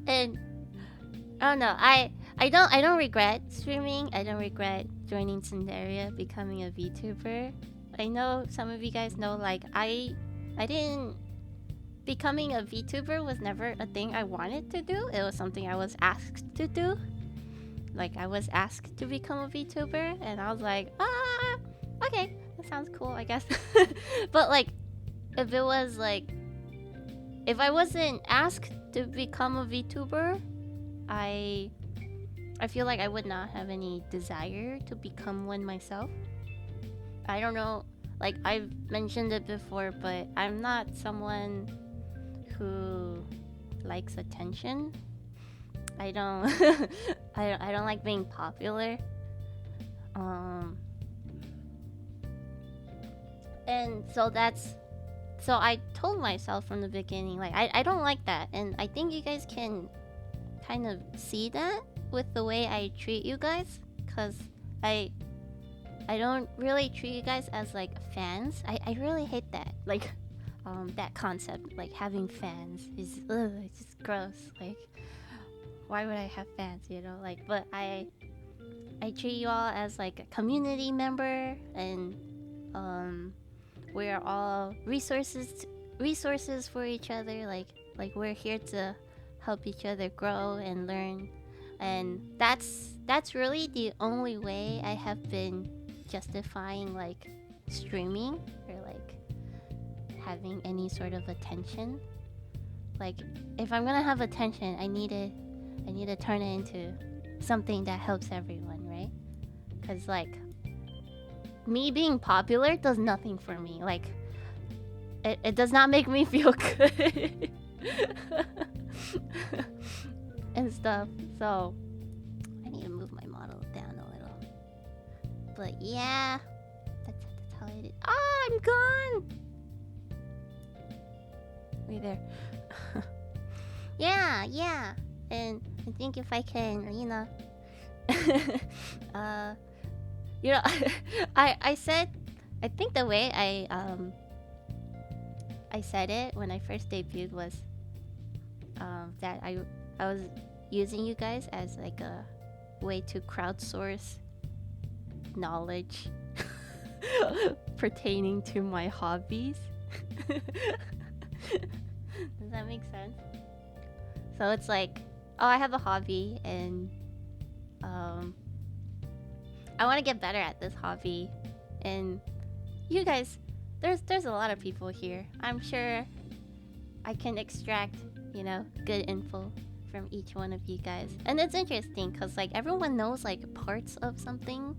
And I don't know. I don't regret streaming. I don't regret joining Cinderia, becoming a VTuber. I know some of you guys know, like I didn't. Becoming a VTuber was never a thing I wanted to do. It was something I was asked to do. Like I was asked to become a VTuber, and I was like, okay, that sounds cool, I guess. But like, if I wasn't asked to become a VTuber, I feel like I would not have any desire to become one myself. I don't know, like I've mentioned it before, but I'm not someone who likes attention. I don't I don't like being popular. And so I told myself from the beginning, like I don't like that, and I think you guys can kind of see that with the way I treat you guys, cause I don't really treat you guys as like fans. I really hate that, like that concept, like having fans is it's just gross. Like why would I have fans, you know? Like, but I treat you all as like a community member, and we are all resources for each other. Like we're here to help each other grow and learn, and that's really the only way I have been justifying like streaming or like having any sort of attention. Like if I'm gonna have attention, I need to turn it into something that helps everyone, right? Because like me being popular does nothing for me. Like it does not make me feel good and stuff. So I need to move my model down a little. But yeah, that's how it is. Ah, I'm gone! Wait there. Yeah. And I think if I can, I said, I think the way I said it when I first debuted was that I was using you guys as like a way to crowdsource knowledge pertaining to my hobbies. Does that make sense? So it's like, oh, I have a hobby and I want to get better at this hobby, and you guys, there's a lot of people here. I'm sure I can extract, good info from each one of you guys. And it's interesting because like everyone knows like parts of something,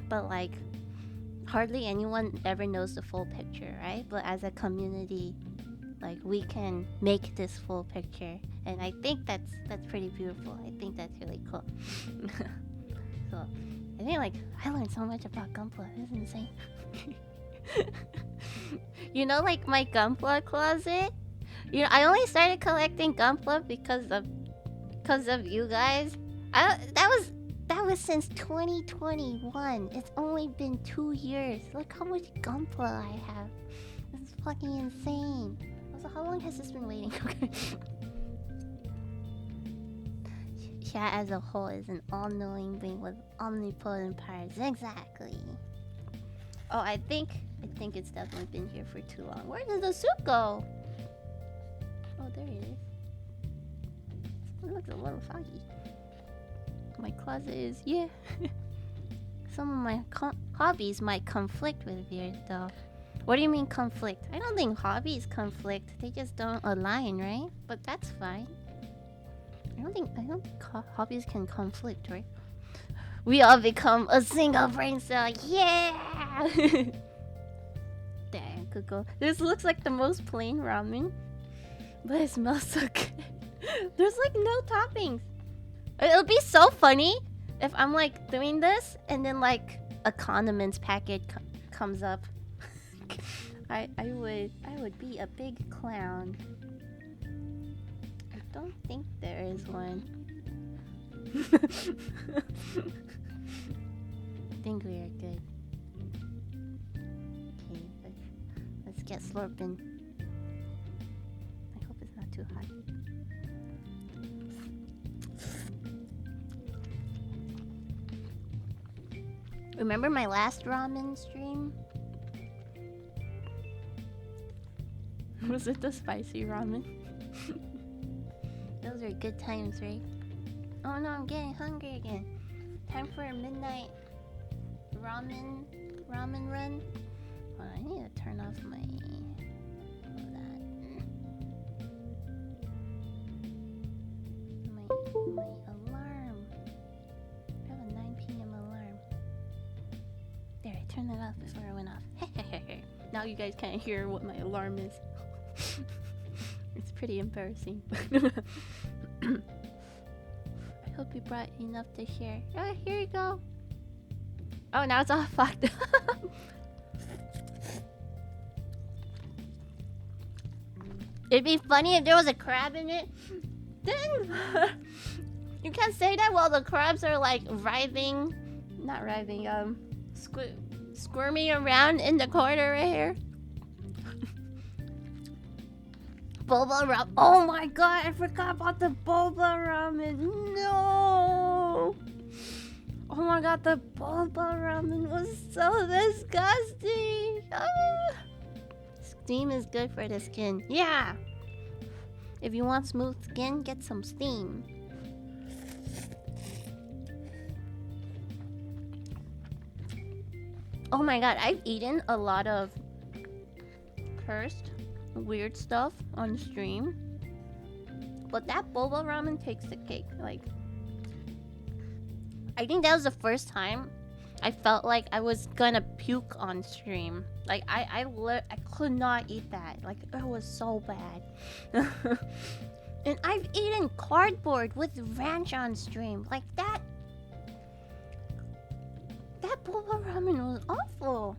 but like hardly anyone ever knows the full picture, right? But as a community, like we can make this full picture, and I think that's pretty beautiful. I think that's really cool. So I think like I learned so much about Gunpla. It's insane. Like my Gunpla closet. I only started collecting Gunpla because of you guys. That was since 2021. It's only been 2 years. Look how much Gunpla I have. This is fucking insane. Also, how long has this been waiting? Okay. Chat as a whole is an all-knowing being with omnipotent powers. Exactly. Oh, I think it's definitely been here for too long. Where did the soup go? Oh, there it is. It looks a little foggy. My closet is, yeah. Some of my hobbies might conflict with yours, though. What do you mean conflict? I don't think hobbies conflict. They just don't align, right? But that's fine. I don't think hobbies can conflict, right? We all become a single brain cell. Yeah! Damn, could go. This looks like the most plain ramen, but it smells so good. There's like no toppings. It'll be so funny if I'm like doing this and then like a condiments packet comes up. I would be a big clown. I don't think there is one. I think we are good. Okay, let's get slurping. I hope it's not too hot. Remember my last ramen stream? Was it the spicy ramen? Those are good times, right? Oh no, I'm getting hungry again. Time for a midnight ramen run. Hold on, I need to turn off my alarm. I have a 9 p.m. alarm. There, I turned it off before it went off. Now you guys can't hear what my alarm is. It's pretty embarrassing. I hope you brought enough to share. Oh, here you go. Oh, now it's all fucked up. It'd be funny if there was a crab in it. Then you can't say that while the crabs are like squirming around in the corner right here. Boba ramen. Oh my god, I forgot about the boba ramen. No. Oh my god, the boba ramen was so disgusting. Steam is good for the skin. Yeah. If you want smooth skin, get some steam. Oh my god, I've eaten a lot of cursed weird stuff on stream, but that boba ramen takes the cake. Like, I think that was the first time I felt like I was gonna puke on stream. Like I could not eat that. Like it was so bad. And I've eaten cardboard with ranch on stream. Like that boba ramen was awful.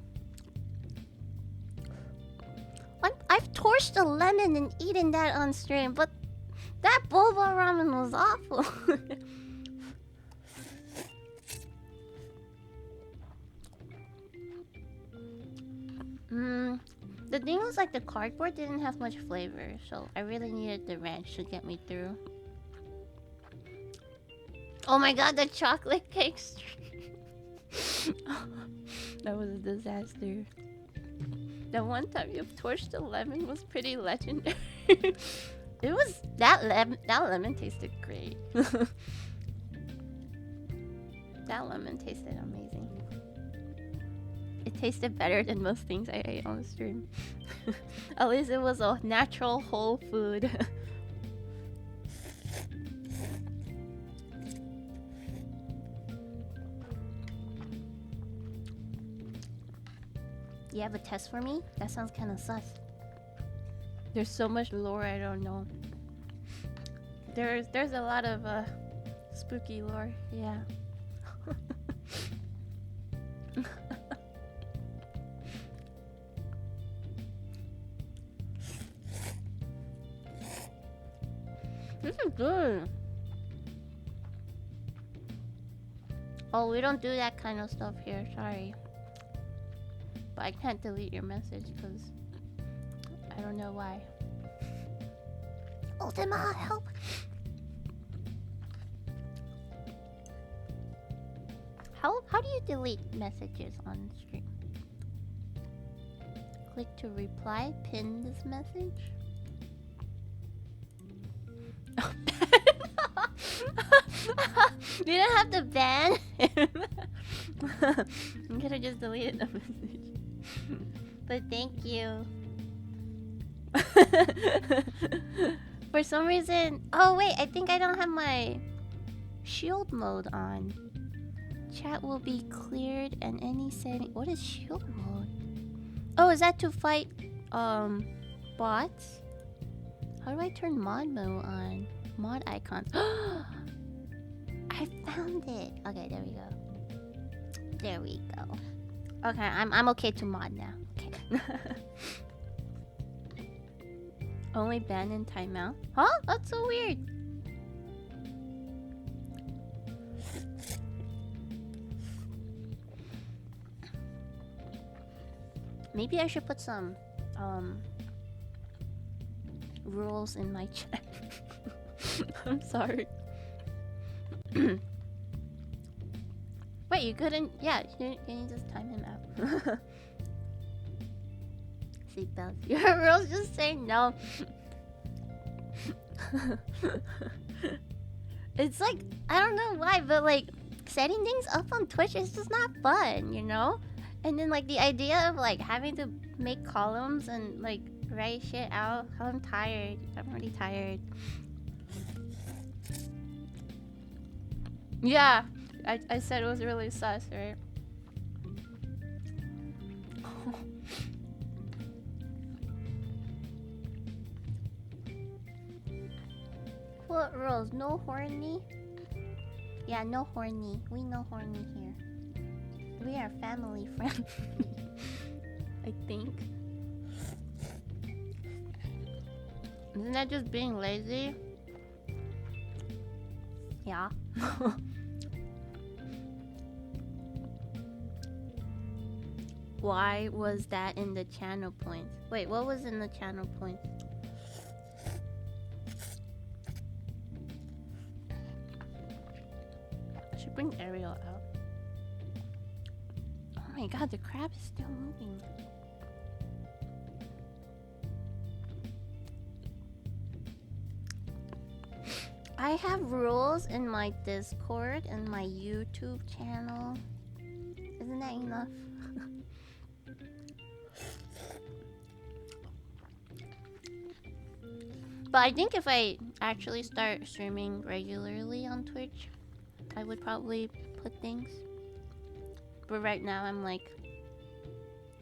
I've torched a lemon and eaten that on stream, but that boba ramen was awful. The thing was like the cardboard didn't have much flavor, so I really needed the ranch to get me through. Oh my god, the chocolate cake stream. That was a disaster. The one time you torched the lemon was pretty legendary. It was that lemon tasted great. That lemon tasted amazing. It tasted better than most things I ate on the stream. At least it was a natural whole food. You have a test for me? That sounds kind of sus. There's so much lore I don't know. There's a lot of spooky lore, yeah. This is good. Oh, we don't do that kind of stuff here, sorry. But I can't delete your message because I don't know why. Ultima, help! How do you delete messages on stream? Click to reply, pin this message. You didn't have to ban him. I'm gonna just delete the message. But thank you. For some reason... Oh wait, I think I don't have my shield mode on. Chat will be cleared and any setting... What is shield mode? Oh, is that to fight bots? How do I turn mod mode on? Mod icons. I found it. Okay, there we go. There we go. Okay, I'm okay to mod now. Okay. Only ban in timeout? Huh? That's so weird. Maybe I should put some rules in my chat. I'm sorry. Wait, you couldn't? Yeah, can you just time him out? Seatbelts. Your rules just say no. It's like, I don't know why, but like setting things up on Twitch is just not fun, you know? And then like the idea of like having to make columns and like write shit out. I'm tired. I'm already tired. Yeah, I said it was really sus, right? What rules? No horny? Yeah, no horny. We no horny here. We are family friendly. I think. Isn't that just being lazy? Yeah. Why was that in the channel points? Wait, what was in the channel points? I should bring Ariel out. Oh my god, the crab is still moving. I have rules in my Discord and my YouTube channel. Isn't that enough? But I think if I actually start streaming regularly on Twitch, I would probably put things. But right now I'm like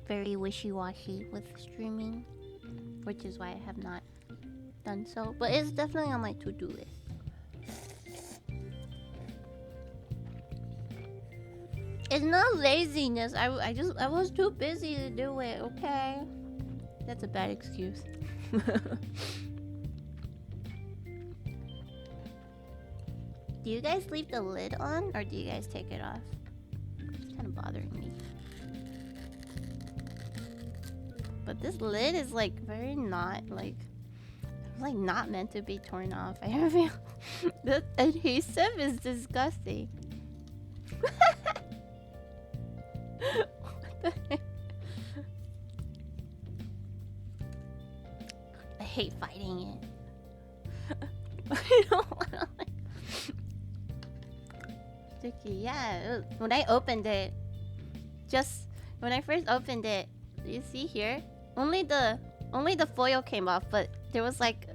very wishy-washy with streaming, which is why I have not done so. But it's definitely on my to-do list. It's not laziness. I was too busy to do it, okay? That's a bad excuse. Do you guys leave the lid on or do you guys take it off? It's kind of bothering me. But this lid is like very not like not meant to be torn off. I feel the adhesive is disgusting. What the heck? I hate fighting it. I don't wanna like sticky. Yeah, when I opened it, just when I first opened it, you see here, only the foil came off, but there was like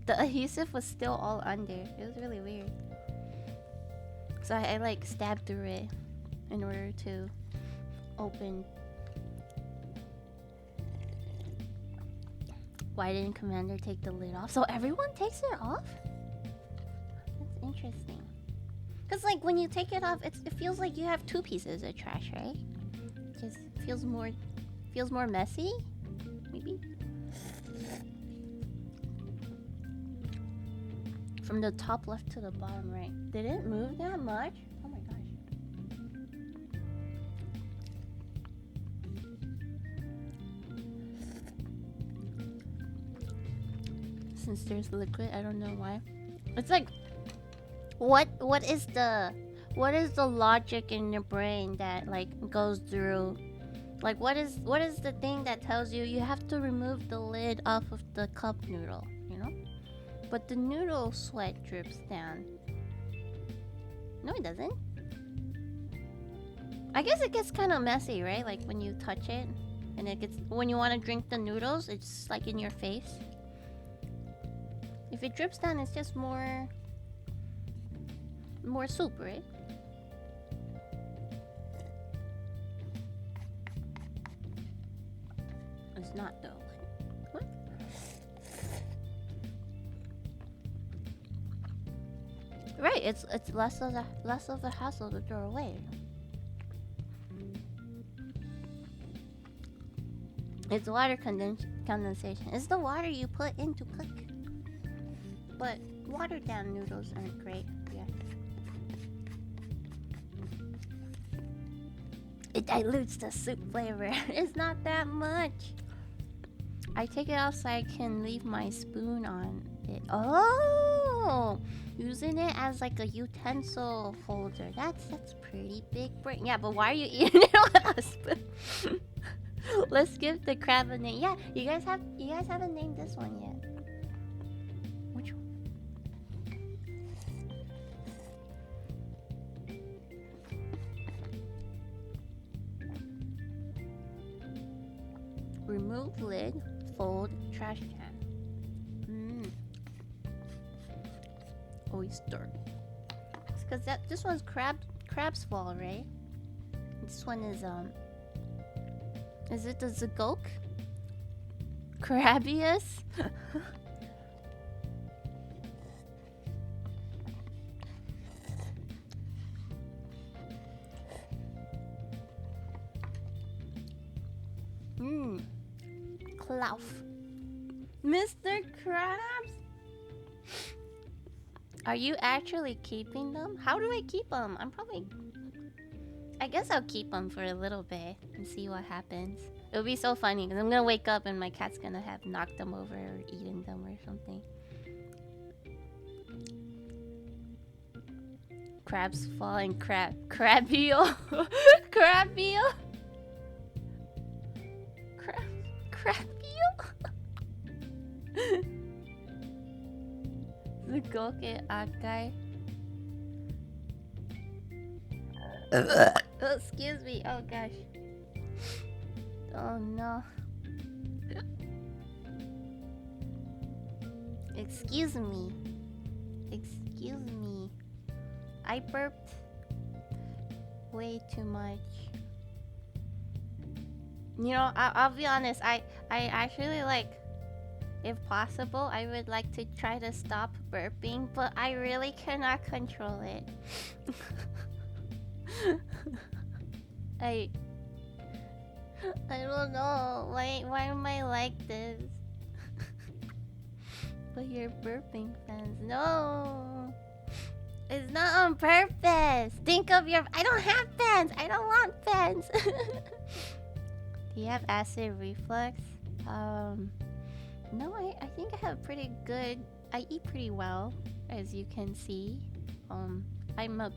the adhesive was still all under. It was really weird. So I like stabbed through it in order to open. Why didn't Commander take the lid off? So everyone takes it off? That's interesting. Cause like when you take it off, it feels like you have two pieces of trash, right? Just feels more messy, maybe. From the top left to the bottom right. Did it move that much? Oh my gosh. Since there's liquid, I don't know why. It's like, what is the logic in your brain that like goes through? Like what is the thing that tells you you have to remove the lid off of the cup noodle, you know? But the noodle sweat drips down. No, it doesn't. I guess it gets kind of messy, right? Like when you touch it, and it gets when you want to drink the noodles, it's like in your face. If it drips down, it's just more soup, right? It's not though. What? Right, it's less of a hassle to throw away. It's water condensation. It's the water you put in to cook. But watered down noodles aren't great. Yeah. It dilutes the soup flavor. It's not that much. I take it off so I can leave my spoon on it. Oh, using it as like a utensil holder. That's pretty big brain. Yeah, but why are you eating it with a spoon? Let's give the crab a name. Yeah, you guys haven't named this one yet. Which one? Remove lid, fold, trash can. Oyster. It's because this one's crab's fall, right? This one is it the Zagok? Crabius? Klauf. Mr. Krabs? Are you actually keeping them? How do I keep them? I guess I'll keep them for a little bit and see what happens. It'll be so funny because I'm gonna wake up and my cat's gonna have knocked them over or eaten them or something. Crabs fall and crabio. Crabio. Crabio. Zugoke Akai. Oh, excuse me. Oh gosh. Oh no. Excuse me. Excuse me. I burped way too much. You know, I'll be honest. I actually like, if possible, I would like to try to stop burping, but I really cannot control it. I don't know. Why am I like this? But you're burping fans. No. It's not on purpose. Think of your... I don't have fans. I don't want fans. Do you have acid reflux? No, I think I have pretty good... I eat pretty well, as you can see. I'm a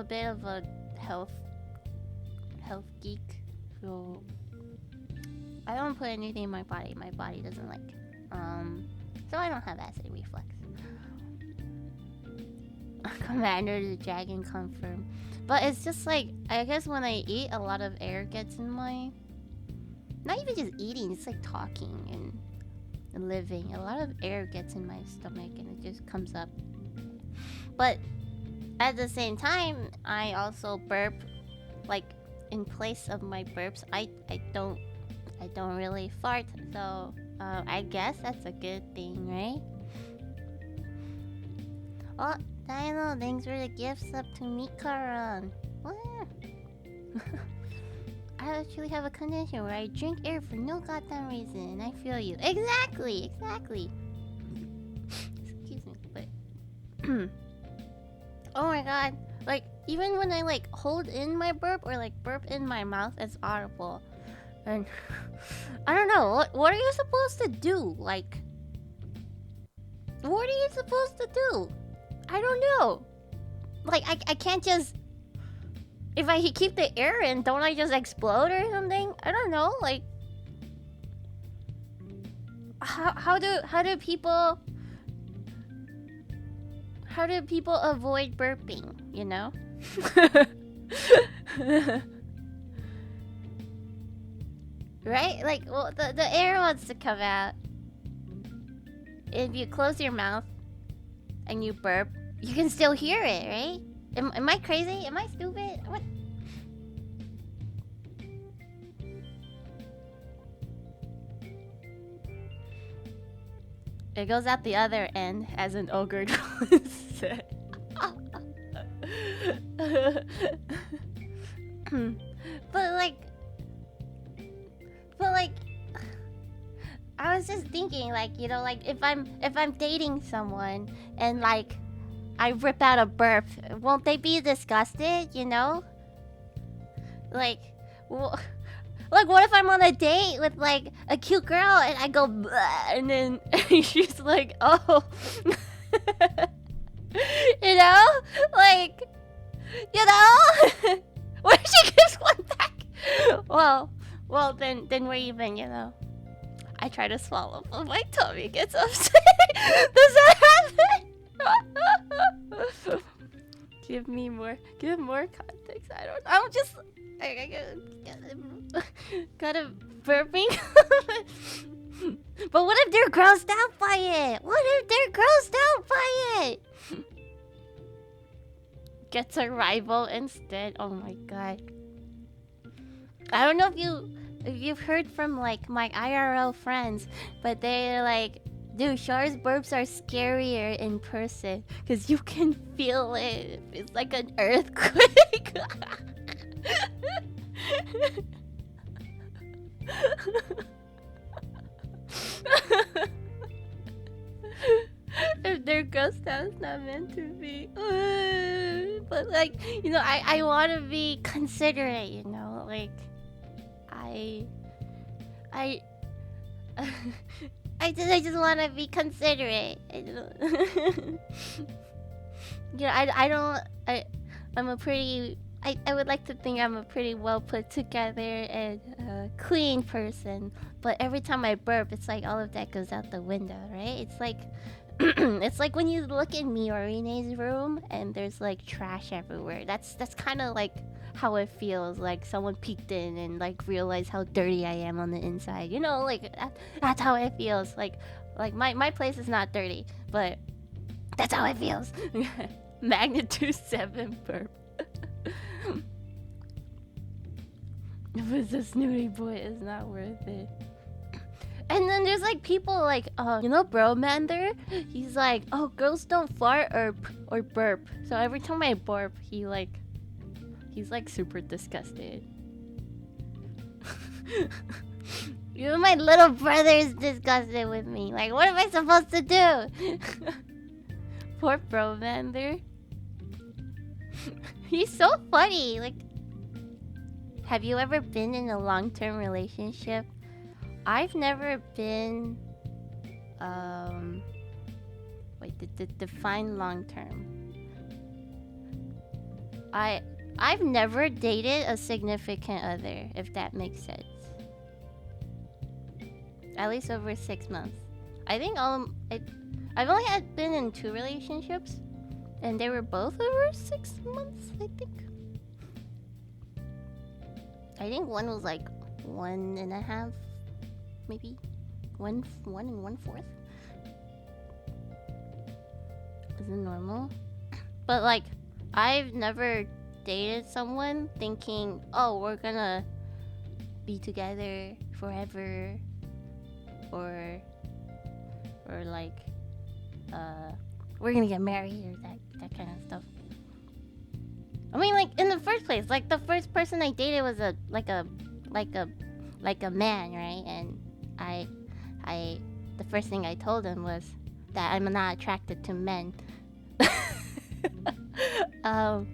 bit of a health geek, so I don't put anything in my body doesn't like. So I don't have acid reflux. Commander the Dragon confirmed. But it's just like, I guess when I eat, a lot of air gets in my... Not even just eating, it's like talking and living. A lot of air gets in my stomach and it just comes up. But at the same time, I also burp. Like, in place of my burps, I don't really fart. So I guess that's a good thing, right? Oh, Dino, thanks for the gifts up to Mikaran. What? I actually have a condition where I drink air for no goddamn reason, and I feel you. Exactly. Excuse me, but oh my god, like even when I like hold in my burp or like burp in my mouth, it's audible. And I don't know, what are you supposed to do? Like, what are you supposed to do? I don't know. Like, I can't just... If I keep the air in, don't I just explode or something? I don't know, like... How do people... How do people avoid burping, you know? Right? Like, well, the air wants to come out. If you close your mouth and you burp, you can still hear it, right? Am I crazy? Am I stupid? What? It goes out the other end, as an ogre said. But like, I was just thinking, like, you know, like if I'm dating someone and like I rip out a burp, won't they be disgusted? You know, like, well, like what if I'm on a date with like a cute girl and I go bleh, and then she's like, oh, you know, like, you know, what if she gives one back? Well, then we're even, you know. I try to swallow, but my tummy gets upset. Does that happen? Give more context. I don't. I'm just. I got a burping. But what if they're grossed out by it? What if they're grossed out by it? Gets a rival instead. Oh my god. I don't know if you've heard from like my IRL friends, but they're like, dude, Char's burps are scarier in person because you can feel it. It's like an earthquake. If they're grossed out, it's not meant to be. But like, you know, I want to be considerate, you know, like I just want to be considerate. I'm a pretty... I would like to think I'm a pretty well put together and clean person. But every time I burp, it's like all of that goes out the window, right? It's like... it's like when you look in me or Renee's room and there's like trash everywhere. That's kind of like how it feels, like someone peeked in and like realized how dirty I am on the inside, you know, like that's how it feels. Like my place is not dirty, but that's how it feels. Magnitude 7 burp. If it's a snooty boy, it's not worth it. And then there's like people like, you know, bro man there? He's like, oh, girls don't fart or burp. So every time I burp, he's like super disgusted. Even my little brother is disgusted with me. Like, what am I supposed to do? Poor Bromander. He's so funny. Like, have you ever been in a long-term relationship? I've never been. Wait, define long-term. I've never dated a significant other, if that makes sense. At least over 6 months. I think I've only been in 2 relationships, and they were both over 6 months, I think. I think one was like 1.5, maybe 1 1/4. Is it normal? But like, I've never dated someone thinking, oh, we're gonna be together forever, or like, we're gonna get married, or that kind of stuff. I mean, like, in the first place, like, the first person I dated was a man, right? And the first thing I told him was that I'm not attracted to men. I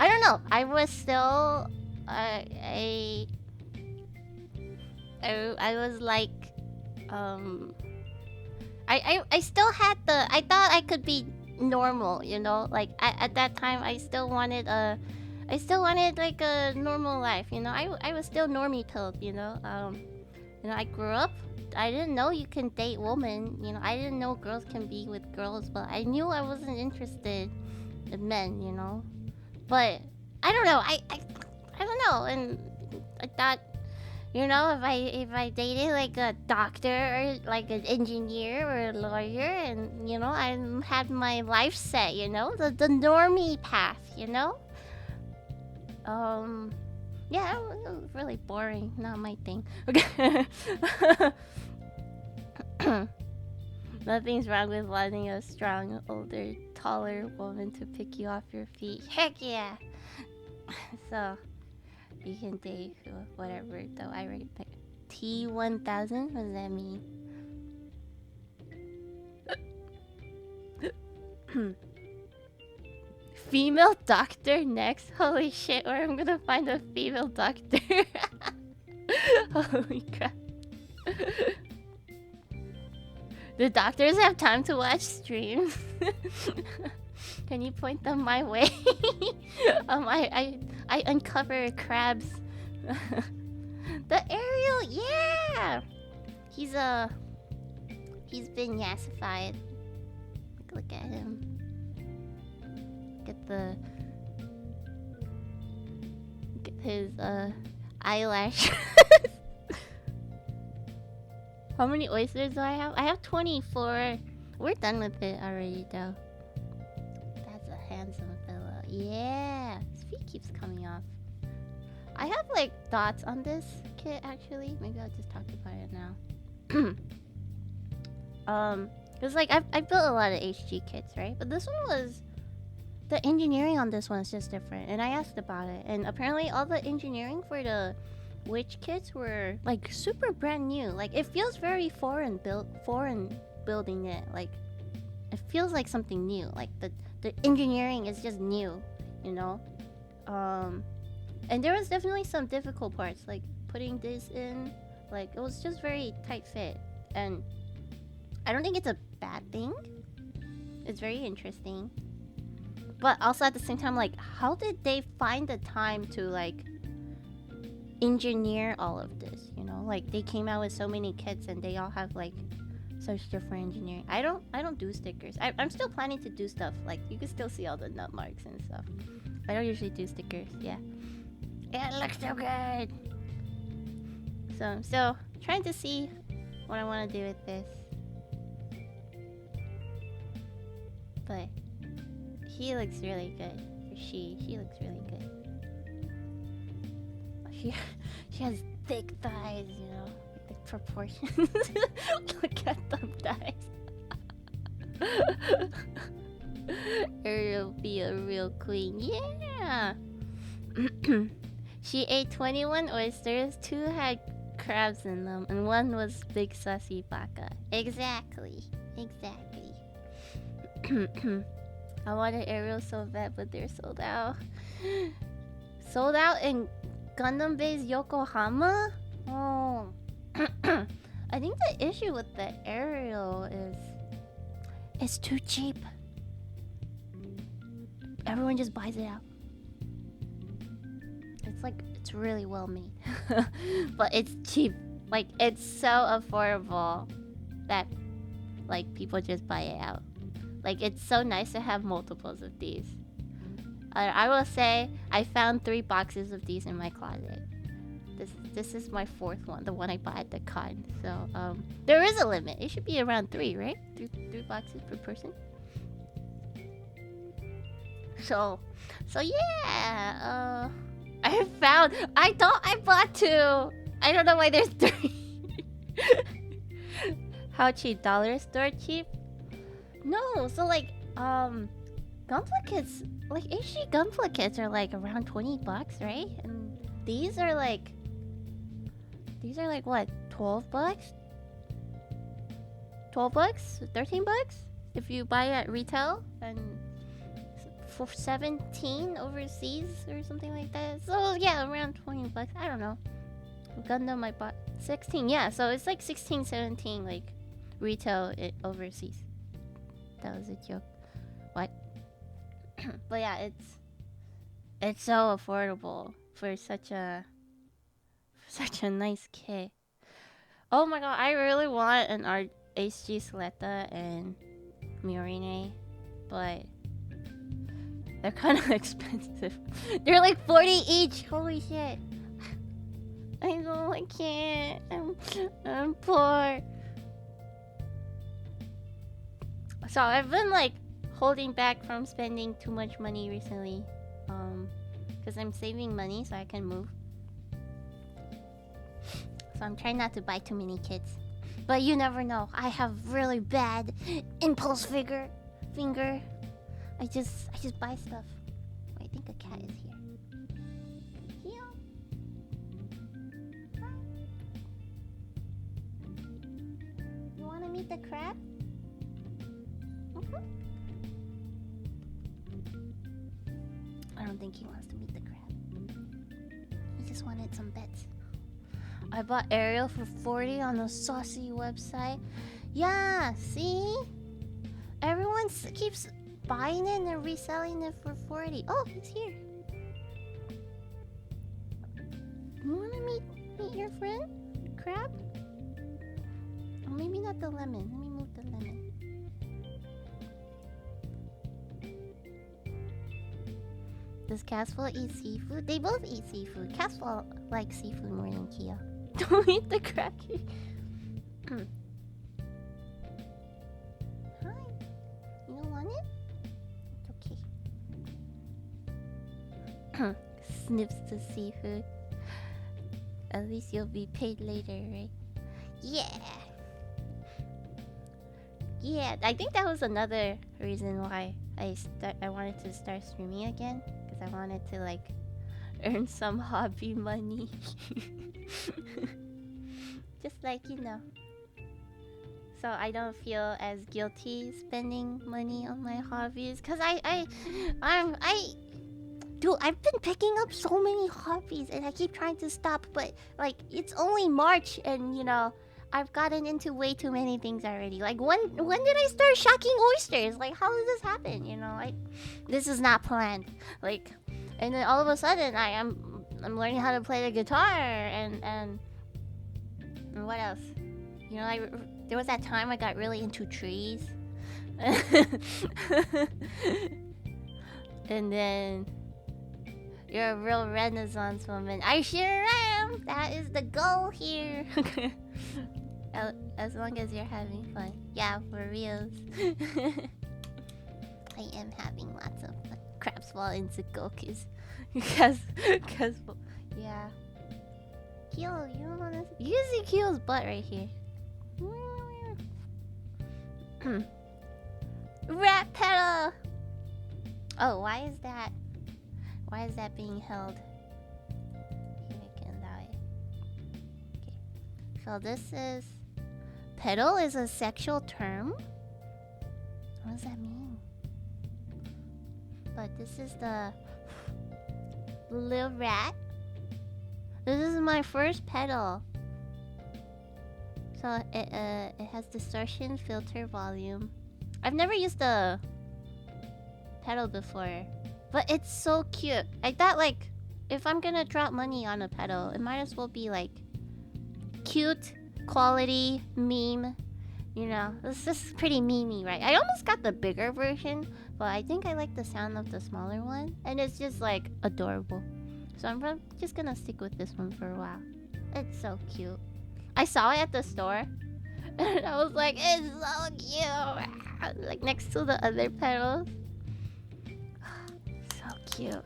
don't know. I was still, I was like, I still had I thought I could be normal, you know? Like, at that time, I still wanted like a normal life, you know? I was still normie pilled, you know? You know, I grew up, I didn't know you can date women, you know? I didn't know girls can be with girls, but I knew I wasn't interested in men, you know? But, I don't know, I don't know, and I thought, you know, if I dated like a doctor or like an engineer or a lawyer, and you know, I had my life set, you know, the normie path, you know. Yeah, it was really boring, not my thing. Okay. Nothing's wrong with wanting a strong, older, taller woman to pick you off your feet. Heck yeah. So. You can date whatever, though. I already picked T1000. What does that mean? Female doctor next. Holy shit, where I'm gonna find a female doctor. Holy crap. Do doctors have time to watch streams? Can you point them my way? I uncover crabs. The Ariel, yeah! He's been yassified. Look at him. Look at his eyelash. How many oysters do I have? I have 24. We're done with it already, though. That's a handsome fella. Yeah! His feet keeps coming off. I have, like, thoughts on this kit, actually. Maybe I'll just talk about it now. Because, like, I've built a lot of HG kits, right? But this one was... The engineering on this one is just different. And I asked about it. And apparently all the engineering for the witch kits were, like, super brand new. Like, it feels very foreign building it. Like, it feels like something new. Like, the engineering is just new, you know? And there was definitely some difficult parts, like putting this in. Like, it was just very tight fit. And I don't think it's a bad thing. It's very interesting. But also at the same time, like, how did they find the time to, like, engineer all of this, you know? Like, they came out with so many kits and they all have, like, such different engineering. I don't do stickers. I'm still planning to do stuff. Like, you can still see all the nut marks and stuff. I don't usually do stickers, yeah. Yeah, it looks so good! So, I'm still trying to see what I want to do with this. But he looks really good. Or she looks really good. She has thick thighs, you know, like proportions. Look at them thighs. Ariel be a real queen, yeah. She ate 21 oysters, 2 had crabs in them, and 1 was big sussy baka. Exactly. Exactly. I wanted Ariel so bad, but they're sold out. Sold out in Gundam Base Yokohama? Oh. I think the issue with the Ariel is it's too cheap. Everyone just buys it out. It's like, it's really well made. But it's cheap. Like, it's so affordable that, like, people just buy it out. Like, it's so nice to have multiples of these. I will say, I found 3 boxes of these in my closet. This is my 4th one, the one I bought at the con. So, there is a limit. It should be around 3, right? 3 boxes per person. So yeah. I thought I bought 2. I don't know why there's 3. How cheap? Dollar store cheap? No, so like, Gunpla kits, like HG Gunpla kits are like around $20, right? And these are like what? $12? $12? $13? If you buy it at retail, and for 17 overseas or something like that. So yeah, around $20. I don't know. Gundam I bought 16. Yeah, so it's like 16, 17 like retail overseas. That was a joke. What? But yeah, it's so affordable for such a nice kit. Oh my god, I really want an HG Sleta and Miorine, but they're kind of expensive. They're like 40 each. Holy shit. I can't. I'm poor. So I've been like holding back from spending too much money recently. Because I'm saving money so I can move. So I'm trying not to buy too many kits. But you never know. I have really bad impulse finger. I just buy stuff. Wait, I think a cat is here. Heel. Hi. You wanna meet the crab? I don't think he wants to meet the crab. He just wanted some bets. I bought Ariel for 40 on the Saucy website. Yeah, see? Everyone keeps buying it and reselling it for 40. Oh, he's here. You wanna meet your friend? Crab? Oh, maybe not the lemon. Let me move the lemon. Does Caswell eat seafood? They both eat seafood. Caswell likes seafood more than Kia. Don't eat the crab. Hi. You don't want it? It's okay. Sniffs the seafood. At least you'll be paid later, right? Yeah. Yeah, I think that was another reason why I wanted to start streaming again. Because I wanted to like earn some hobby money. Just like, you know. So I don't feel as guilty spending money on my hobbies. Cause dude, I've been picking up so many hobbies and I keep trying to stop, but like it's only March and you know, I've gotten into way too many things already. Like when did I start shucking oysters? Like how does this happen? You know, like this is not planned. Like, and then all of a sudden I'm learning how to play the guitar and what else? You know, there was that time I got really into trees. And then you're a real Renaissance woman. I sure am. That is the goal here. As long as you're having fun. Yeah, for reals. I am having lots of fun. Crabs fall into Gokus. Because, yeah. Keel, you don't wanna see? You can see Keel's butt right here. Rat pedal! Oh, why is that? Why is that being held? Here can die. Okay. So this is... Pedal is a sexual term? What does that mean? But this is the... Little rat. This is my first pedal. So it has distortion, filter, volume. I've never used the pedal before, but it's so cute. I thought, like, if I'm gonna drop money on a pedal, it might as well be like cute, quality, meme. You know, this is pretty memey, right? I almost got the bigger version, but I think I like the sound of the smaller one, and it's just like adorable. So I'm just gonna stick with this one for a while. It's so cute. I saw it at the store, and I was like, it's so cute! Like next to the other pedals. So cute.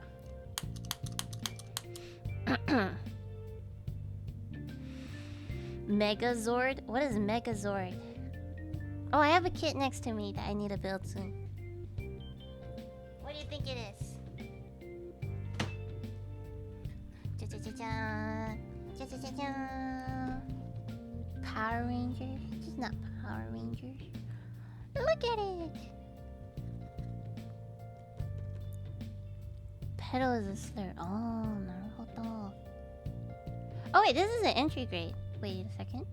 Megazord? What is Megazord? Oh, I have a kit next to me that I need to build soon. What do you think it is? Power Rangers? It's not Power Rangers. Look at it! Pedal is a slur. Oh, naruhodo. Oh wait, this is an entry grade. Wait a second.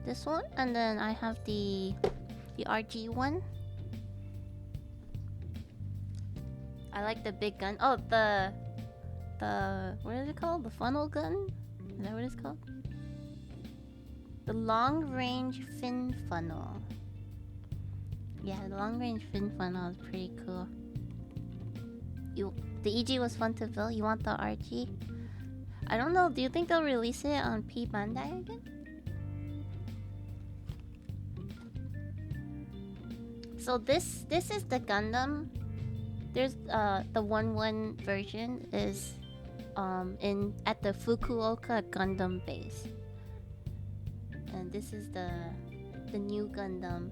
This one, and then I have the RG one. I like the big gun. Oh, the what is it called? The funnel gun? Is that what it's called? The long range fin funnel. Yeah, the long range fin funnel is pretty cool. The EG was fun to build. You want the RG? I don't know. Do you think they'll release it on P Bandai again? So this is the Gundam. There's the 1-1 version is at the Fukuoka Gundam base, and this is the new Gundam,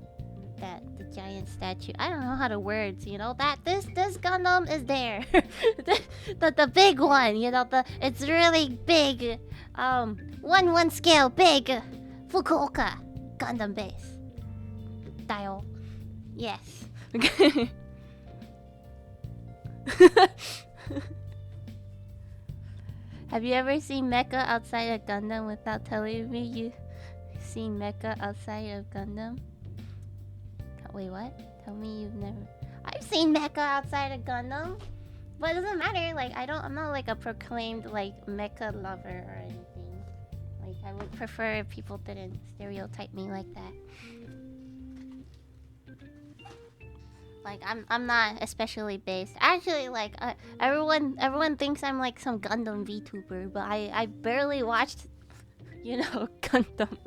that the giant statue. I don't know how to words, you know, that this Gundam is there. the big one, you know, it's really big, 1-1 scale big Fukuoka Gundam base. Dial. Yes. Have you ever seen Mecha outside of Gundam without telling me you seen Mecha outside of Gundam? Wait, what? Tell me you've never... I've seen Mecha outside of Gundam! But it doesn't matter, like, I'm not like a proclaimed, like, Mecha lover or anything. Like, I would prefer if people didn't stereotype me like that. Like, I'm not especially based. Actually, like, everyone thinks I'm like some Gundam VTuber, but I barely watched, you know, Gundam.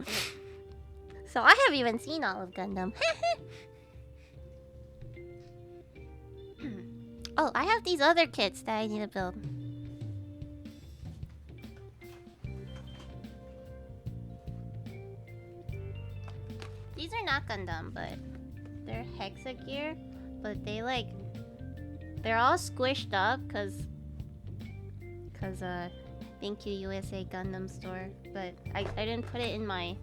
So I haven't even seen all of Gundam. Oh, I have these other kits that I need to build. These are not Gundam, but they're Hexagear. But they're all squished up because thank you USA Gundam store. But I didn't put it in my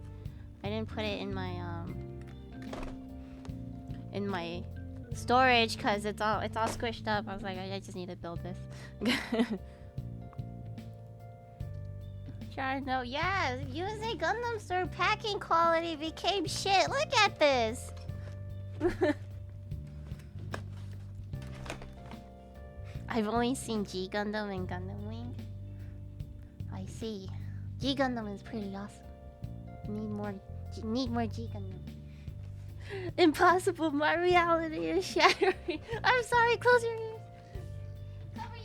storage because it's all squished up. I was like, I just need to build this. Trying to know, yeah, USA Gundam store packing quality became shit. Look at this. I've only seen G Gundam and Gundam Wing. I see. G Gundam is pretty awesome. Need more G Gundam. Impossible, my reality is shattering. I'm sorry, close your ears. Cover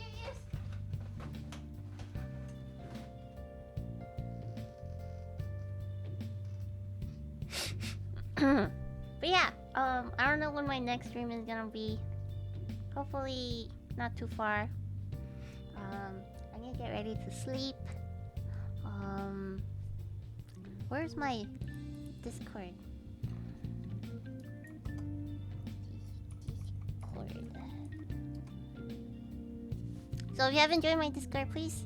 your ears. But yeah, I don't know when my next stream is gonna be. Hopefully not too far. I'm gonna get ready to sleep. Where's my Discord? Discord. 1 So if you haven't joined my Discord, please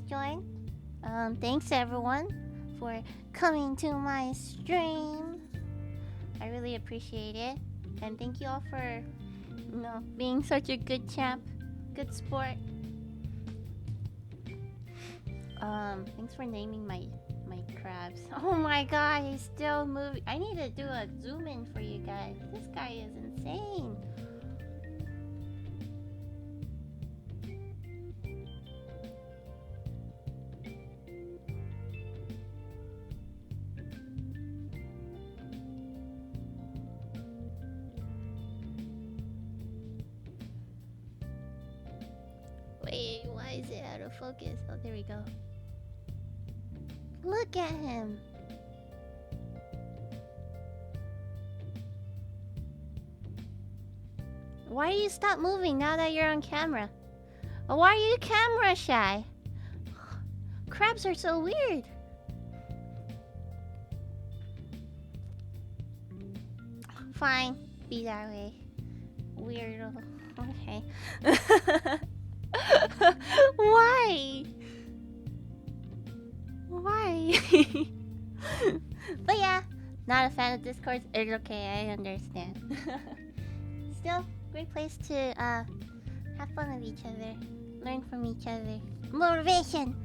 join. Thanks everyone for coming to my stream. I really appreciate it, and thank you all for being such a good champ, good sport. Thanks for naming my crabs. Oh my god, he's still moving. I need to do a zoom in for you guys. This guy is insane. Wait, why is it out of focus? Oh, there we go. Look at him. Why do you stop moving now that you're on camera? Why are you camera shy? Crabs are so weird. Fine, be that way. Weirdo. Okay. Why? Why? But yeah, not a fan of Discord. It's okay, I understand. Still, great place to have fun with each other, learn from each other. Motivation.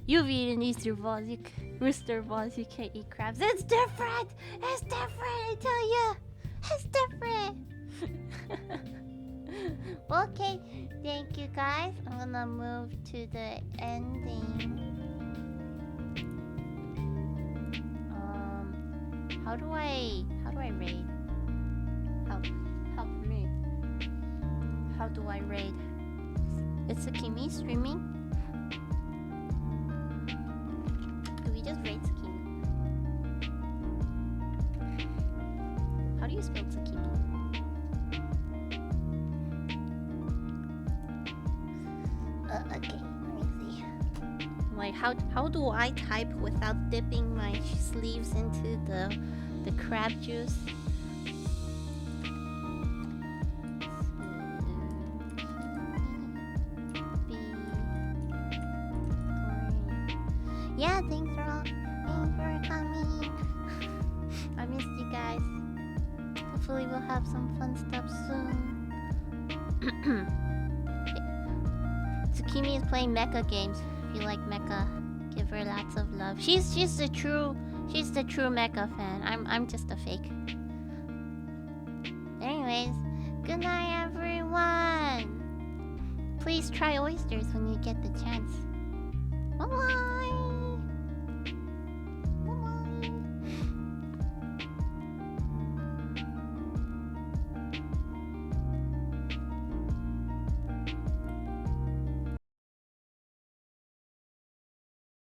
You've eaten Mr. Balls. You can't eat crabs. It's different. It's different. I tell you, it's different. Okay, thank you guys. I'm gonna move to the ending. How do I raid? Help me. How do I raid? It's Sakimi streaming. Do we just raid Sakimi? How do you spell Sakimi? Okay, let me see. Like, how do I type without dipping my sleeves into the crab juice? Yeah, thanks for coming. I missed you guys. Hopefully we'll have some fun stuff soon. Tsukimi is playing mecha games. If you like mecha, give her lots of love. She's the true mecha fan. I'm just a fake. Anyways, good night everyone. Please try oysters when you get the chance. Bye bye.